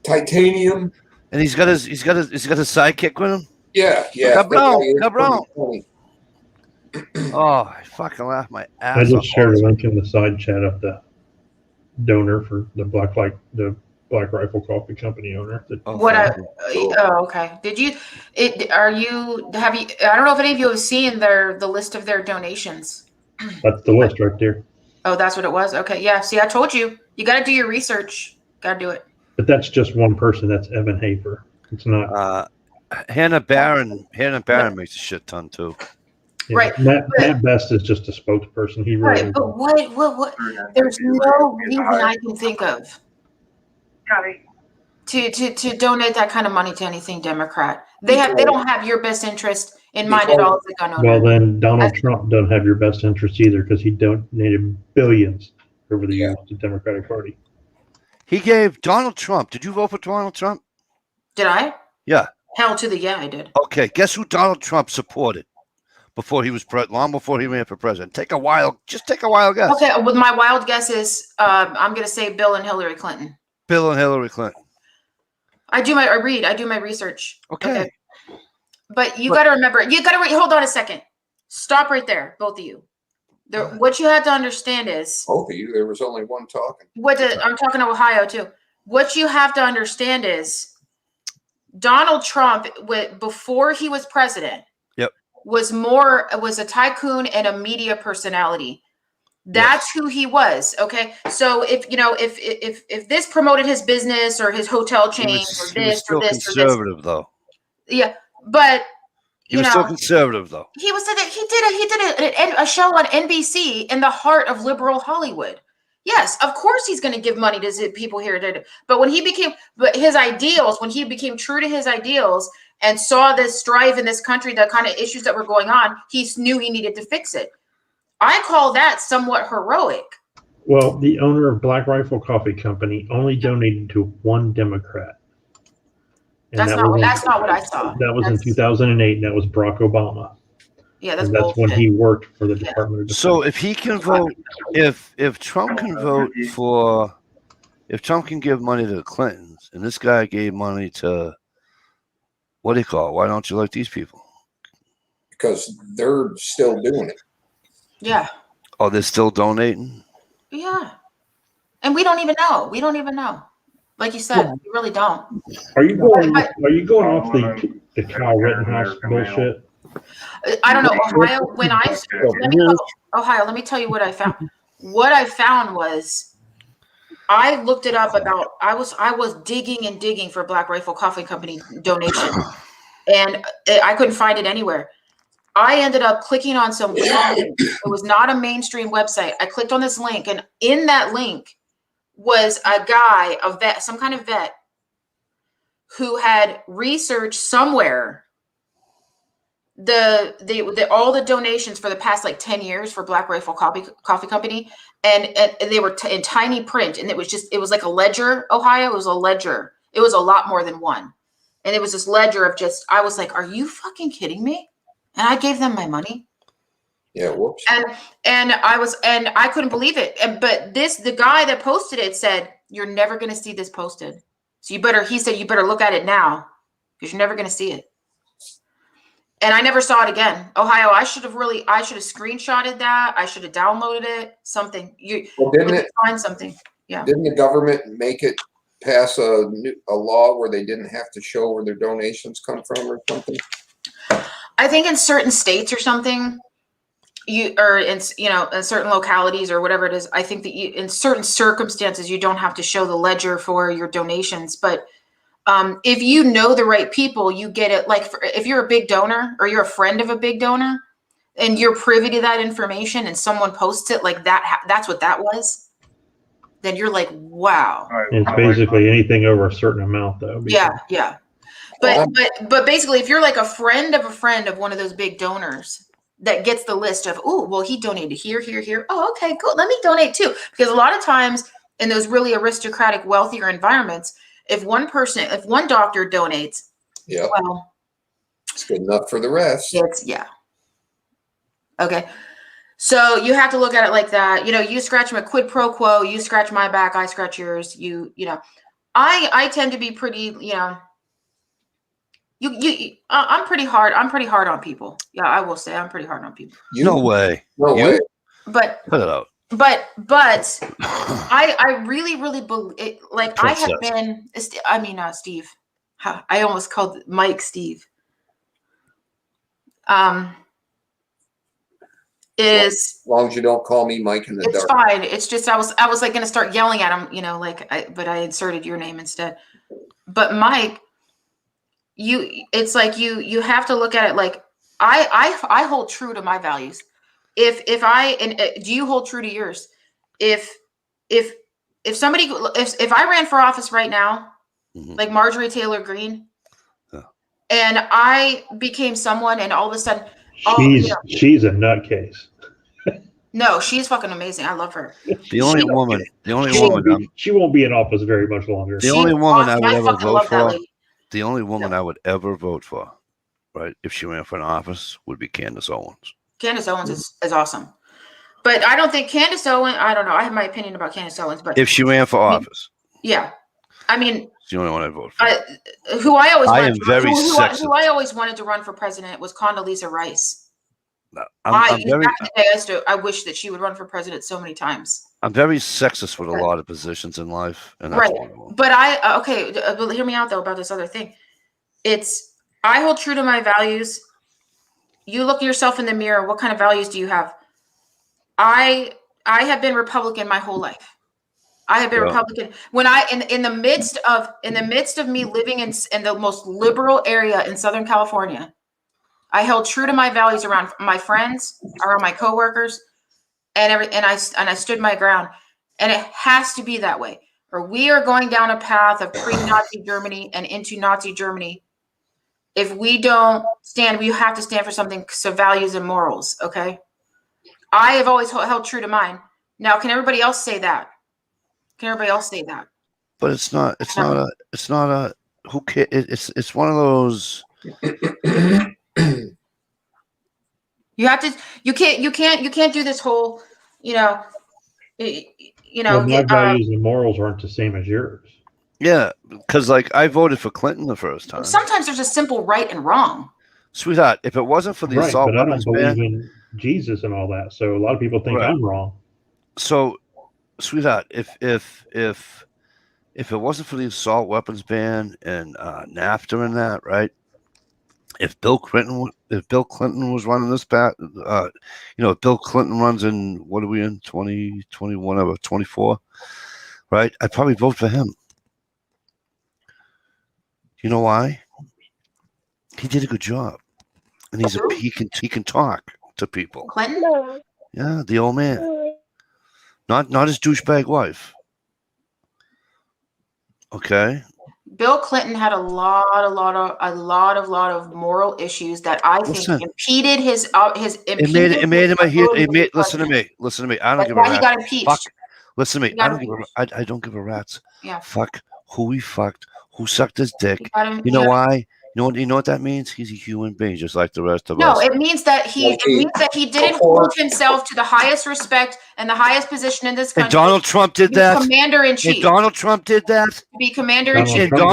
titanium. And he's got his sidekick with him. Yeah. Cabron. Oh, I fucking laughed my ass I off. just shared a link in the side chat of the donor for the Black Rifle Coffee Company owner. Okay. Did you? I don't know if any of you have seen the list of their donations. That's the list right there. Oh, that's what it was. Okay, yeah. See, I told you. You got to do your research. Got to do it. But that's just one person. That's Evan Hafer. It's not. Hannah Barron makes a shit ton too. Yeah, right. Matt Best is just a spokesperson. He really. Right. But what? There's no reason I can think of to donate that kind of money to anything Democrat. They don't have your best interest in mind at all as a gun owner. Well, then Donald Trump doesn't have your best interest either, because he donated billions over the years to the Democratic Party. He gave Donald Trump. Did you vote for Donald Trump? Did I? Yeah. Hell to the yeah, I did. Okay, guess who Donald Trump supported before he was long before he ran for president? Take a wild guess. Okay, with my wild guess is I'm going to say Bill and Hillary Clinton. Bill and Hillary Clinton. I do my research. Okay. But you got to remember, hold on a second. Stop right there, both of you. What you have to understand is both of you. There was only one talking. I'm talking to Ohio too. What you have to understand is Donald Trump, before he was president, was a tycoon and a media personality. That's who he was. Okay, so if this promoted his business or his hotel chain or this or this conservative though. Yeah, but he was still conservative though. He did a show on NBC in the heart of liberal Hollywood. Yes, of course he's going to give money to people here. But when he became true to his ideals and saw this strife in this country, the kind of issues that were going on, he knew he needed to fix it. I call that somewhat heroic. Well, the owner of Black Rifle Coffee Company only donated to one Democrat. That's not what I saw. That was in 2008, and that was Barack Obama. Yeah, that's when he worked for the Department of Defense. So if he can vote, if Trump can vote for, if Trump can give money to the Clintons, and this guy gave money to, what do you call it? Why don't you like these people? Because they're still doing it. Yeah. Oh, they're still donating? Yeah. And we don't even know. Like you said, we really don't. Are you going off the Kyle Rittenhouse bullshit? I don't know. Ohio, let me tell you what I found. What I found was I looked it up I was digging for Black Rifle Coffee Company donation, and I couldn't find it anywhere. I ended up clicking on some link. It was not a mainstream website. I clicked on this link, and in that link was a guy, some kind of vet, who had researched somewhere all the donations for the past 10 years for Black Rifle Coffee Company, and they were in tiny print, and it was like a ledger. Ohio, it was a ledger. It was a lot more than one, and it was this ledger of I was like, are you fucking kidding me? And I gave them my money. Yeah, whoops. And I couldn't believe it. But the guy that posted it said, you're never going to see this posted. So he said, you better look at it now, because you're never going to see it. And I never saw it again. Ohio, I should have screenshotted that. I should have downloaded it. Something. Find something. Yeah. Didn't the government make it pass a law where they didn't have to show where their donations come from or something? I think in certain states or something, in certain localities or whatever it is, I think that in certain circumstances, you don't have to show the ledger for your donations. But if you know the right people, you get it. If you're a big donor or you're a friend of a big donor and you're privy to that information and someone posts it like that, that's what that was. Then you're like, wow. It's basically anything over a certain amount, though. Yeah. But basically, if you're like a friend of one of those big donors that gets the list of, he donated here. Oh, okay, cool. Let me donate too. Because a lot of times in those really aristocratic, wealthier environments, if one doctor donates, well, it's good enough for the rest. Okay. So you have to look at it like that. You know, you scratch my quid pro quo, you scratch my back, I scratch yours. You know, I tend to be pretty, you know, I'm pretty hard. I'm pretty hard on people. Yeah, I will say I'm pretty hard on people. No way. No way. But cut it out. But I really believe, like, Princess. I have been. I mean, Steve. I almost called Mike Steve. Is as long as you don't call me Mike in the it's dark. fine. It's just I was like going to start yelling at him, you know, like but I inserted your name instead. But Mike, it's like you have to look at it like I hold true to my values. If do you hold true to yours? If I ran for office right now, like Marjorie Taylor Greene, and I became someone, and all of a sudden, she's a nutcase. No, she's fucking amazing. I love her. The only woman. She won't be in office very much longer. The only woman I would ever vote for. lady. The only woman I would ever vote for, right, if she ran for an office, would be Candace Owens. Candace Owens is awesome. But I don't think Candace Owens, I don't know. I have my opinion about Candace Owens, but if she ran for office. Yeah. I mean, it's the only one I vote for. Who I always wanted to run for president was Condoleezza Rice. Back in the day, I wish that she would run for president so many times. I'm very sexist with a lot of positions in life, and that's right. one of them. But but hear me out though about this other thing. I hold true to my values. You look at yourself in the mirror. What kind of values do you have? I have been Republican my whole life. I have been Republican when in the midst of me living in the most liberal area in Southern California. I held true to my values around my friends, around my coworkers, and I stood my ground. And it has to be that way, or we are going down a path of pre-Nazi Germany and into Nazi Germany. If we don't stand, we have to stand for something. So values and morals. Okay, I have always held true to mine. Now, can everybody else say that? Can everybody else say that? But it's not a who cares? It's one of those. You can't do this whole, Well, my values and morals aren't the same as yours. Yeah, because like I voted for Clinton the first time. Sometimes there's a simple right and wrong. Sweetheart, if it wasn't for the assault but I don't weapons believe ban, in Jesus and all that, so a lot of people think I'm wrong. So, sweetheart, if it wasn't for the assault weapons ban and NAFTA and that, right? If Bill Clinton was running this if Bill Clinton runs in, what are we in, 2021 or 24, right? I'd probably vote for him. You know why? He did a good job, and he can talk to people. Clinton? Yeah, the old man, not his douchebag wife. Okay. Bill Clinton had a lot of moral issues that I think impeded his. It made him. Listen to me. I don't give a rat's. He got impeached. Fuck. Listen to me. I don't give a rat's. Yeah. Fuck who he fucked. Who sucked his dick? You know why? You know what that means? He's a human being, just like the rest of us. No, it means that he didn't hold himself to the highest respect and the highest position in this country. And Donald Trump did that. Commander in chief. And Donald Trump did that. To be commander in chief. Bill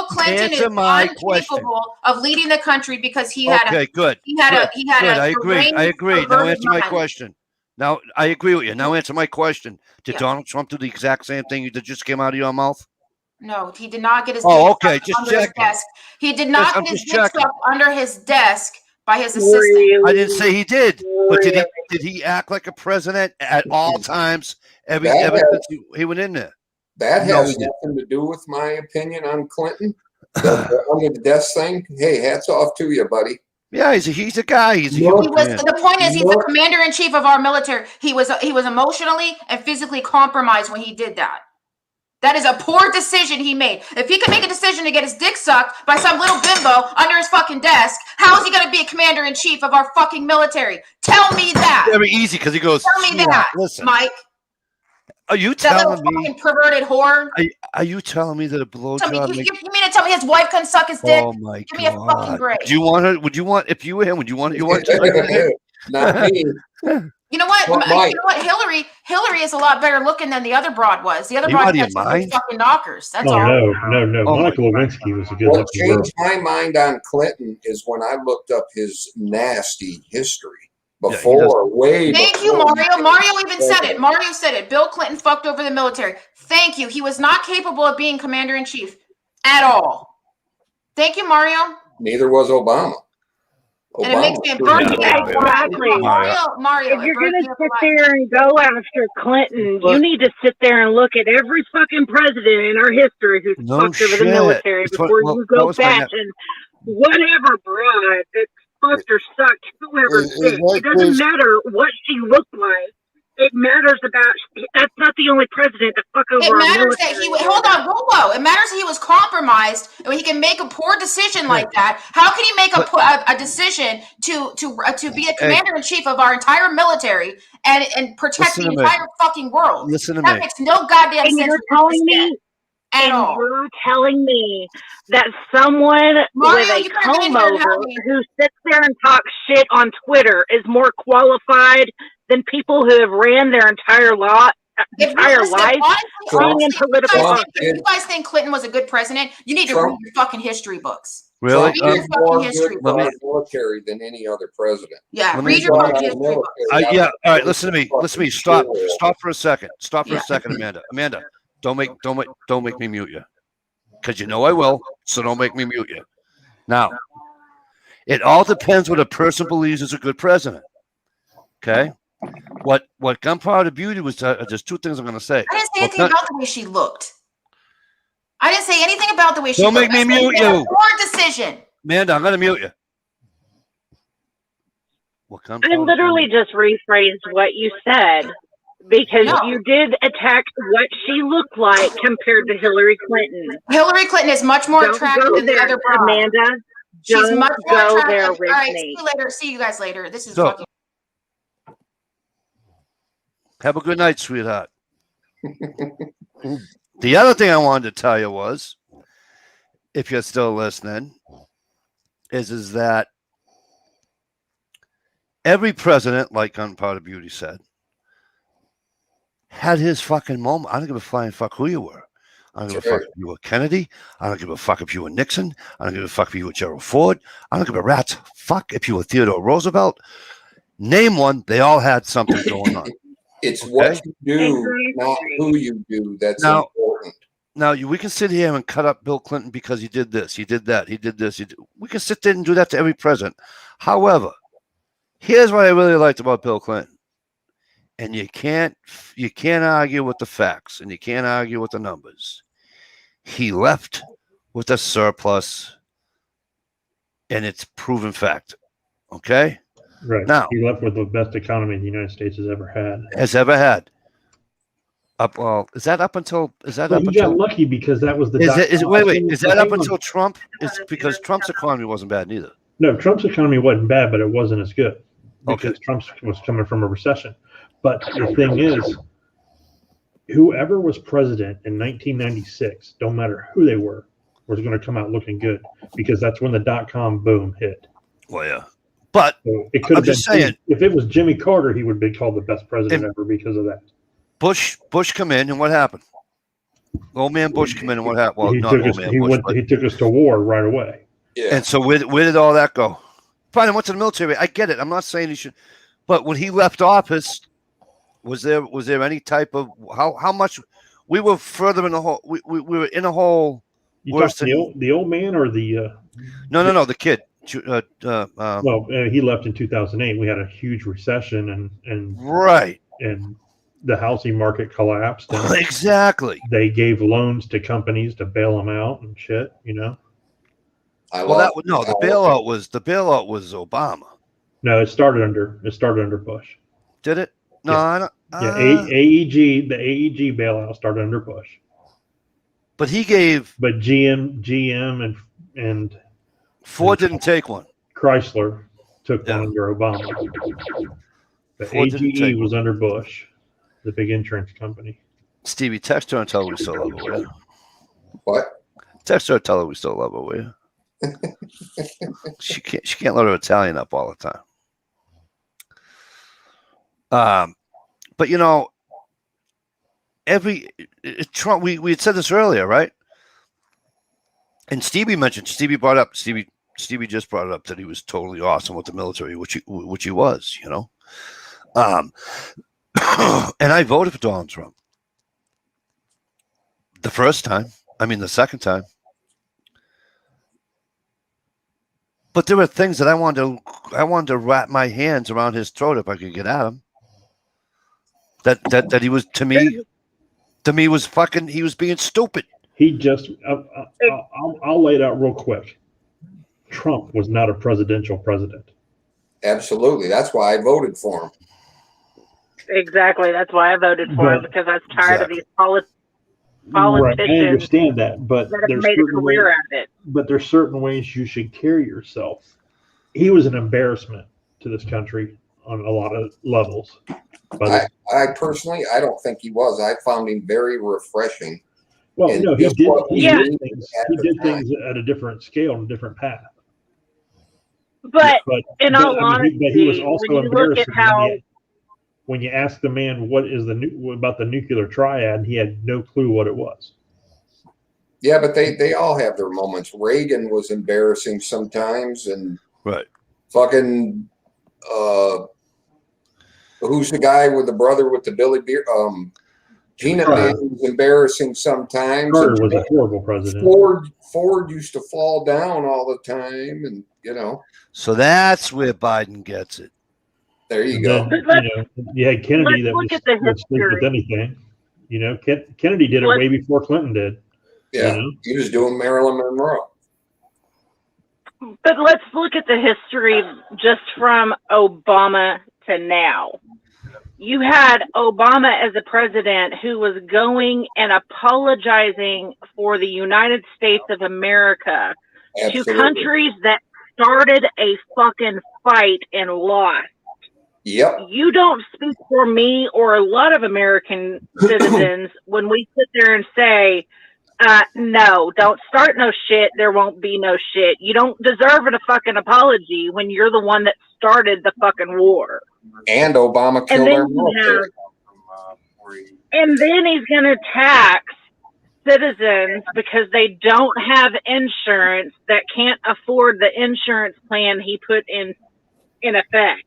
Clinton is incapable of leading the country because he had I agree. Now answer my question. Now I agree with you. Now answer my question. Did Donald Trump do the exact same thing that just came out of your mouth? No, he did not get his dick sucked under his desk. He did not get his dick sucked under his desk by his assistant. Really? I didn't say he did, but did he act like a president at all times? Ever since he went in there. That has nothing to do with my opinion on Clinton. Under the desk thing. Hey, hats off to you, buddy. Yeah, he's a guy. The point is, he's the commander in chief of our military. He was emotionally and physically compromised when he did that. That is a poor decision he made. If he could make a decision to get his dick sucked by some little bimbo under his fucking desk, how is he going to be a commander in chief of our fucking military? Tell me that. Very easy because he goes. Tell me that, listen, Mike. Are you that telling me? Fucking perverted whore. Are you telling me that a blowjob? You mean to tell me his wife couldn't suck his dick? Oh my God! Give me a fucking break. Do you want her? Would you want if you were him? Would you want? You want? Not me. You know what? What, You Mike? know what? Hillary is a lot better looking than the other broad was. The other You broad out of your had some good mind? fucking knockers. That's Oh all. no! Oh, Monica Lewinsky was a good What looking girl. changed my mind on Clinton is when I looked up his nasty history before, way Thank you, before. Mario. Mario even said it. Mario said it. Bill Clinton fucked over the military. Thank you. He was not capable of being commander in chief at all. Thank you, Mario. Neither was Obama. And it makes me burn me up. Exactly. Mario, If you're gonna sit there and go after Clinton, you need to sit there and look at every fucking president in our history who's No fucked over the shit. military It's what- before well, you that go was my bashing whatever broad that fucked or sucked whoever sick. It doesn't matter what she looked like. It matters about that's not the only president to fuck over It our matters that military. he hold on, whoa. It matters that he was compromised and he can make a poor decision like that. How can he make a decision to be a commander in chief of our entire military and protect the entire fucking world? Listen to that me. makes no goddamn And sense. you're telling me you're telling me that someone Mario, with you a better get in here and comb over help me. who sits there and talks shit on Twitter is more qualified than people who have ran their entire life being in political office. If you guys think Clinton was a good president, you need to read your fucking history books. Really? Read your fucking history for our books. military than any other president. Yeah, read your fucking history books. Yeah. All right. Listen to me. Listen to me. Stop for a second. Stop for a second, Amanda. Amanda, don't make me mute you, because you know I will. So don't make me mute you. Now, it all depends what a person believes is a good president. Okay. What Gunpowder Beauty was? There's two things I'm going to say. I didn't say anything about the way she looked. I didn't say anything about the way she Don't looked. make me mute you. Poor decision. Amanda, I'm going to mute you. I literally just rephrased what you said because you did attack what she looked like compared to Hillary Clinton. Hillary Clinton is much more attractive than the other broad. Amanda. She's much more go attractive. there with All right, me. see you later. See you guys later. This is So- fucking. Have a good night, sweetheart. The other thing I wanted to tell you was, if you're still listening, is that every president, like Gunpowder Beauty said, had his fucking moment. I don't give a flying fuck who you were. I don't give a fuck if you were Kennedy. I don't give a fuck if you were Nixon. I don't give a fuck if you were Gerald Ford. I don't give a rat's fuck if you were Theodore Roosevelt. Name one, they all had something going on. It's what you do, not who you do. That's important. Now, we can sit here and cut up Bill Clinton because he did this, he did that, he did this. We can sit there and do that to every president. However, here's what I really liked about Bill Clinton. And you can't argue with the facts and you can't argue with the numbers. He left with a surplus, and it's proven fact. Okay? Right. Now, he left with the best economy the United States has ever had. Is that up until? He got lucky because that was the. Is that up until Trump? It's because Trump's economy wasn't bad neither. No, Trump's economy wasn't bad, but it wasn't as good because Trump was coming from a recession. But the thing is, whoever was president in 1996, don't matter who they were, was going to come out looking good because that's when the .com boom hit. Well, yeah. But so it could have been saying, if it was Jimmy Carter, he would be called the best president ever because of that. Bush come in, and what happened? Old man Bush come in, and what happened? Well, he took us to war right away. Yeah. And so where did all that go? Probably went to the military. I get it. I'm not saying he should, but when he left office, was there any type of how much we were further in the hole? We were in a hole. You talking the old man or the? No, the kid. Well, he left in 2008. We had a huge recession, and right, and the housing market collapsed. And exactly. They gave loans to companies to bail them out and shit. You know. The bailout was Obama. No, it started under Bush. Did it? No, yeah. I don't. AEG, the AEG bailout started under Bush. But he gave. But GM and Ford didn't take one. Chrysler took one under Obama. The AGE was under Bush, the big insurance company. Stevie, text her and tell her we still love her, will you? What? Text her and tell her we still love her, will you? She can't let her Italian up all the time. But you know, Trump. We had said this earlier, right? And Stevie just brought it up that he was totally awesome with the military, which he was, you know. And I voted for Donald Trump the second time. But there were things that I wanted to wrap my hands around his throat if I could get at him. That he was to me was fucking. He was being stupid. He just. I'll lay it out real quick. Trump was not a presidential president. Absolutely, that's why I voted for him. Exactly, that's why I voted for him, because I was tired of these politicians. Right, I understand that, but that have there's made a certain career ways, out of it. But there's certain ways you should carry yourself. He was an embarrassment to this country on a lot of levels. I personally, I don't think he was. I found him very refreshing. Well, no, he did. He did time. things at a different scale and a different path. But in all honesty, but he was also when you look at embarrassing how when you ask the man what is about the nuclear triad, he had no clue what it was. Yeah, but they all have their moments. Reagan was embarrassing sometimes, and right. Fucking who's the guy with the brother with the Billy Beer? Peanut Man was embarrassing sometimes. Carter was a horrible president. Ford used to fall down all the time, and you know. So that's where Biden gets it. There you go. Then, you had Kennedy that would sleep with anything. You know, Kennedy did it way before Clinton did. Yeah, he was doing Marilyn Monroe. But let's look at the history just from Obama to now. You had Obama as a president who was going and apologizing for the United States of America to countries that started a fucking fight and lost. Yep. You don't speak for me or a lot of American citizens when we sit there and say, no, don't start no shit. There won't be no shit. You don't deserve a fucking apology when you're the one that started the fucking war. And Obama killed our military. And then he's going to tax citizens because they don't have insurance, that can't afford the insurance plan he put in effect.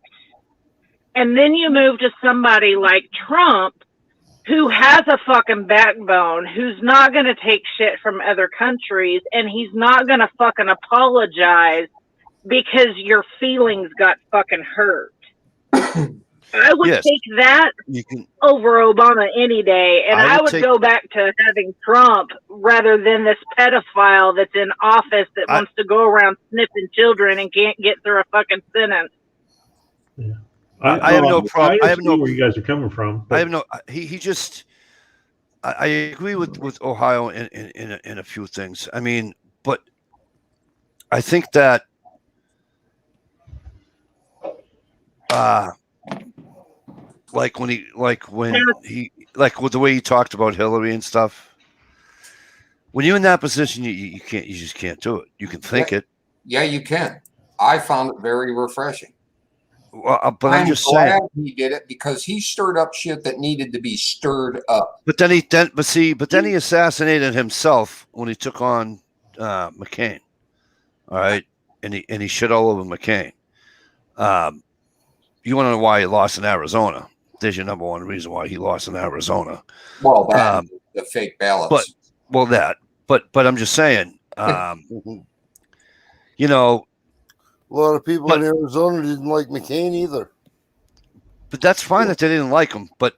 And then you move to somebody like Trump, who has a fucking backbone, who's not going to take shit from other countries, and he's not going to fucking apologize because your feelings got fucking hurt. I would take that over Obama any day, and I would go back to having Trump rather than this pedophile that's in office that wants to go around sniffing children and can't get through a fucking sentence. Yeah. I have no problem. I have no where you guys are coming from. I have no. He just. I agree with Ohio in a few things. I mean, but I think that like with the way he talked about Hillary and stuff. When you're in that position, you just can't do it. You can think it. Yeah, you can. I found it very refreshing. Well, but I'm just saying he did it because he stirred up shit that needed to be stirred up. But then he assassinated himself when he took on McCain. All right, and he shit all over McCain. You want to know why he lost in Arizona? There's your number one reason why he lost in Arizona. Well, the fake ballots. But I'm just saying, you know. A lot of people in Arizona didn't like McCain either. But that's fine that they didn't like him. But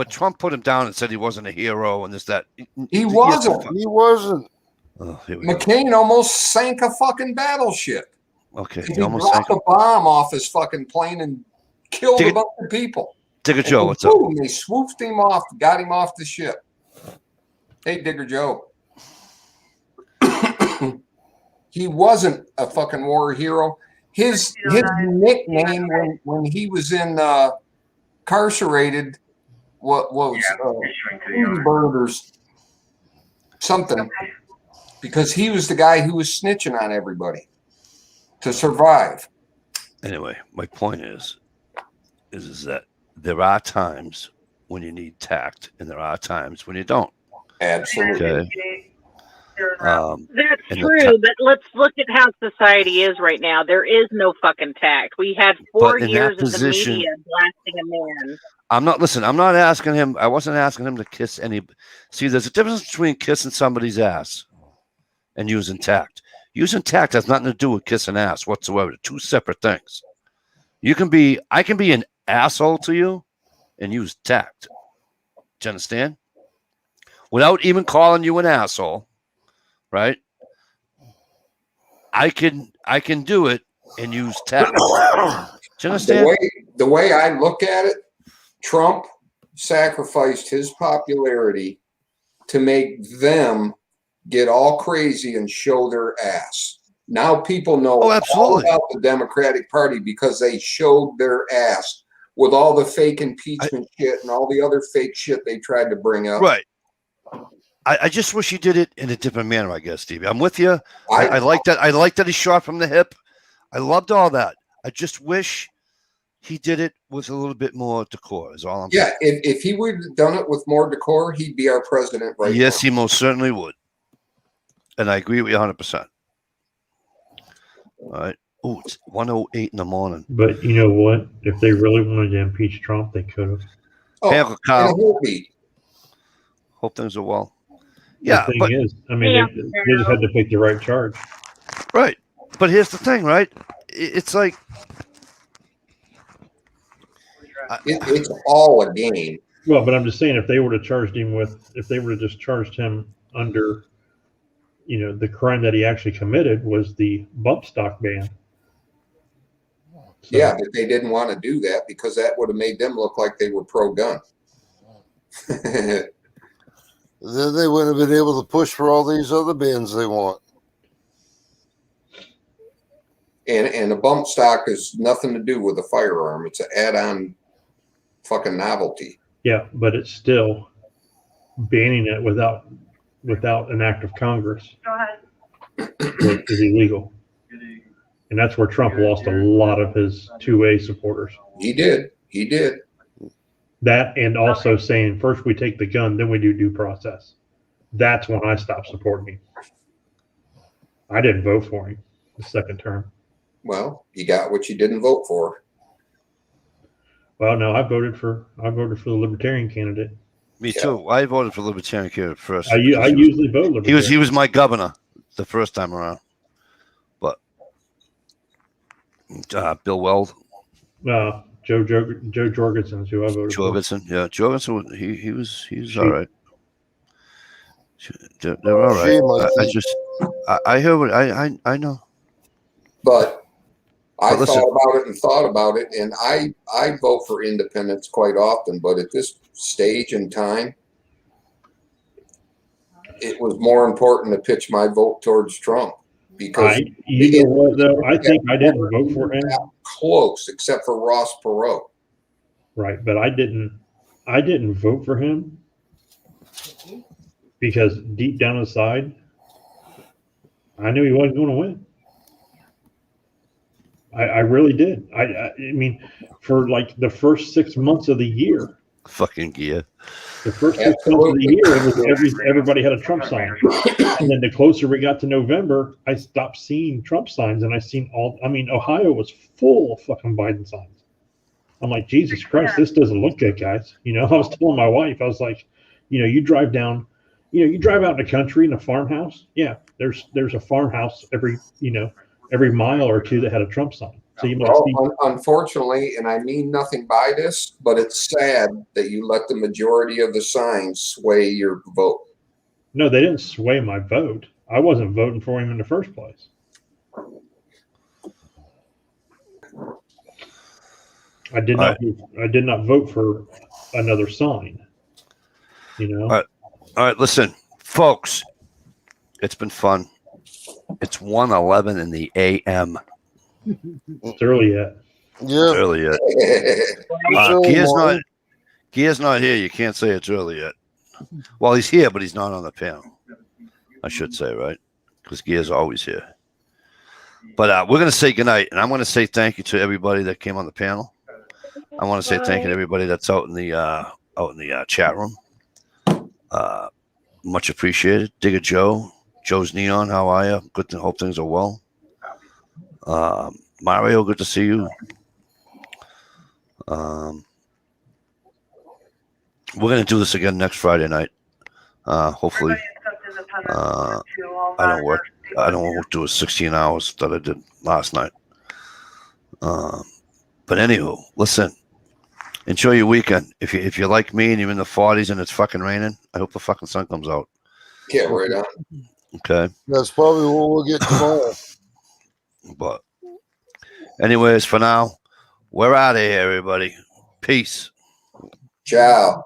Trump put him down and said he wasn't a hero and this, that. He wasn't. He wasn't. Oh, McCain almost sank a fucking battleship. Okay. He almost dropped a bomb off his fucking plane and killed a bunch of people. Digger Joe, what's up? They swooped him off, got him off the ship. Hey, Digger Joe. He wasn't a fucking war hero. His nickname when he was incarcerated, what was burgers something, because he was the guy who was snitching on everybody to survive. Anyway, my point is that there are times when you need tact, and there are times when you don't. Absolutely. Okay. That's and true, but let's look at how society is right now. There is no fucking tact. We had 4 But in that years of the position- media blasting a man. I'm not asking him. I wasn't asking him to kiss any. See, there's a difference between kissing somebody's ass and using tact. Using tact has nothing to do with kissing ass whatsoever. Two separate things. I can be an asshole to you and use tact. Do you understand? Without even calling you an asshole, right? I can do it and use tact. Do you understand? The way I look at it, Trump sacrificed his popularity to make them get all crazy and show their ass. Now people know all about the Democratic Party because they showed their ass with all the fake impeachment shit and all the other fake shit they tried to bring up. Right. I just wish he did it in a different manner, I guess, Stevie. I'm with you. I like that. I like that he shot from the hip. I loved all that. I just wish he did it with a little bit more decor, is all I'm saying. Yeah, if he would have done it with more decor, he'd be our president right now. Yes, he most certainly would. And I agree with you 100%. All right. Oh, it's 1:08 in the morning. But you know what? If they really wanted to impeach Trump, they could have. Oh, Kyle, hope things are well. Yeah, the thing is, I mean, they just had to pick the right charge. Right. But here's the thing, right? It's like it's all a game. Well, but I'm just saying, if they would have charged him if they would have just charged him under, the crime that he actually committed was the bump stock ban. So, yeah, but they didn't want to do that because that would have made them look like they were pro-gun. Then they wouldn't have been able to push for all these other bans they want. And a bump stock has nothing to do with a firearm. It's an add-on fucking novelty. Yeah, but it's still banning it without an act of Congress. Go ahead. Is illegal. And that's where Trump lost a lot of his 2A supporters. He did. That, and also saying, first we take the gun, then we do due process. That's when I stopped supporting him. I didn't vote for him the second term. Well, you got what you didn't vote for. Well, no, I voted for the Libertarian candidate. Me too. I voted for Libertarian candidate first. I usually vote Libertarian. He was my governor the first time around. But Bill Weld. Joe Jorgensen's who I voted for. Jorgensen, yeah. Jorgensen, he was all right. They're all right. I hear what I know. But I thought about it, and I vote for independence quite often, but at this stage in time, it was more important to pitch my vote towards Trump because I think I didn't vote for him. Close, except for Ross Perot. Right, but I didn't vote for him because deep down inside, I knew he wasn't going to win. I really did. I mean, for like the first 6 months of the year. Fucking gear. The first 6 months of the year, it was everybody had a Trump sign. And then the closer we got to November, I stopped seeing Trump signs, and Ohio was full of fucking Biden signs. I'm like, Jesus Christ, this doesn't look good, guys. I was telling my wife, I was like, you drive down, you drive out in the country in a farmhouse. Yeah, there's a farmhouse every mile or two that had a Trump sign. So you might see. Unfortunately, and I mean nothing by this, but it's sad that you let the majority of the signs sway your vote. No, they didn't sway my vote. I wasn't voting for him in the first place. I did not vote for another sign. All right, listen, folks. It's been fun. It's 1:11 in the a.m. It's early yet. Yeah. Early yet. Gear's not here. You can't say it's early yet. Well, he's here, but he's not on the panel. I should say, right? Because Gear's always here. But we're going to say goodnight, and I'm going to say thank you to everybody that came on the panel. I want to say thank you to everybody that's out in the chat room. Much appreciated. Digger Joe's Neon, how are you? Good to hope things are well. Mario, good to see you. We're gonna do this again next Friday night. Hopefully. I don't work. I don't do 16 hours that I did last night. But anywho, listen. Enjoy your weekend. If you're like me and you're in the 40s and it's fucking raining, I hope the fucking sun comes out. Yeah, right on. Okay. That's probably what we'll get tomorrow. But anyways, for now, we're out of here, everybody. Peace. Ciao.